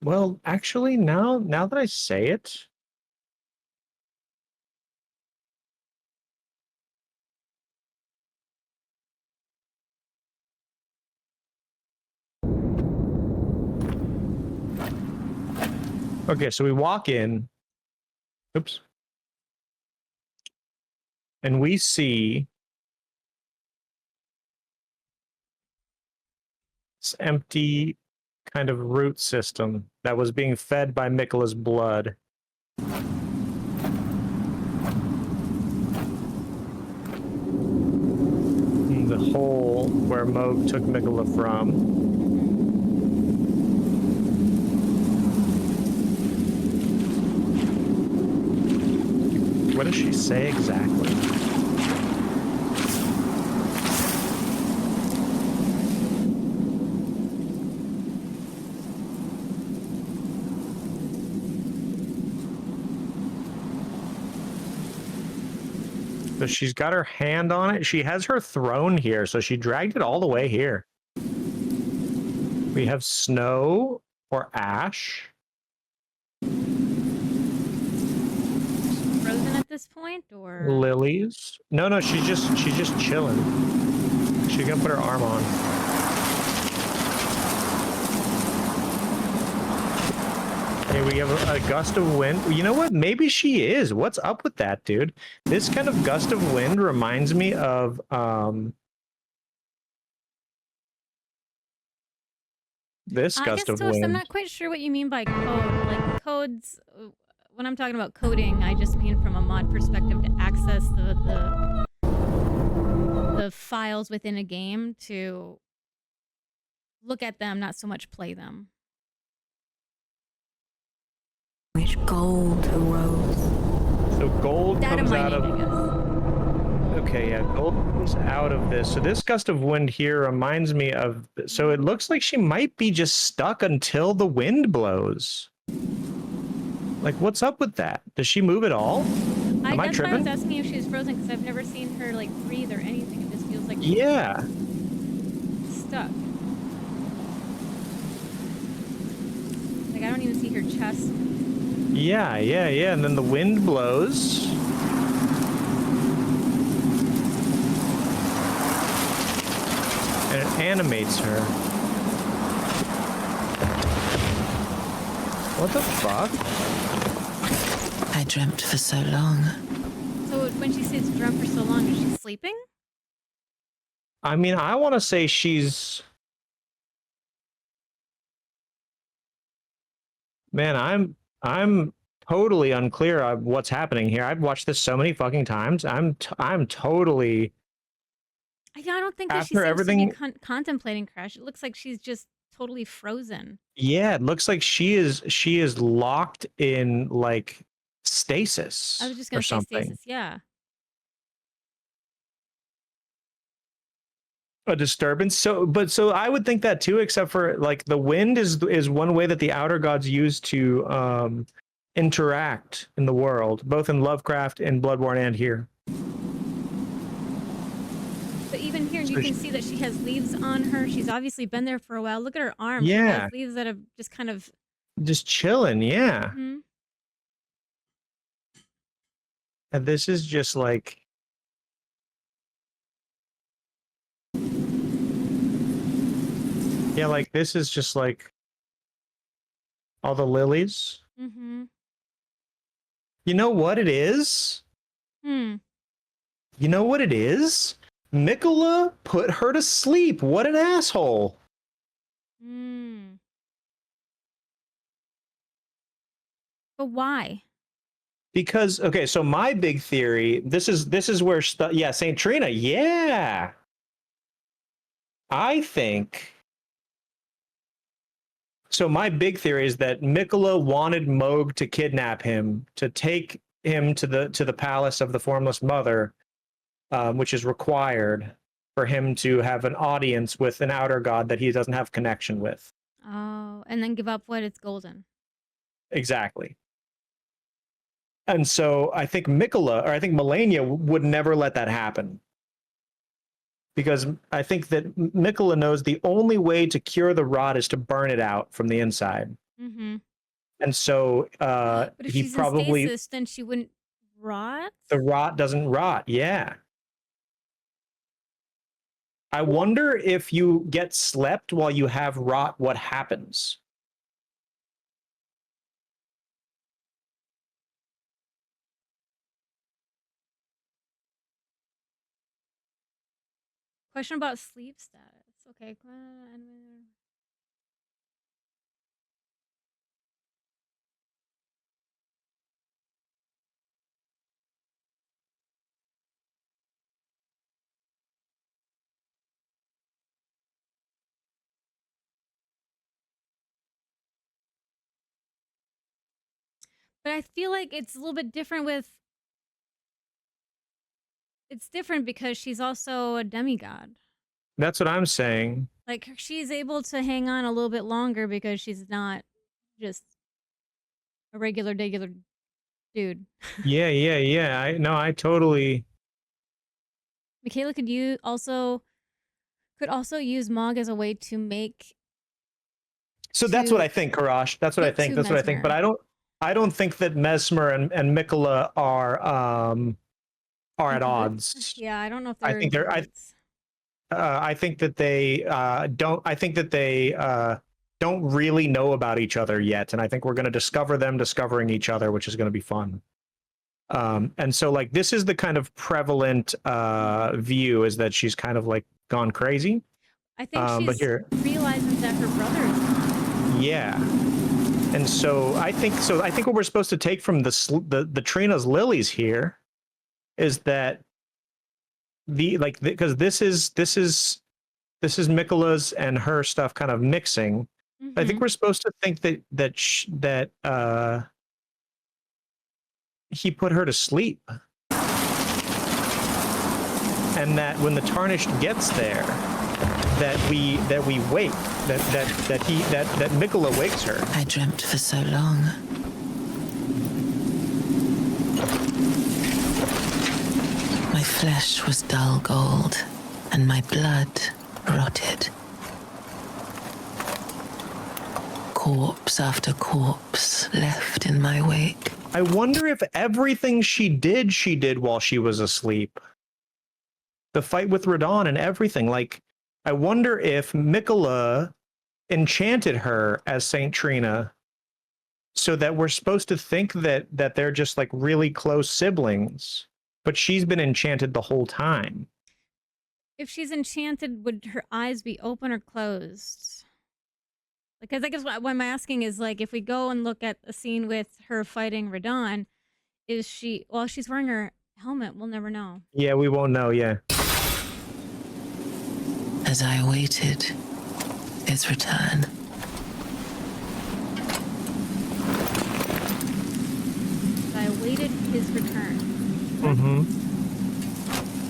well, actually, now that I say it, okay, so we walk in, oops, and we see this empty kind of root system that was being fed by Miquella's blood. The hole where Moog took Miquella from. What does she say exactly? So she's got her hand on it. She has her throne here, so she dragged it all the way here. We have snow or ash. Frozen at this point, or Lilies. No, she's just chilling. She's gonna put her arm on. Okay, we have a gust of wind. You know what? Maybe she is. What's up with that, dude? This kind of gust of wind reminds me of this gust of wind. I'm not quite sure what you mean by code. Like codes, when I'm talking about coding, I just mean from a mod perspective to access the files within a game, to look at them, not so much play them. Which gold arose. So gold Data comes out mining, of. I guess. Okay, yeah, gold comes out of this. So this gust of wind here reminds me of. So it looks like she might be just stuck until the wind blows. Like, what's up with that? Does she move at all? Am I That's why I tripping? was asking if she was frozen, because I've never seen her like breathe or anything. It just feels like she's Yeah. stuck. Like I don't even see her chest. Yeah. And then the wind blows. And it animates her. What the fuck? I dreamt for so long. So when she sits drunk for so long, is she sleeping? I mean, I want to say she's. Man, I'm totally unclear of what's happening here. I've watched this so many fucking times. I'm totally. I don't think that she After seems everything- to be contemplating crash. It looks like she's just totally frozen. Yeah, it looks like she is locked in like stasis. I was just or gonna say something. stasis. Yeah. A disturbance. So I would think that too, except for like the wind is one way that the outer gods use to interact in the world, both in Lovecraft and Bloodborne and here. even here, you can see that she has leaves on her. She's obviously been there for a while. Look at her arm. She Yeah. has leaves that have just kind of... Just chilling, yeah. Mhm. And this is just like... Yeah, like this is just like all the lilies. Mm-hmm. You know what it is? Hmm. You know what it is? Mikola put her to sleep. What an asshole. Hmm. But why? Because okay, so my big theory, this is where yeah, Saint Trina, yeah. I think so. My big theory is that Mikola wanted Moog to kidnap him, to take him to the palace of the Formless Mother, which is required for him to have an audience with an outer god that he doesn't have connection with. Oh, and then give up what? It's golden. Exactly. And so I think Mikola, or I think Melania, would never let that happen. Because I think that Mikola knows the only way to cure the rot is to burn it out from the inside. Mm-hmm. And so But if he she's probably... in stasis, then she wouldn't rot? The rot doesn't rot, yeah. I wonder if you get slept while you have rot, what happens? Question about sleep status. Okay. But I feel like it's a little bit different with... It's different because she's also a demigod. That's what I'm saying. Like, she's able to hang on a little bit longer because she's not just a regular dude. Yeah. I totally... Michaela could also use Mog as a way to make... So that's what I think, Karash. That's what I think. That's what I think. But I don't think that Mesmer and Mikola are at odds. Yeah, I don't know if they're... I think that they don't. I think that they don't really know about each other yet, and I think we're going to discover them discovering each other, which is going to be fun. And so, like, this is the kind of prevalent view, is that she's kind of like gone crazy. I think but she realizes that her brother is gone. Yeah. And so I think what we're supposed to take from the Trina's lilies here is that because this is Mikola's and her stuff kind of mixing. Mm-hmm. I think we're supposed to think that he put her to sleep, and that when the Tarnished gets there, that we wake, that Mikola wakes her. I dreamt for so long. My flesh was dull gold, and my blood rotted. Corpse after corpse left in my wake. I wonder if everything she did while she was asleep. The fight with Radon and everything. Like, I wonder if Mikola enchanted her as Saint Trina, so that we're supposed to think that they're just like really close siblings, but she's been enchanted the whole time. If she's enchanted, would her eyes be open or closed? Because I guess what I'm asking is, like, if we go and look at a scene with her fighting Radon, is she... Well, she's wearing her helmet. We'll never know. Yeah, we won't know, yeah. As I awaited his return. I awaited his return. Mm-hmm.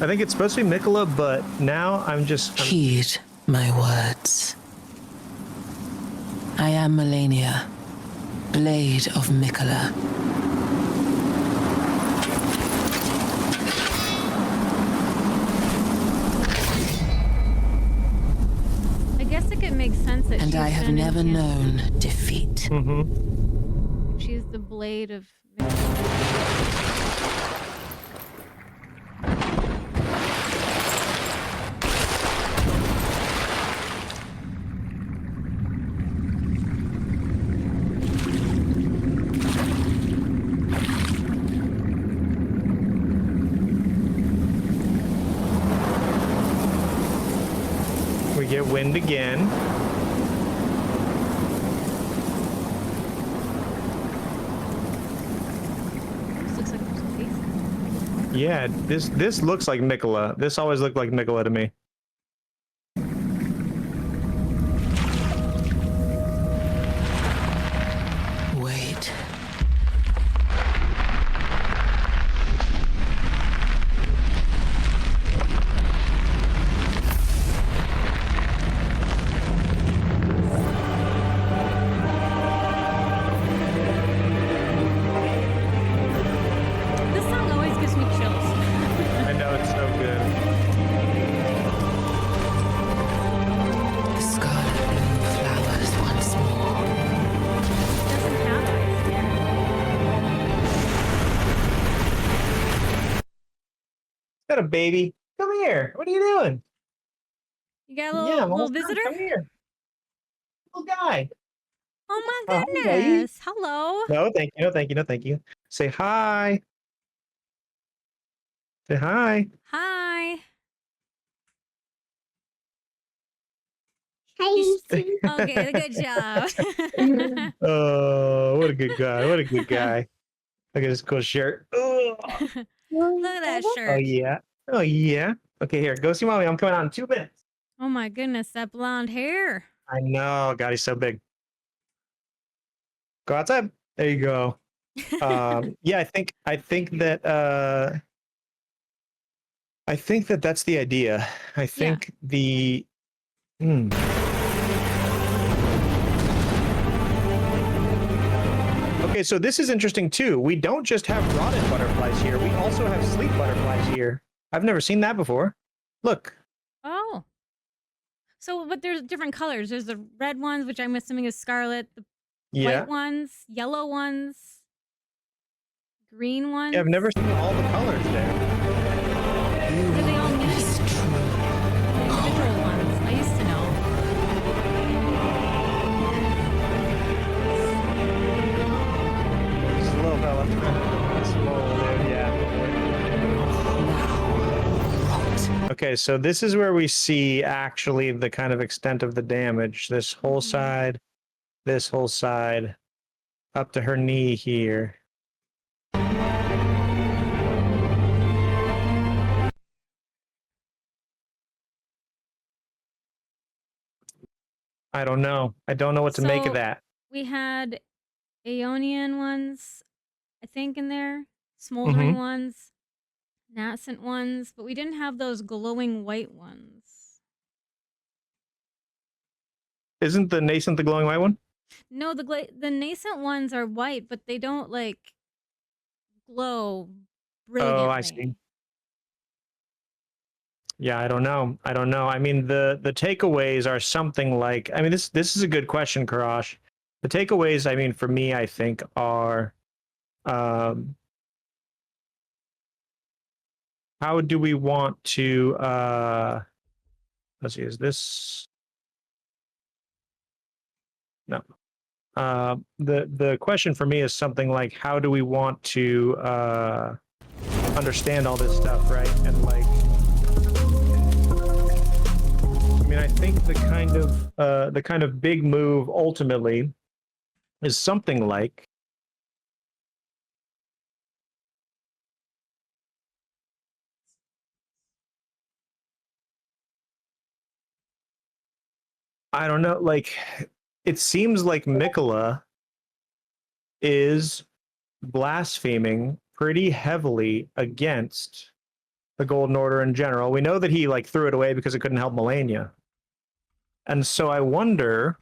I think it's supposed to be Mikola, but now I'm Heed my words. I am Melania, Blade of Mikola. makes sense that And she's I have been never in known defeat. Mm-hmm. She's the blade of. We get wind again. This looks like there's a face. Yeah, this looks like Mikola. This always looked like Mikola to me. Wait. This song always gives me chills. I know, it's so good. The scarlet bloom flowers once more. Doesn't have eyes here. Is that a baby? Come here. What are you doing? You got a Yeah, little, I'm little almost done. visitor? Come here. Little guy. Oh my Hi, baby. goodness. Hello. No, thank you. No, thank you. No, thank you. Say hi. Say hi. Hi. Hi. Okay, good job. Oh, what a good guy. What a good guy. Look at his cool shirt. Oh, Look at that shirt. oh yeah. Oh, yeah. Okay, here. Go see mommy. I'm coming out in 2 minutes. Oh my goodness, that blonde hair. I know. God, he's so big. Go outside. There you go. Yeah, I think that that's the idea. I think the Okay, so this is interesting too. We don't just have rotted butterflies here. We also have sleep butterflies here. I've never seen that before. Look. Oh. So, but there's different colors. There's the red ones, which I'm assuming is scarlet, the Yeah. white ones, yellow ones, green ones. Yeah, I've never seen all the colors there. Do they all mean individual ones? I used to know. This is a little fella. This little dude, yeah. Okay, so this is where we see actually the kind of extent of the damage. This whole side, up to her knee here. I don't know. I don't know what to make of So- that. We had Aeonian ones, I think, in there, smoldering ones, nascent ones, but we didn't have those glowing white ones. Isn't the nascent the glowing white one? No, the nascent ones are white, but they don't like glow brilliantly. Oh, I see. Yeah, I don't know. I mean, the takeaways are something like, I mean, this is a good question, Karash. The takeaways, I mean, for me, I think are, how do we want to, let's see, is this, no. The question for me is something like, how do we want to understand all this stuff, right? And like, I mean, I think the kind of big move ultimately is something like, I don't know, like it seems like Mikola is blaspheming pretty heavily against the Golden Order in general. We know that he like threw it away because it couldn't help Melania. And so I wonder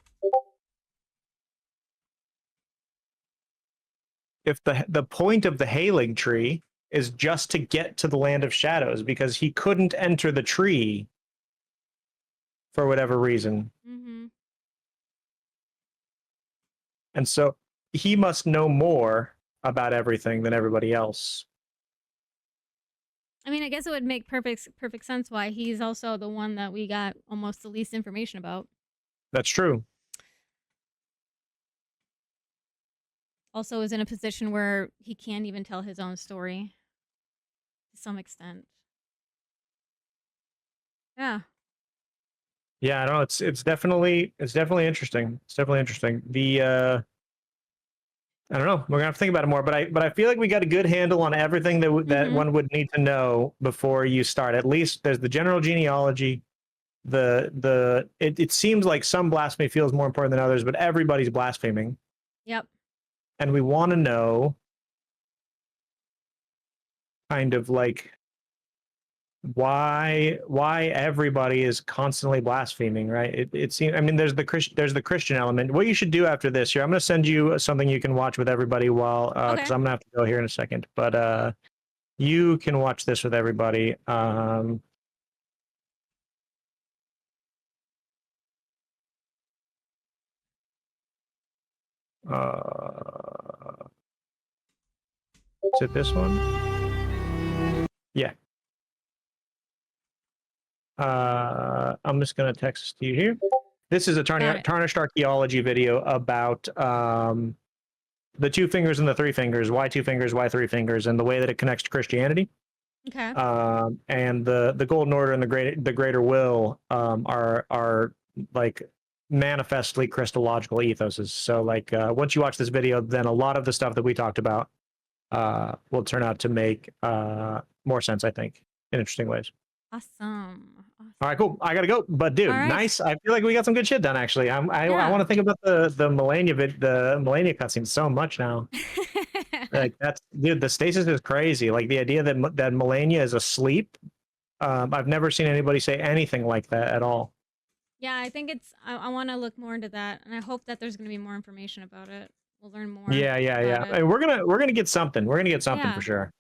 if the point of the hailing tree is just to get to the land of shadows because he couldn't enter the tree for whatever reason. Mm-hmm. And so he must know more about everything than everybody else. I mean, I guess it would make perfect sense why he's also the one that we got almost the least information about. That's true. Also is in a position where he can't even tell his own story to some extent. Yeah. Yeah, I don't know. It's definitely interesting. It's definitely interesting. I don't know. We're gonna have to think about it more, but I feel like we got a good handle on everything that one would need to know before you start. At least there's the general genealogy. It seems like some blasphemy feels more important than others, but everybody's blaspheming. Yep. And we want to know kind of like why everybody is constantly blaspheming, right? It seems, I mean, there's the Christian element. What you should do after this here, I'm going to send you something you can watch with everybody while because I'm going to have to go here in a second, but you can watch this with everybody. Is it this one? Yeah. I'm just going to text this to you here. This is a tarnished archaeology video about the 2 fingers and the 3 fingers, why 2 fingers, why 3 fingers, and the way that it connects to Christianity. Okay. And the Golden Order and the Greater Will are like manifestly Christological ethoses. So like once you watch this video, then a lot of the stuff that we talked about will turn out to make more sense, I think, in interesting ways. Awesome. All right, cool. I gotta go, but dude, nice. I feel like we got some good shit done. Actually, I want to think about the Melania cutscene so much now. Like that's, dude, the stasis is crazy. Like the idea that Melania is asleep. I've never seen anybody say anything like that at all. Yeah, I think it's. I want to look more into that, and I hope that there's going to be more information about it. We'll learn more. Yeah. Hey, we're gonna get something. We're gonna get something for sure.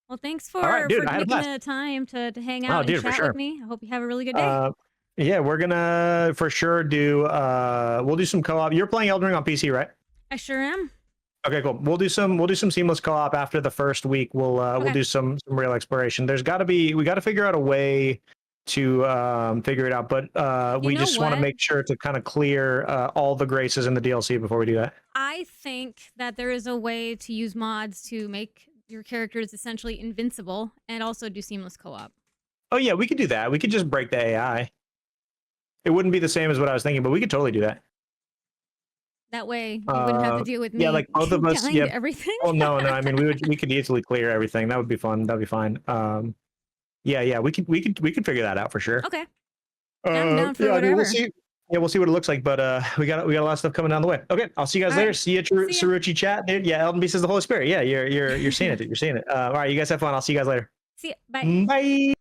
Well, thanks for dude, taking the time to hang out and chat with me. I hope you have a really good day. Yeah, we're gonna for sure do. We'll do some co-op. You're playing Elden Ring on PC, right? I sure am. Okay, cool. We'll do some seamless co-op after the first week. We'll do some real exploration. We got to figure out a way to figure it out, but we just want to make sure to kind of clear all the graces in the DLC before we do that. I think that there is a way to use mods to make your characters essentially invincible and also do seamless co-op. Oh yeah, we could do that. We could just break the AI. It wouldn't be the same as what I was thinking, but we could totally do that. That way, you wouldn't have to deal with me. Yeah, like both of us. Yeah, everything. Oh no. I mean, we could easily clear everything. That would be fun. That'd be fine. Yeah. We could figure that out for sure. Okay. I'm down for whatever. I mean, we'll see. Yeah, we'll see what it looks like, but we got a lot of stuff coming down the way. Okay, I'll see you guys later. See you at Cirucci chat, dude. Yeah, Elden Beast is the Holy Spirit. Yeah, you're seeing it. You're seeing it. All right, you guys have fun. I'll see you guys later. See ya. Bye. Bye.